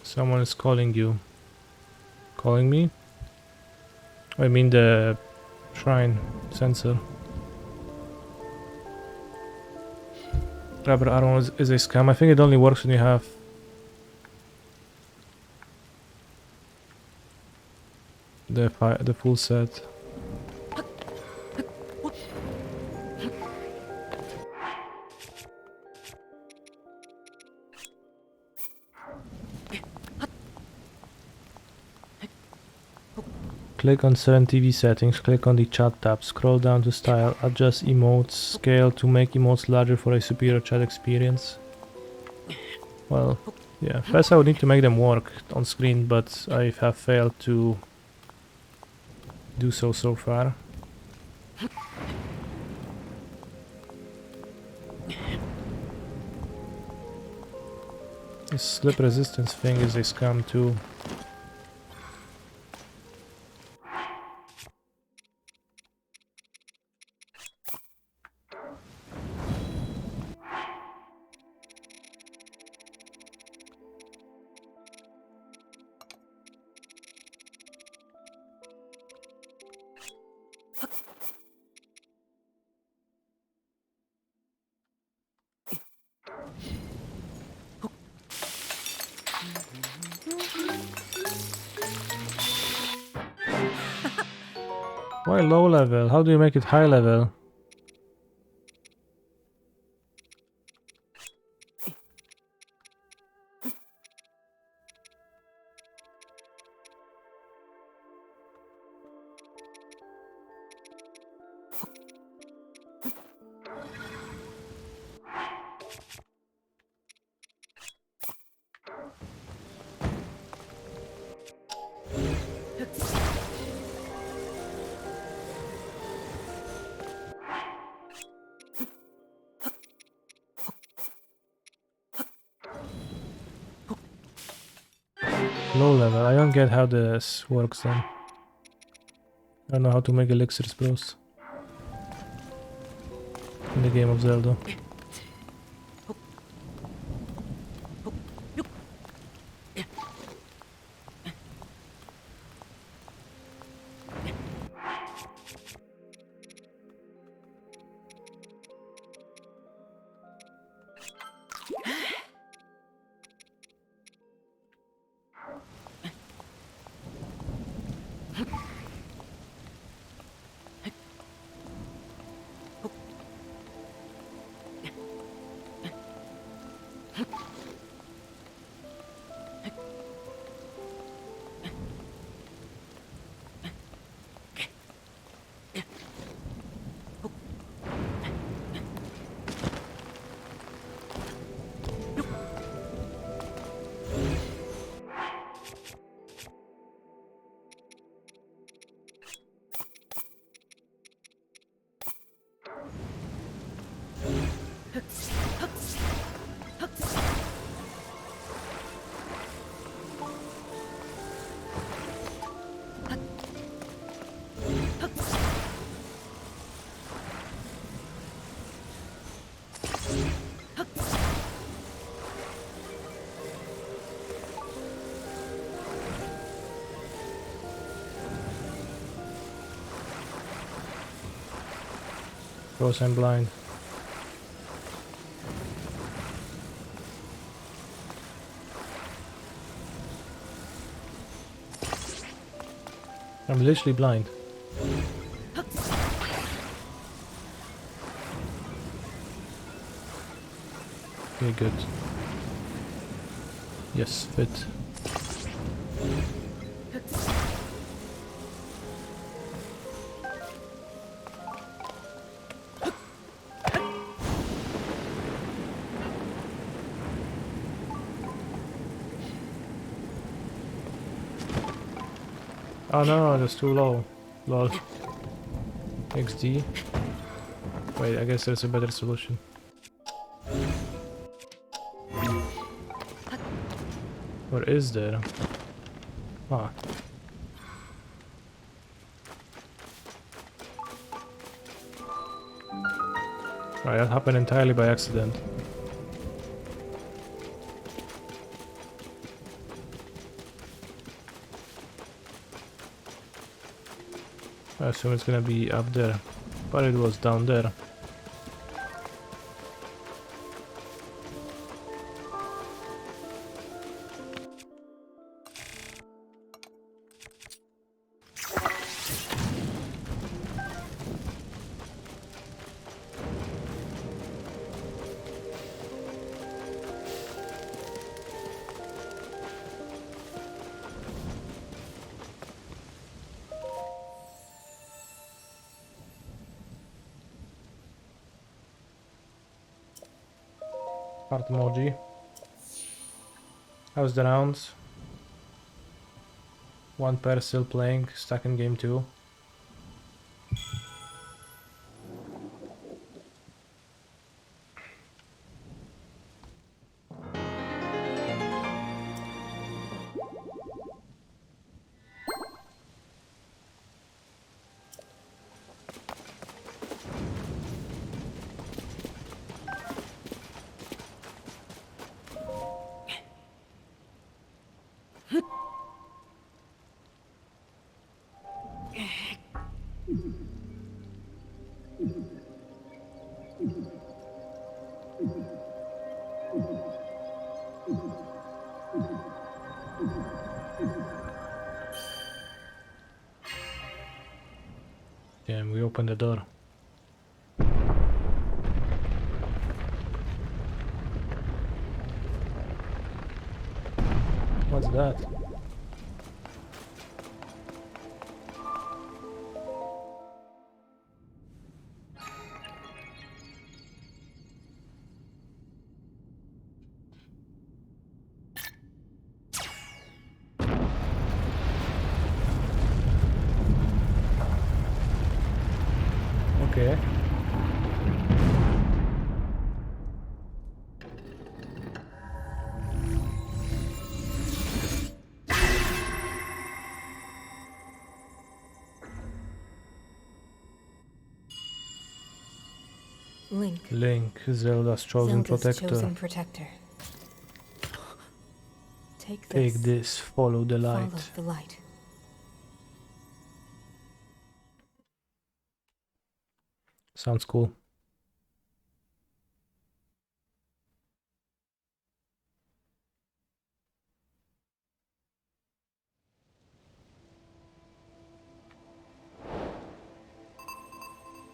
Someone is calling you. Calling me? I mean the shrine sensor. Rubber armor is a scam. I think it only works when you have the full set. Click on 7 TV settings, click on the chat tab, scroll down to style, adjust emotes, scale to make emotes larger for a superior chat experience. Well, yeah, first I would need to make them work on screen, but I have failed to do so far. This slip resistance thing is a scam too. Why low level? How do you make it high level? Low level. I don't get how this works then. I don't know how to make elixirs, bros. In the game of Zelda. Bros, I'm blind. I'm literally blind. Okay, good. Yes, fit. Oh no, that's too low. Lol. XD. Wait, I guess there's a better solution. Or is there? Ah. Right, that happened entirely by accident. I assume it's gonna be up there, but it was down there. Heart emoji. How's the rounds? One pair still playing, stuck in game 2. Damn, we opened the door. What's that? Okay. Link, Zelda's chosen protector. chosen protector. Take Take this, follow the light. Follow the light. Sounds cool.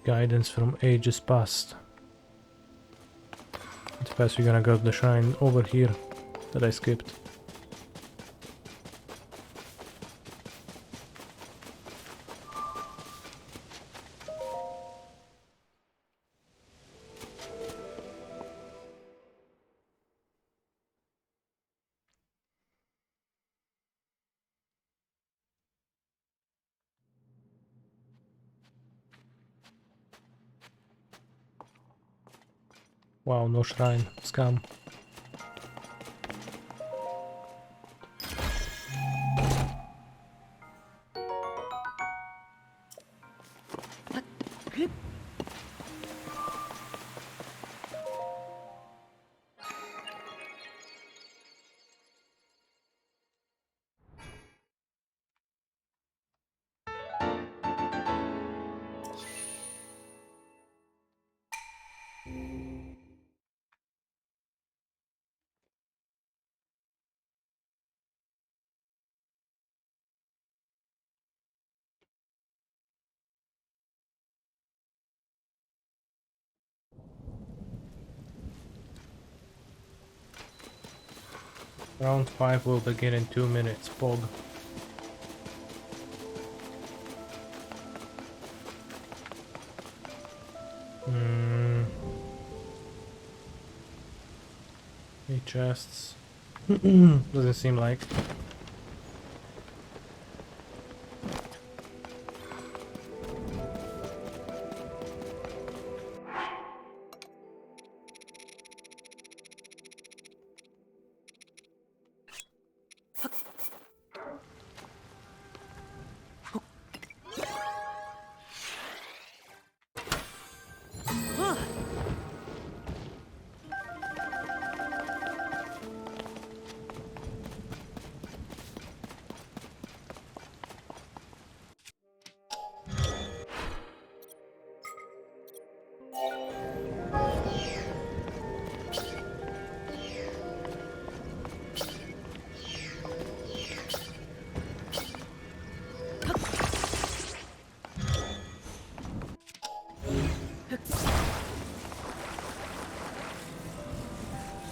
Guidance from ages past. It's fast we're gonna grab the shrine over here that I skipped. Wow, no shrine. Scam. Round 5 will begin in 2 minutes. Pog. Any chests? Doesn't seem like.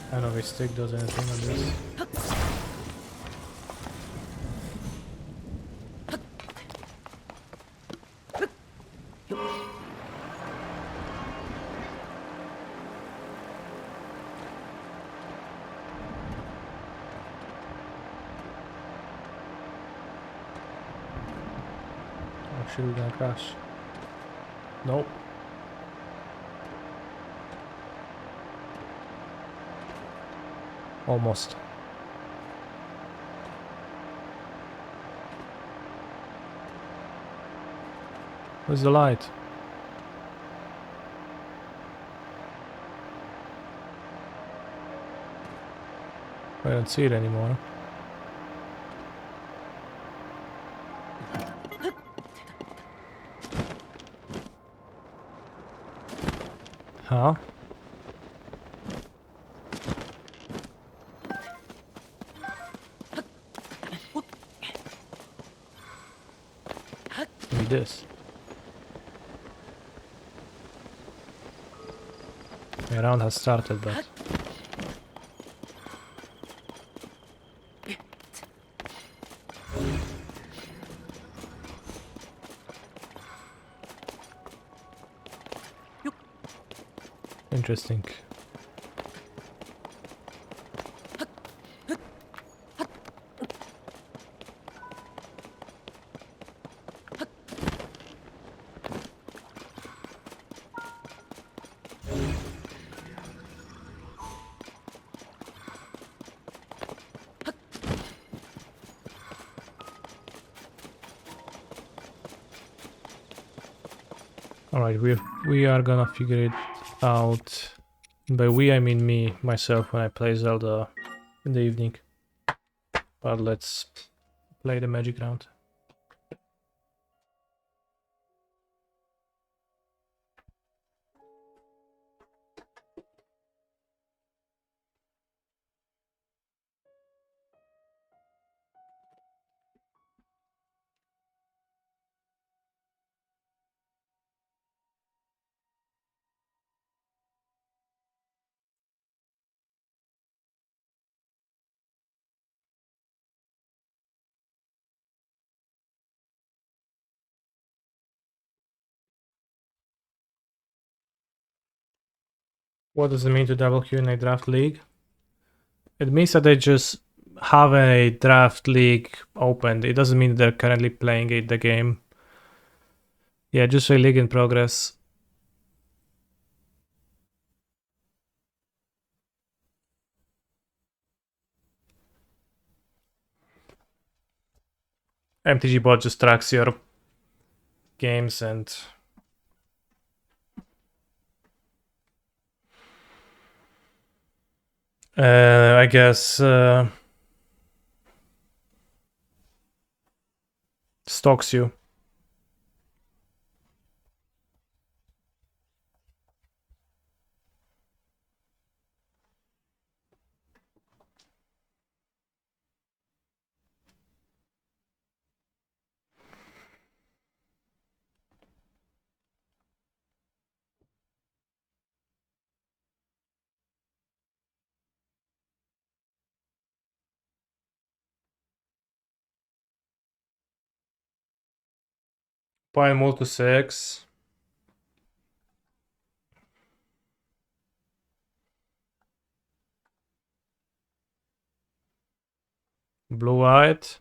I don't know if his stick does anything on this. Oh shit, we're gonna crash. Nope. Almost. Where's the light? I don't see it anymore. Huh? Maybe this. The round has started, but interesting. Alright, we are gonna figure it out. By we, I mean me, myself, when I play Zelda in the evening. But let's play the magic round. What does it mean to double queue in a draft league? It means that they just have a draft league opened. It doesn't mean they're currently playing the game. Yeah, just a league in progress. MTG bot just tracks your games and I guess stalks you. Point move to 6. Blue white.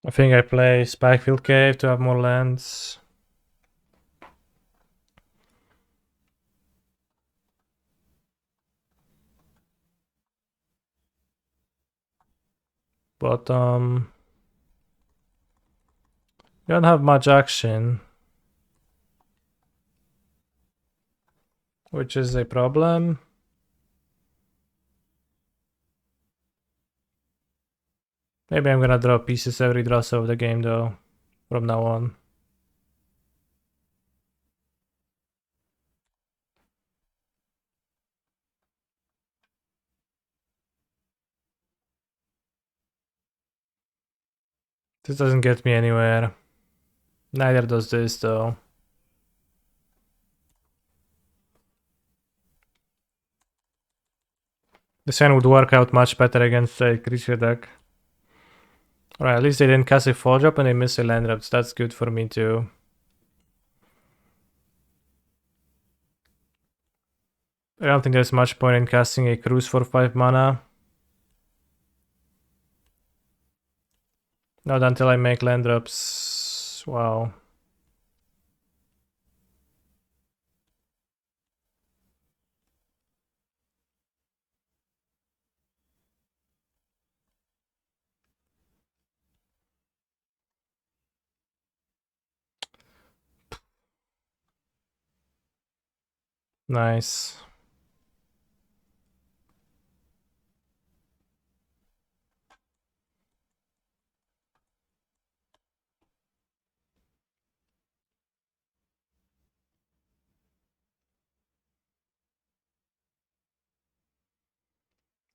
I think I play Spikefield Cave to have more lands. But you don't have much action, which is a problem. Maybe I'm gonna draw pieces every draw of the game though, from now on. This doesn't get me anywhere. Neither does this though. This one would work out much better against a creature deck. Alright, at least they didn't cast a fall drop and they missed a land drop, so that's good for me too. I don't think there's much point in casting a cruise for 5 mana. Not until I make land drops. Wow. Nice.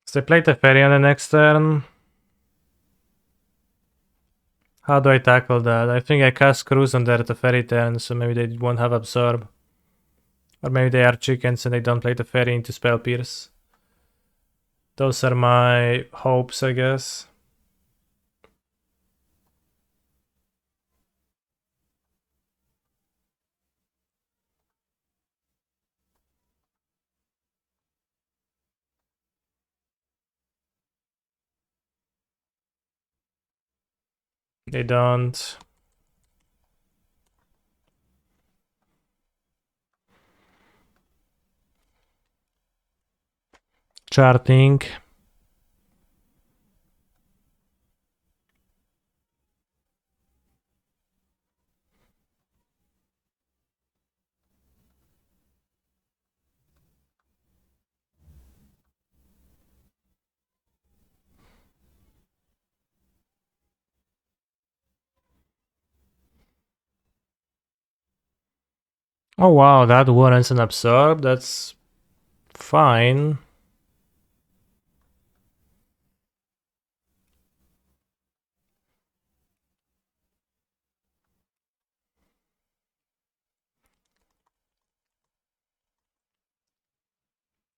So they played the Teferi on the next turn. How do I tackle that? I think I cast Cruise on their Teferi turn, so maybe they won't have Absorb. Or maybe they are chickens and they don't play Teferi into Spell Pierce. Those are my hopes, I guess. They don't. Charting. Oh wow, that warrants an absorb. That's fine.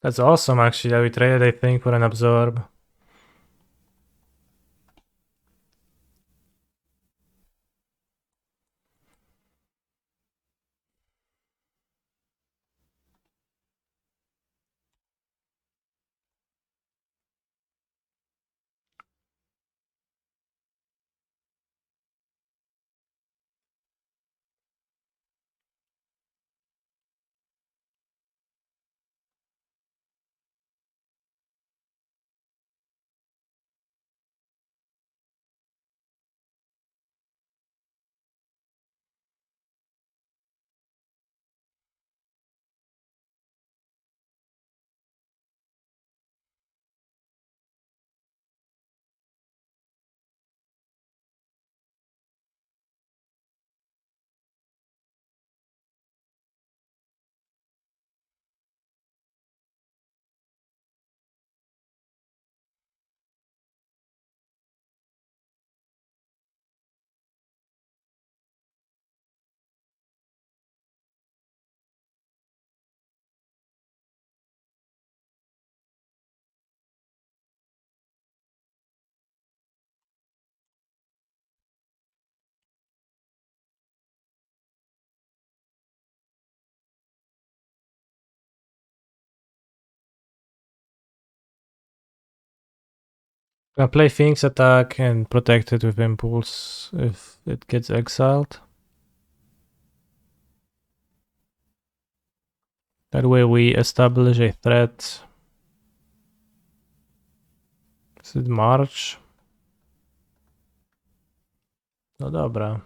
That's awesome actually that we traded, I think, for an absorb. Gonna play Phoenix attack and protect it with impulse if it gets exiled. That way we establish a threat. Is it March? No dobra.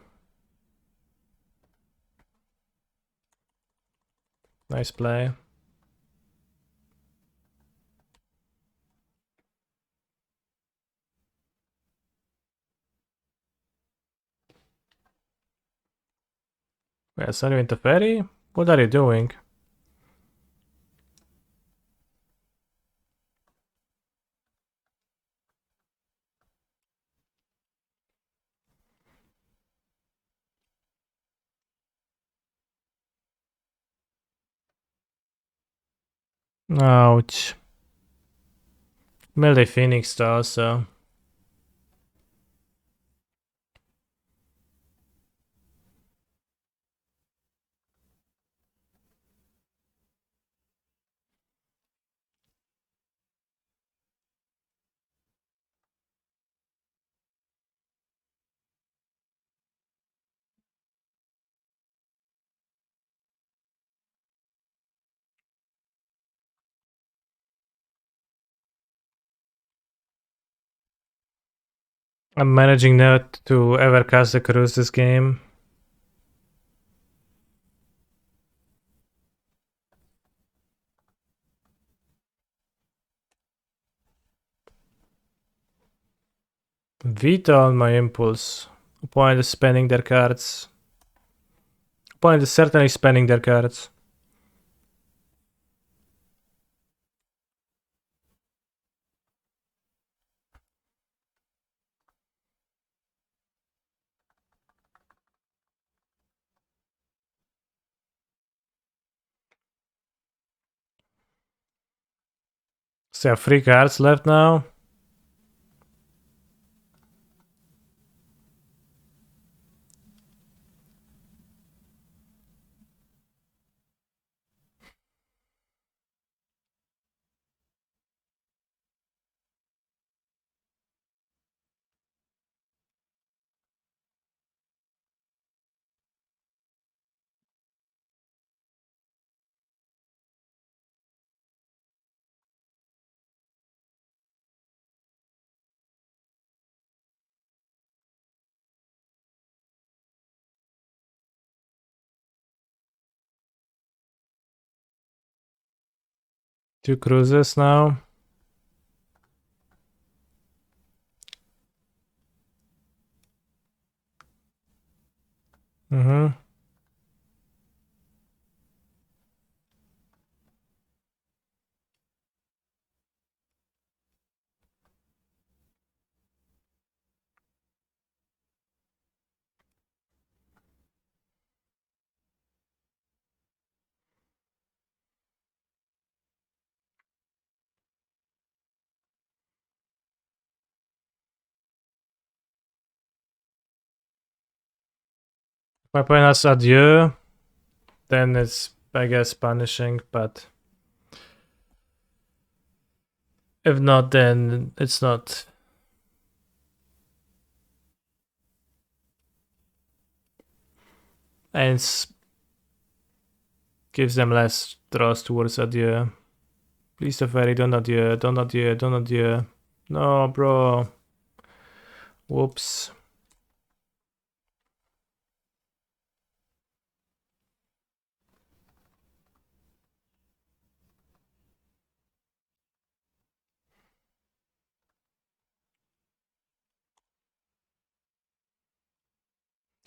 Nice play. Wait, are you into Ferry? What are you doing? Ouch. Melee Phoenix though, so. I'm managing not to ever cast a cruise this game. Veto on my impulse. Opponent is spending their cards. Opponent is certainly spending their cards. So I have 3 cards left now. 2 cruises now. Mm-hmm. If my opponent has adieu, then it's, I guess, punishing, but if not, then it's not. And it gives them less draws towards adieu. Please, the fairy, don't adieu, don't adieu, don't adieu. No, bro. Whoops.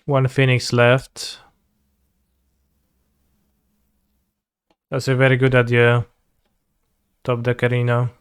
One Phoenix left. That's a very good adieu. Top deck arena.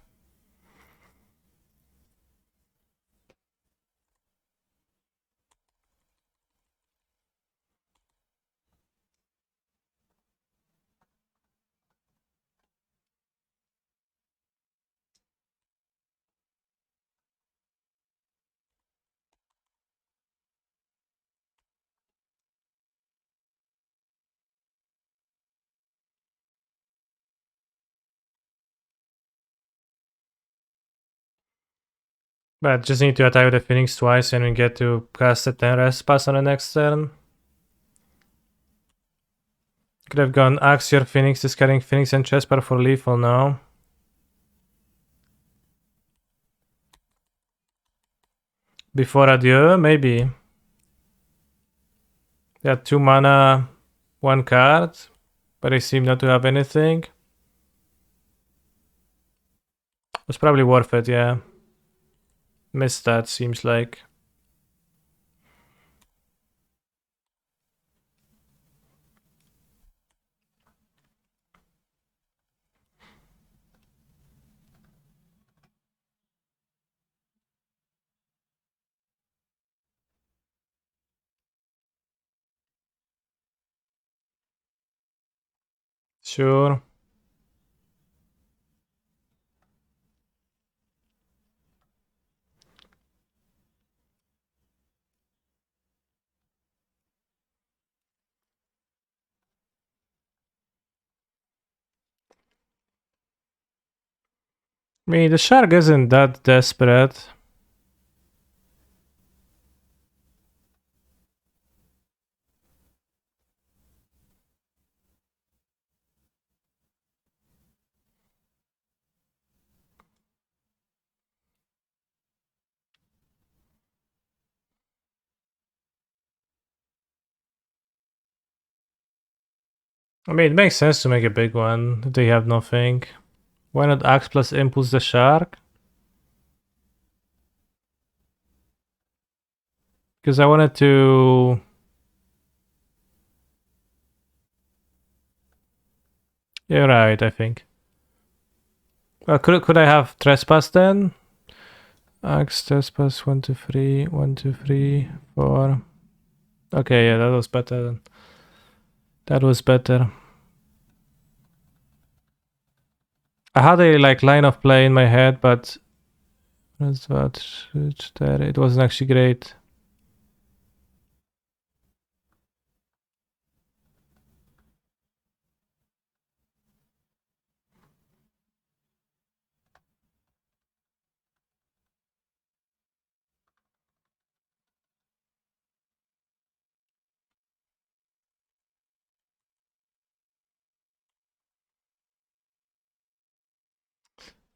But just need to attack with the Phoenix twice and we get to cast a 10 rest pass on the next turn. Could have gone Axe your Phoenix, discarding Phoenix and Chesper for lethal now. Before adieu, maybe. They had 2 mana, 1 card, but they seem not to have anything. Was probably worth it, yeah. Missed that, seems like. Sure. I mean, the shark isn't that desperate. I mean, it makes sense to make a big one if they have nothing. Why not Axe plus Impulse the shark? Because I wanted to... You're right, I think. Well, could I have Trespass then? Axe, Trespass, 1, 2, 3, 1, 2, 3, 4. Okay, yeah, that was better then. That was better. I had a line of play in my head, but it wasn't actually great.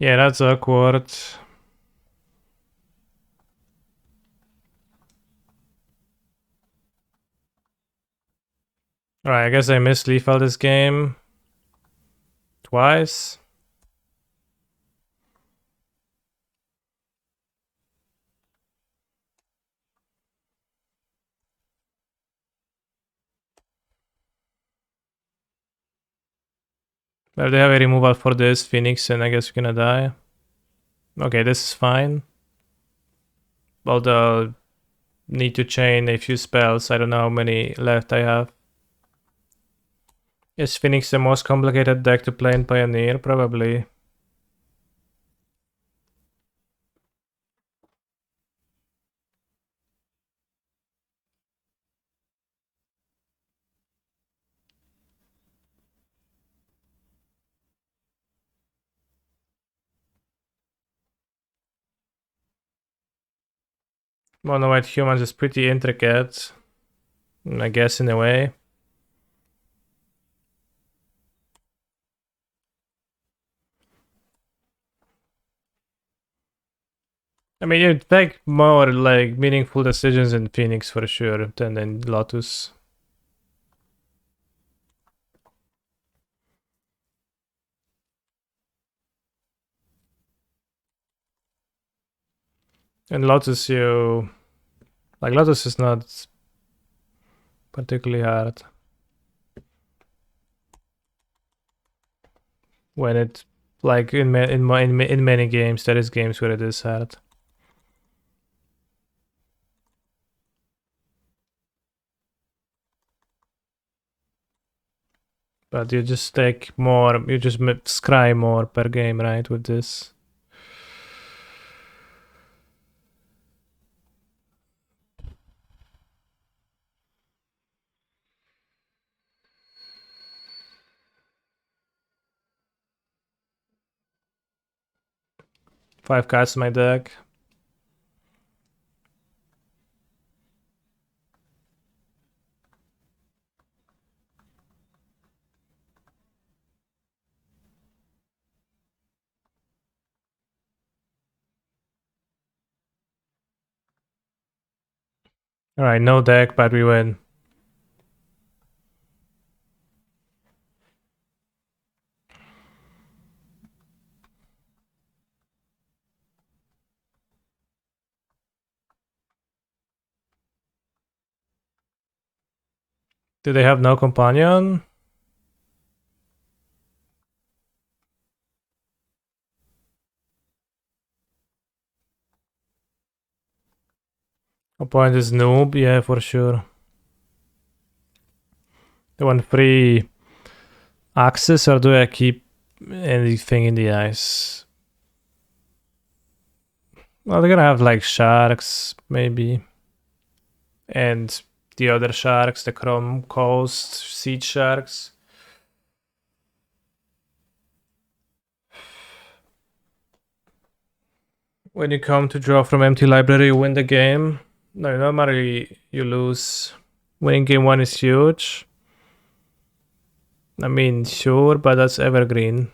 Yeah, that's awkward. Alright, I guess I missed lethal this game. Twice. Well, they have a removal for this Phoenix, and I guess we're gonna die. Okay, this is fine. Although, need to chain a few spells. I don't know how many left I have. Is Phoenix the most complicated deck to play in Pioneer? Probably. Mono White Humans is pretty intricate, I guess, in a way. I mean, you'd make more like meaningful decisions in Phoenix for sure than in Lotus. In Lotus, Lotus is not particularly hard. When it like in many games, there is games where it is hard. But you just take more, you just scry more per game, right, with this. Five cards in my deck. Alright, no deck, but we win. Do they have no companion? Opponent is noob, yeah, for sure. They want free access, or do I keep anything in the ice? Well, they're gonna have like sharks, maybe. And the other sharks, the Chrome Coast Siege Sharks. When you come to draw from empty library, you win the game. No, normally you lose. Winning game one is huge. I mean, sure, but that's evergreen.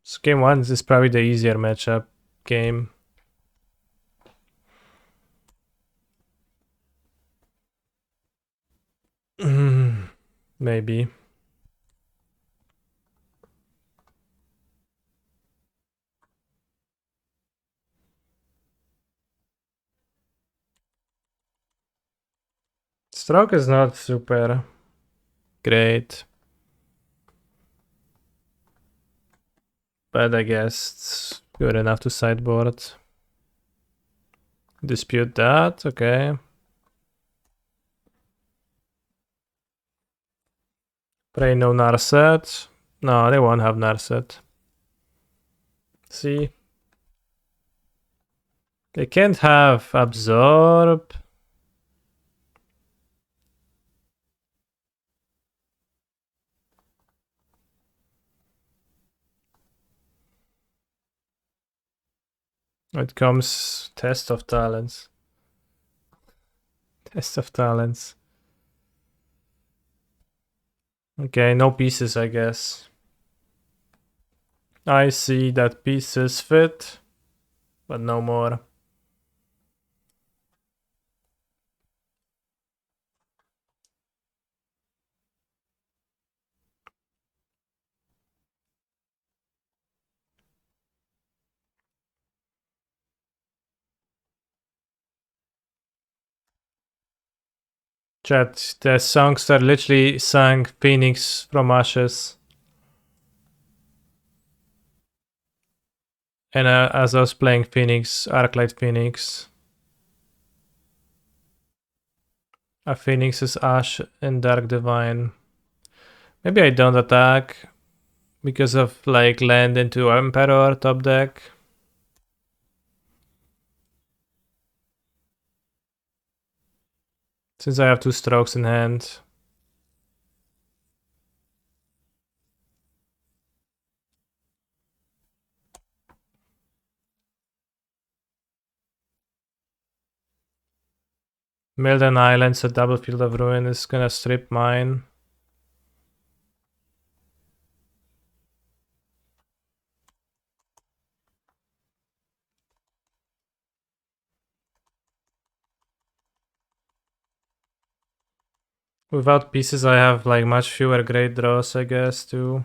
So game one is probably the easier matchup game. Maybe. Stroke is not super great. But I guess it's good enough to sideboard. Dispute that, okay. Pray no Narset. No, they won't have Narset. See? They can't have Absorb. It comes Test of Talents. Test of Talents. Okay, no pieces, I guess. I see that pieces fit, but no more. Chat, the songster literally sang Phoenix from Ashes. And as I was playing Phoenix, Arclight Phoenix. A Phoenix is Ash and Dark Divine. Maybe I don't attack because of like land into Emperor top deck. Since I have 2 strokes in hand. Milden Islands, a double Field of Ruin is gonna strip mine. Without pieces I have like much fewer great draws, I guess, too.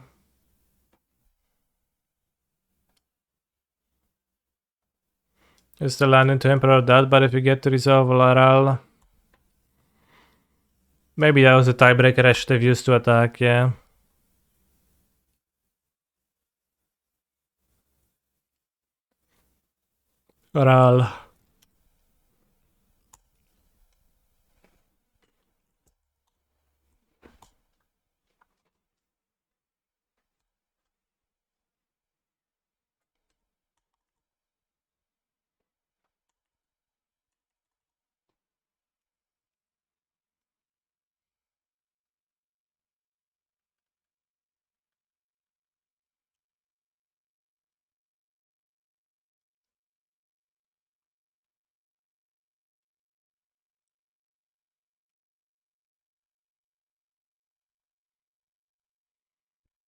Is the land into Emperor dead, but if you get to resolve Laral... Maybe that was a tiebreaker I should have used to attack, yeah. Ral.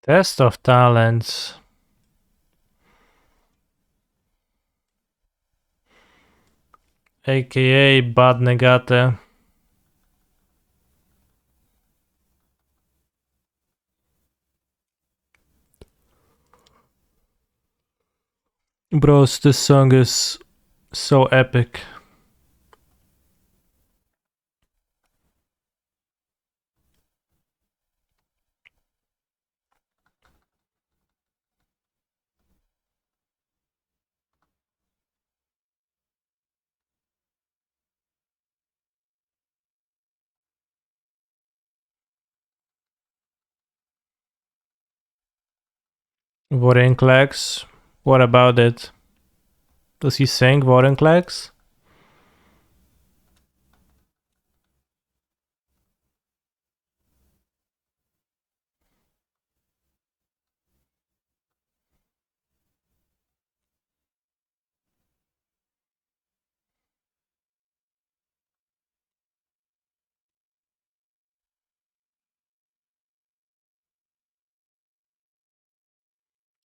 Test of Talents. AKA Bad Negate. Bros, this song is so epic. Vorinclex. What about it? Does he sing Vorinclex?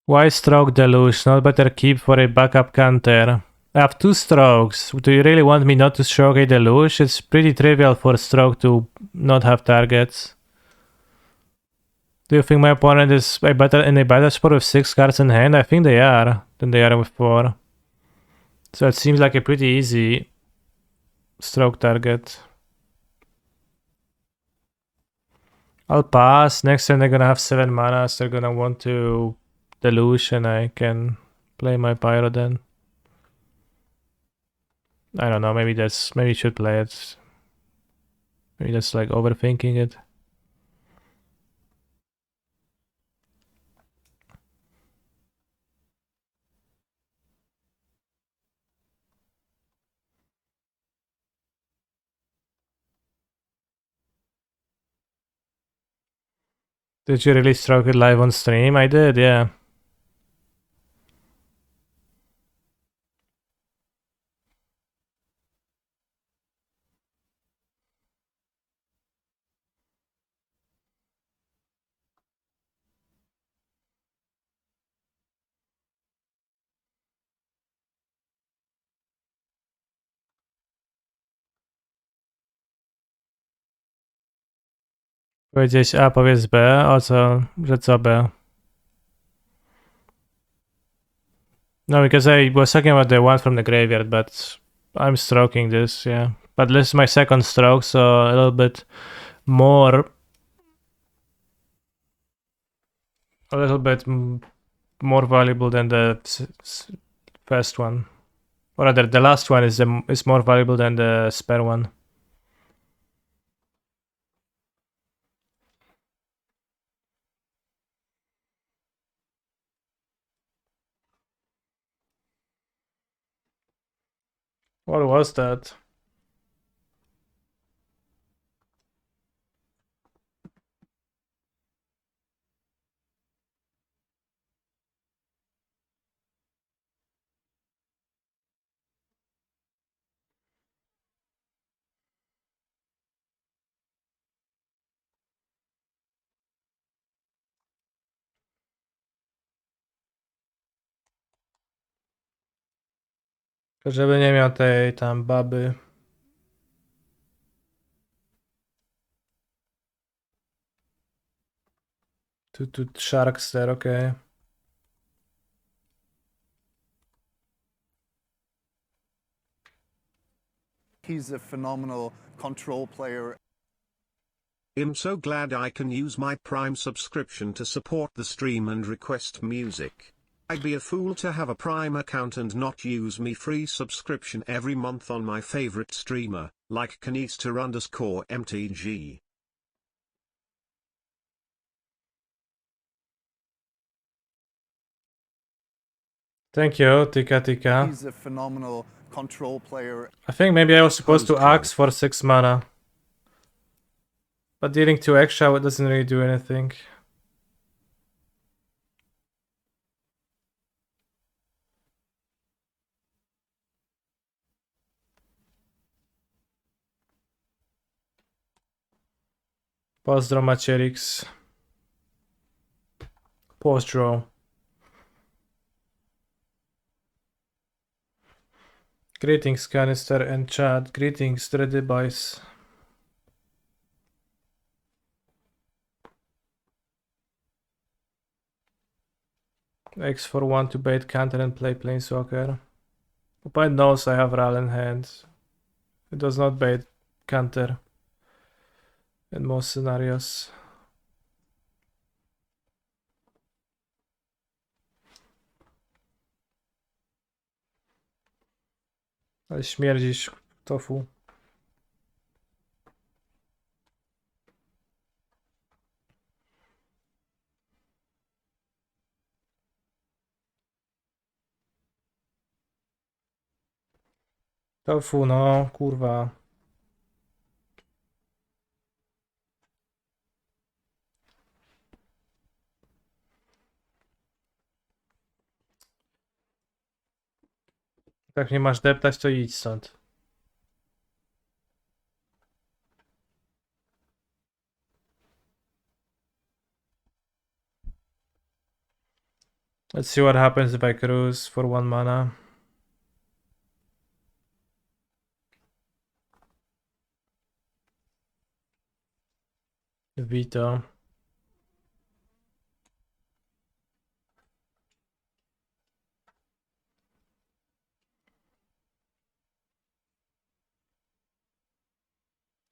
Why stroke Deluge? Not better keep for a backup counter. I have 2 strokes. Do you really want me not to stroke a Deluge? It's pretty trivial for stroke to not have targets. Do you think my opponent is in a better spot with 6 cards in hand? I think they are than they are with 4. So it seems like a pretty easy stroke target. I'll pass. Next turn they're gonna have 7 mana, so they're gonna want to Deluge and I can play my Pyro then. I don't know, maybe you should play it. Maybe that's like overthinking it. Did you really stroke it live on stream? I did, yeah. Powiedzieć A, powiedz B, o co, że co B? No, because I was talking about the one from the graveyard, but I'm stroking this, yeah. But this is my second stroke, so a little bit more... A little bit more valuable than the first one. Or rather, the last one is more valuable than the spare one. What was that? Żeby nie miał tej tam baby. Tu sharks there, okay. He's a phenomenal control player. I'm so glad I can use my Prime subscription to support the stream and request music. I'd be a fool to have a Prime account and not use my free subscription every month on my favorite streamer, like Kanister_MTG. Thank you, Tika. He's a phenomenal control player. I think maybe I was supposed to ask for 6 mana. But dealing 2 extra doesn't really do anything. Pozdro Macierix. Pozdro. Greetings Canister and chat. Greetings Dready Boys. X for 1 to bait counter and play Planeswalker. Opponent knows I have Ral in hand. It does not bait counter in most scenarios. Ale śmierdzisz, tofu. Tofu, no, kurwa. Jak nie masz deptać, to idź stąd. Let's see what happens if I cruise for 1 mana. Vito.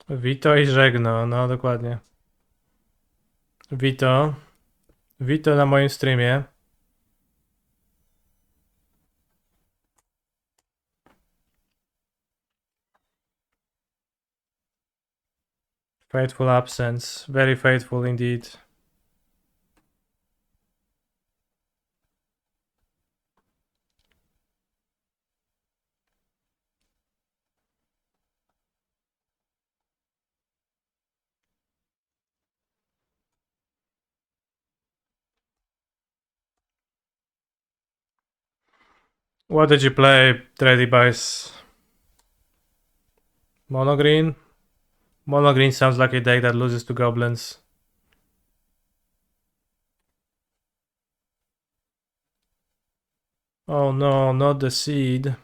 Vito i żegno, no dokładnie. Vito. Vito na moim streamie. Faithful absence. Very faithful indeed. What did you play, Trady Bice? Mono green? Mono green sounds like a deck that loses to goblins. Oh no, not the seed.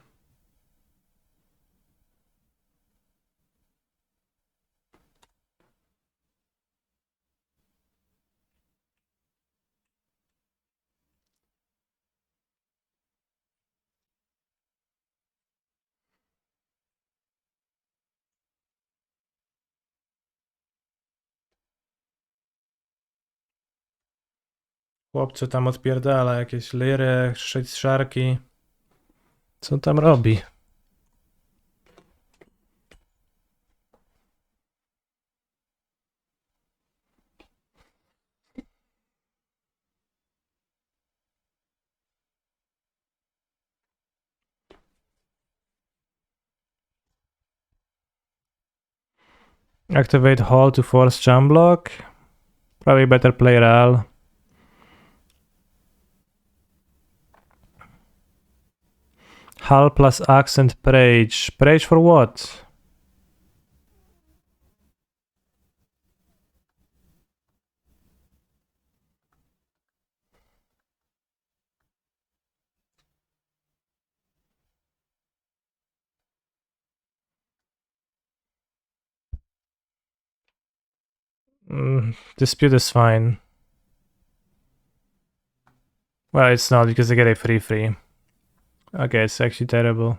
Chłopcu tam odpierdala jakieś liry, szarki. Co tam robi? Activate Hall to force jump block. Probably better play Real. Hull plus accent Prage. Prage for what? Dispute is fine. Well, it's not because I get a free. Okay, it's actually terrible.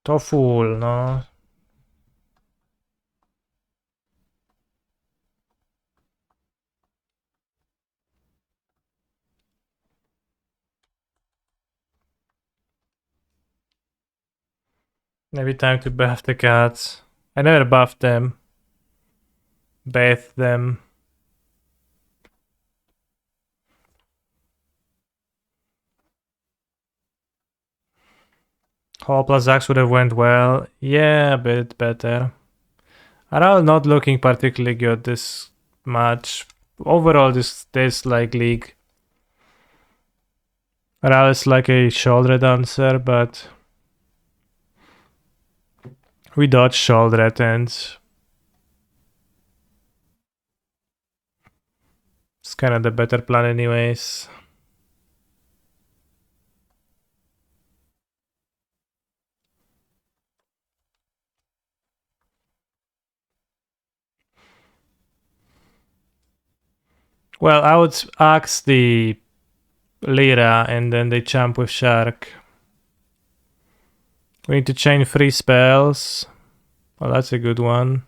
To full, no. Maybe time to buff the cats. I never buffed them. Bathed them. Hall plus Axe would have went well. Yeah, a bit better. Aral not looking particularly good this match. Overall, this like league. Aral is like a shoulder dancer, but we dodge shoulder and it's kind of the better plan anyways. Well, I would axe the Lyra and then they jump with Shark. We need to chain 3 spells. Well, that's a good one.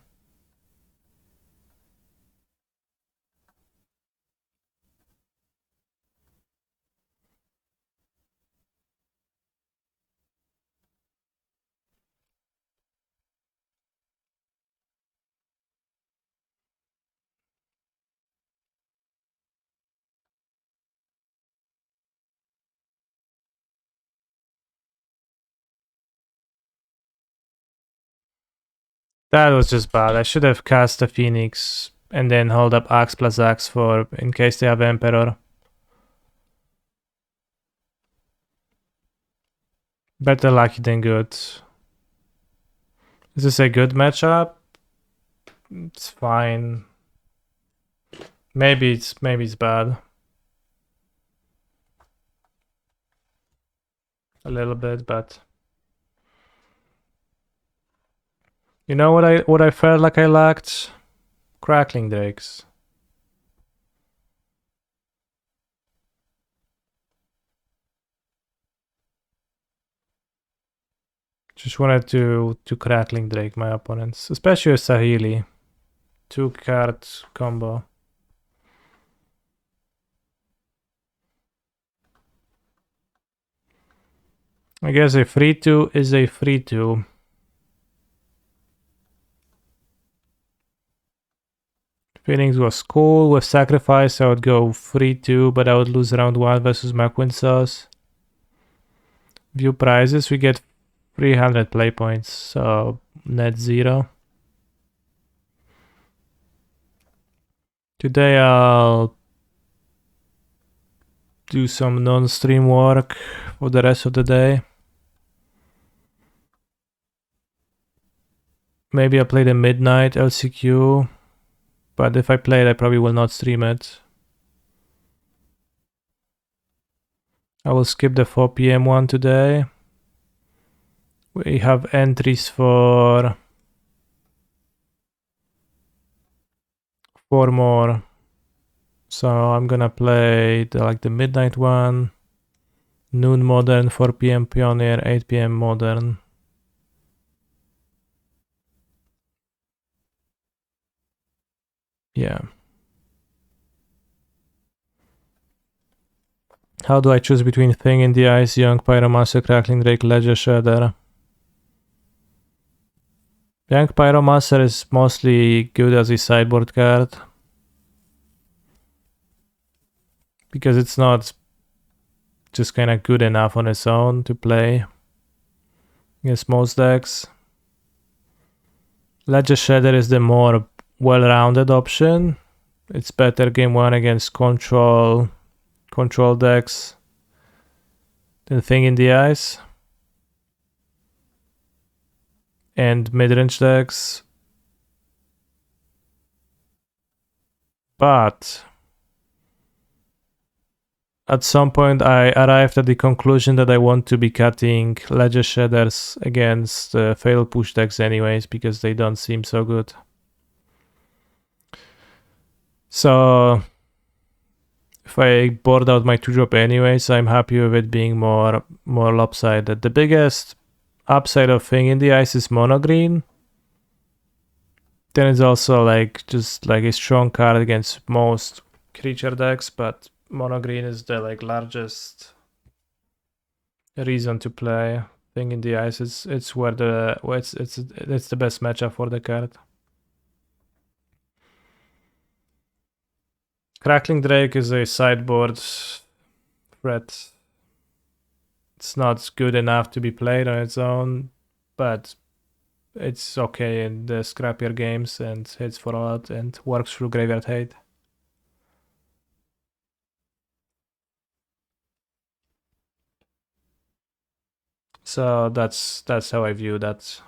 That was just bad. I should have cast a Phoenix and then hold up Axe plus Axe for in case they have Emperor. Better lucky than good. Is this a good matchup? It's fine. Maybe it's bad. A little bit, but you know what I felt like I lacked? Crackling Drakes. Just wanted to Crackling Drake my opponents, especially a Sahili. 2-card combo. I guess a 3-2 is a 3-2. Phoenix was cool. With Sacrifice, I would go 3-2, but I would lose round 1 versus McQueen Sauce. View prizes, we get 300 play points, so net 0. Today I'll do some non-stream work for the rest of the day. Maybe I'll play the midnight LCQ, but if I play it, I probably will not stream it. I will skip the 4 PM one today. We have entries for 4 more So I'm gonna play the midnight one, noon modern, 4 p.m. pioneer, 8 p.m. modern. Yeah. How do I choose between Thing in the Ice, Young Pyromancer, Crackling Drake, Ledger Shredder? Young Pyromancer is mostly good as a sideboard card. Because it's not just kind of good enough on its own to play against most decks. Ledger Shredder is the more well-rounded option. It's better game 1 against control decks than Thing in the Ice. And mid-range decks. But at some point I arrived at the conclusion that I want to be cutting Ledger Shredders against fail push decks anyways, because they don't seem so good. So if I board out my 2-drop anyways, I'm happy with it being more lopsided. The biggest upside of Thing in the Ice is mono green. Then it's also just a strong card against most creature decks, but mono green is the largest reason to play Thing in the Ice. It's where it's the best matchup for the card. Crackling Drake is a sideboard threat. It's not good enough to be played on its own, but it's okay in the scrappier games and hits for a lot and works through Graveyard Hate. So that's how I view that.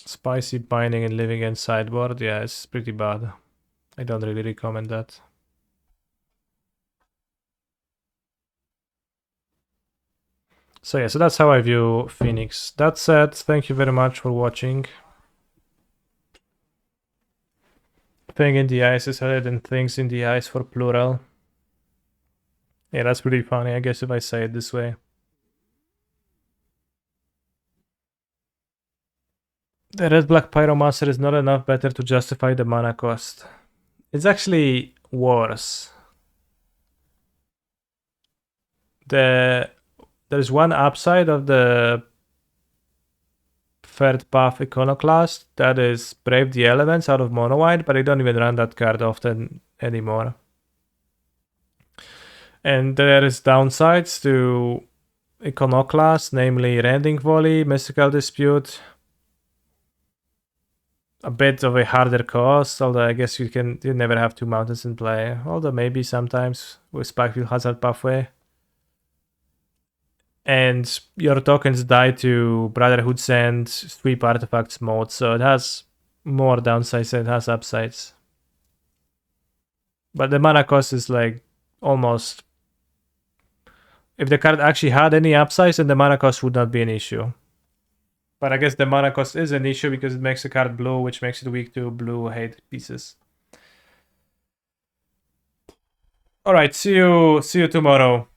Spicy Binding and Living in sideboard, yeah, it's pretty bad. I don't really recommend that. So yeah, so that's how I view Phoenix. That said, thank you very much for watching. Thing in the Ice is better than Things in the Ice for plural. Yeah, that's pretty funny, I guess, if I say it this way. The red-black Pyromancer is not enough better to justify the mana cost. It's actually worse. There's one upside of the third path Iconoclast, that is Brave the Elements out of Mono White, but I don't even run that card often anymore. And there is downsides to Iconoclast, namely Rending Volley, Mystical Dispute. A bit of a harder cost, although I guess you never have 2 mountains in play, although maybe sometimes with Spikefield Hazard Pathway. And your tokens die to Brotherhood's End, Sweep Artifacts mode, so it has more downsides than it has upsides. But the mana cost is almost... If the card actually had any upsides, then the mana cost would not be an issue. But I guess the mana cost is an issue because it makes the card blue, which makes it weak to blue hate pieces. Alright, see you tomorrow.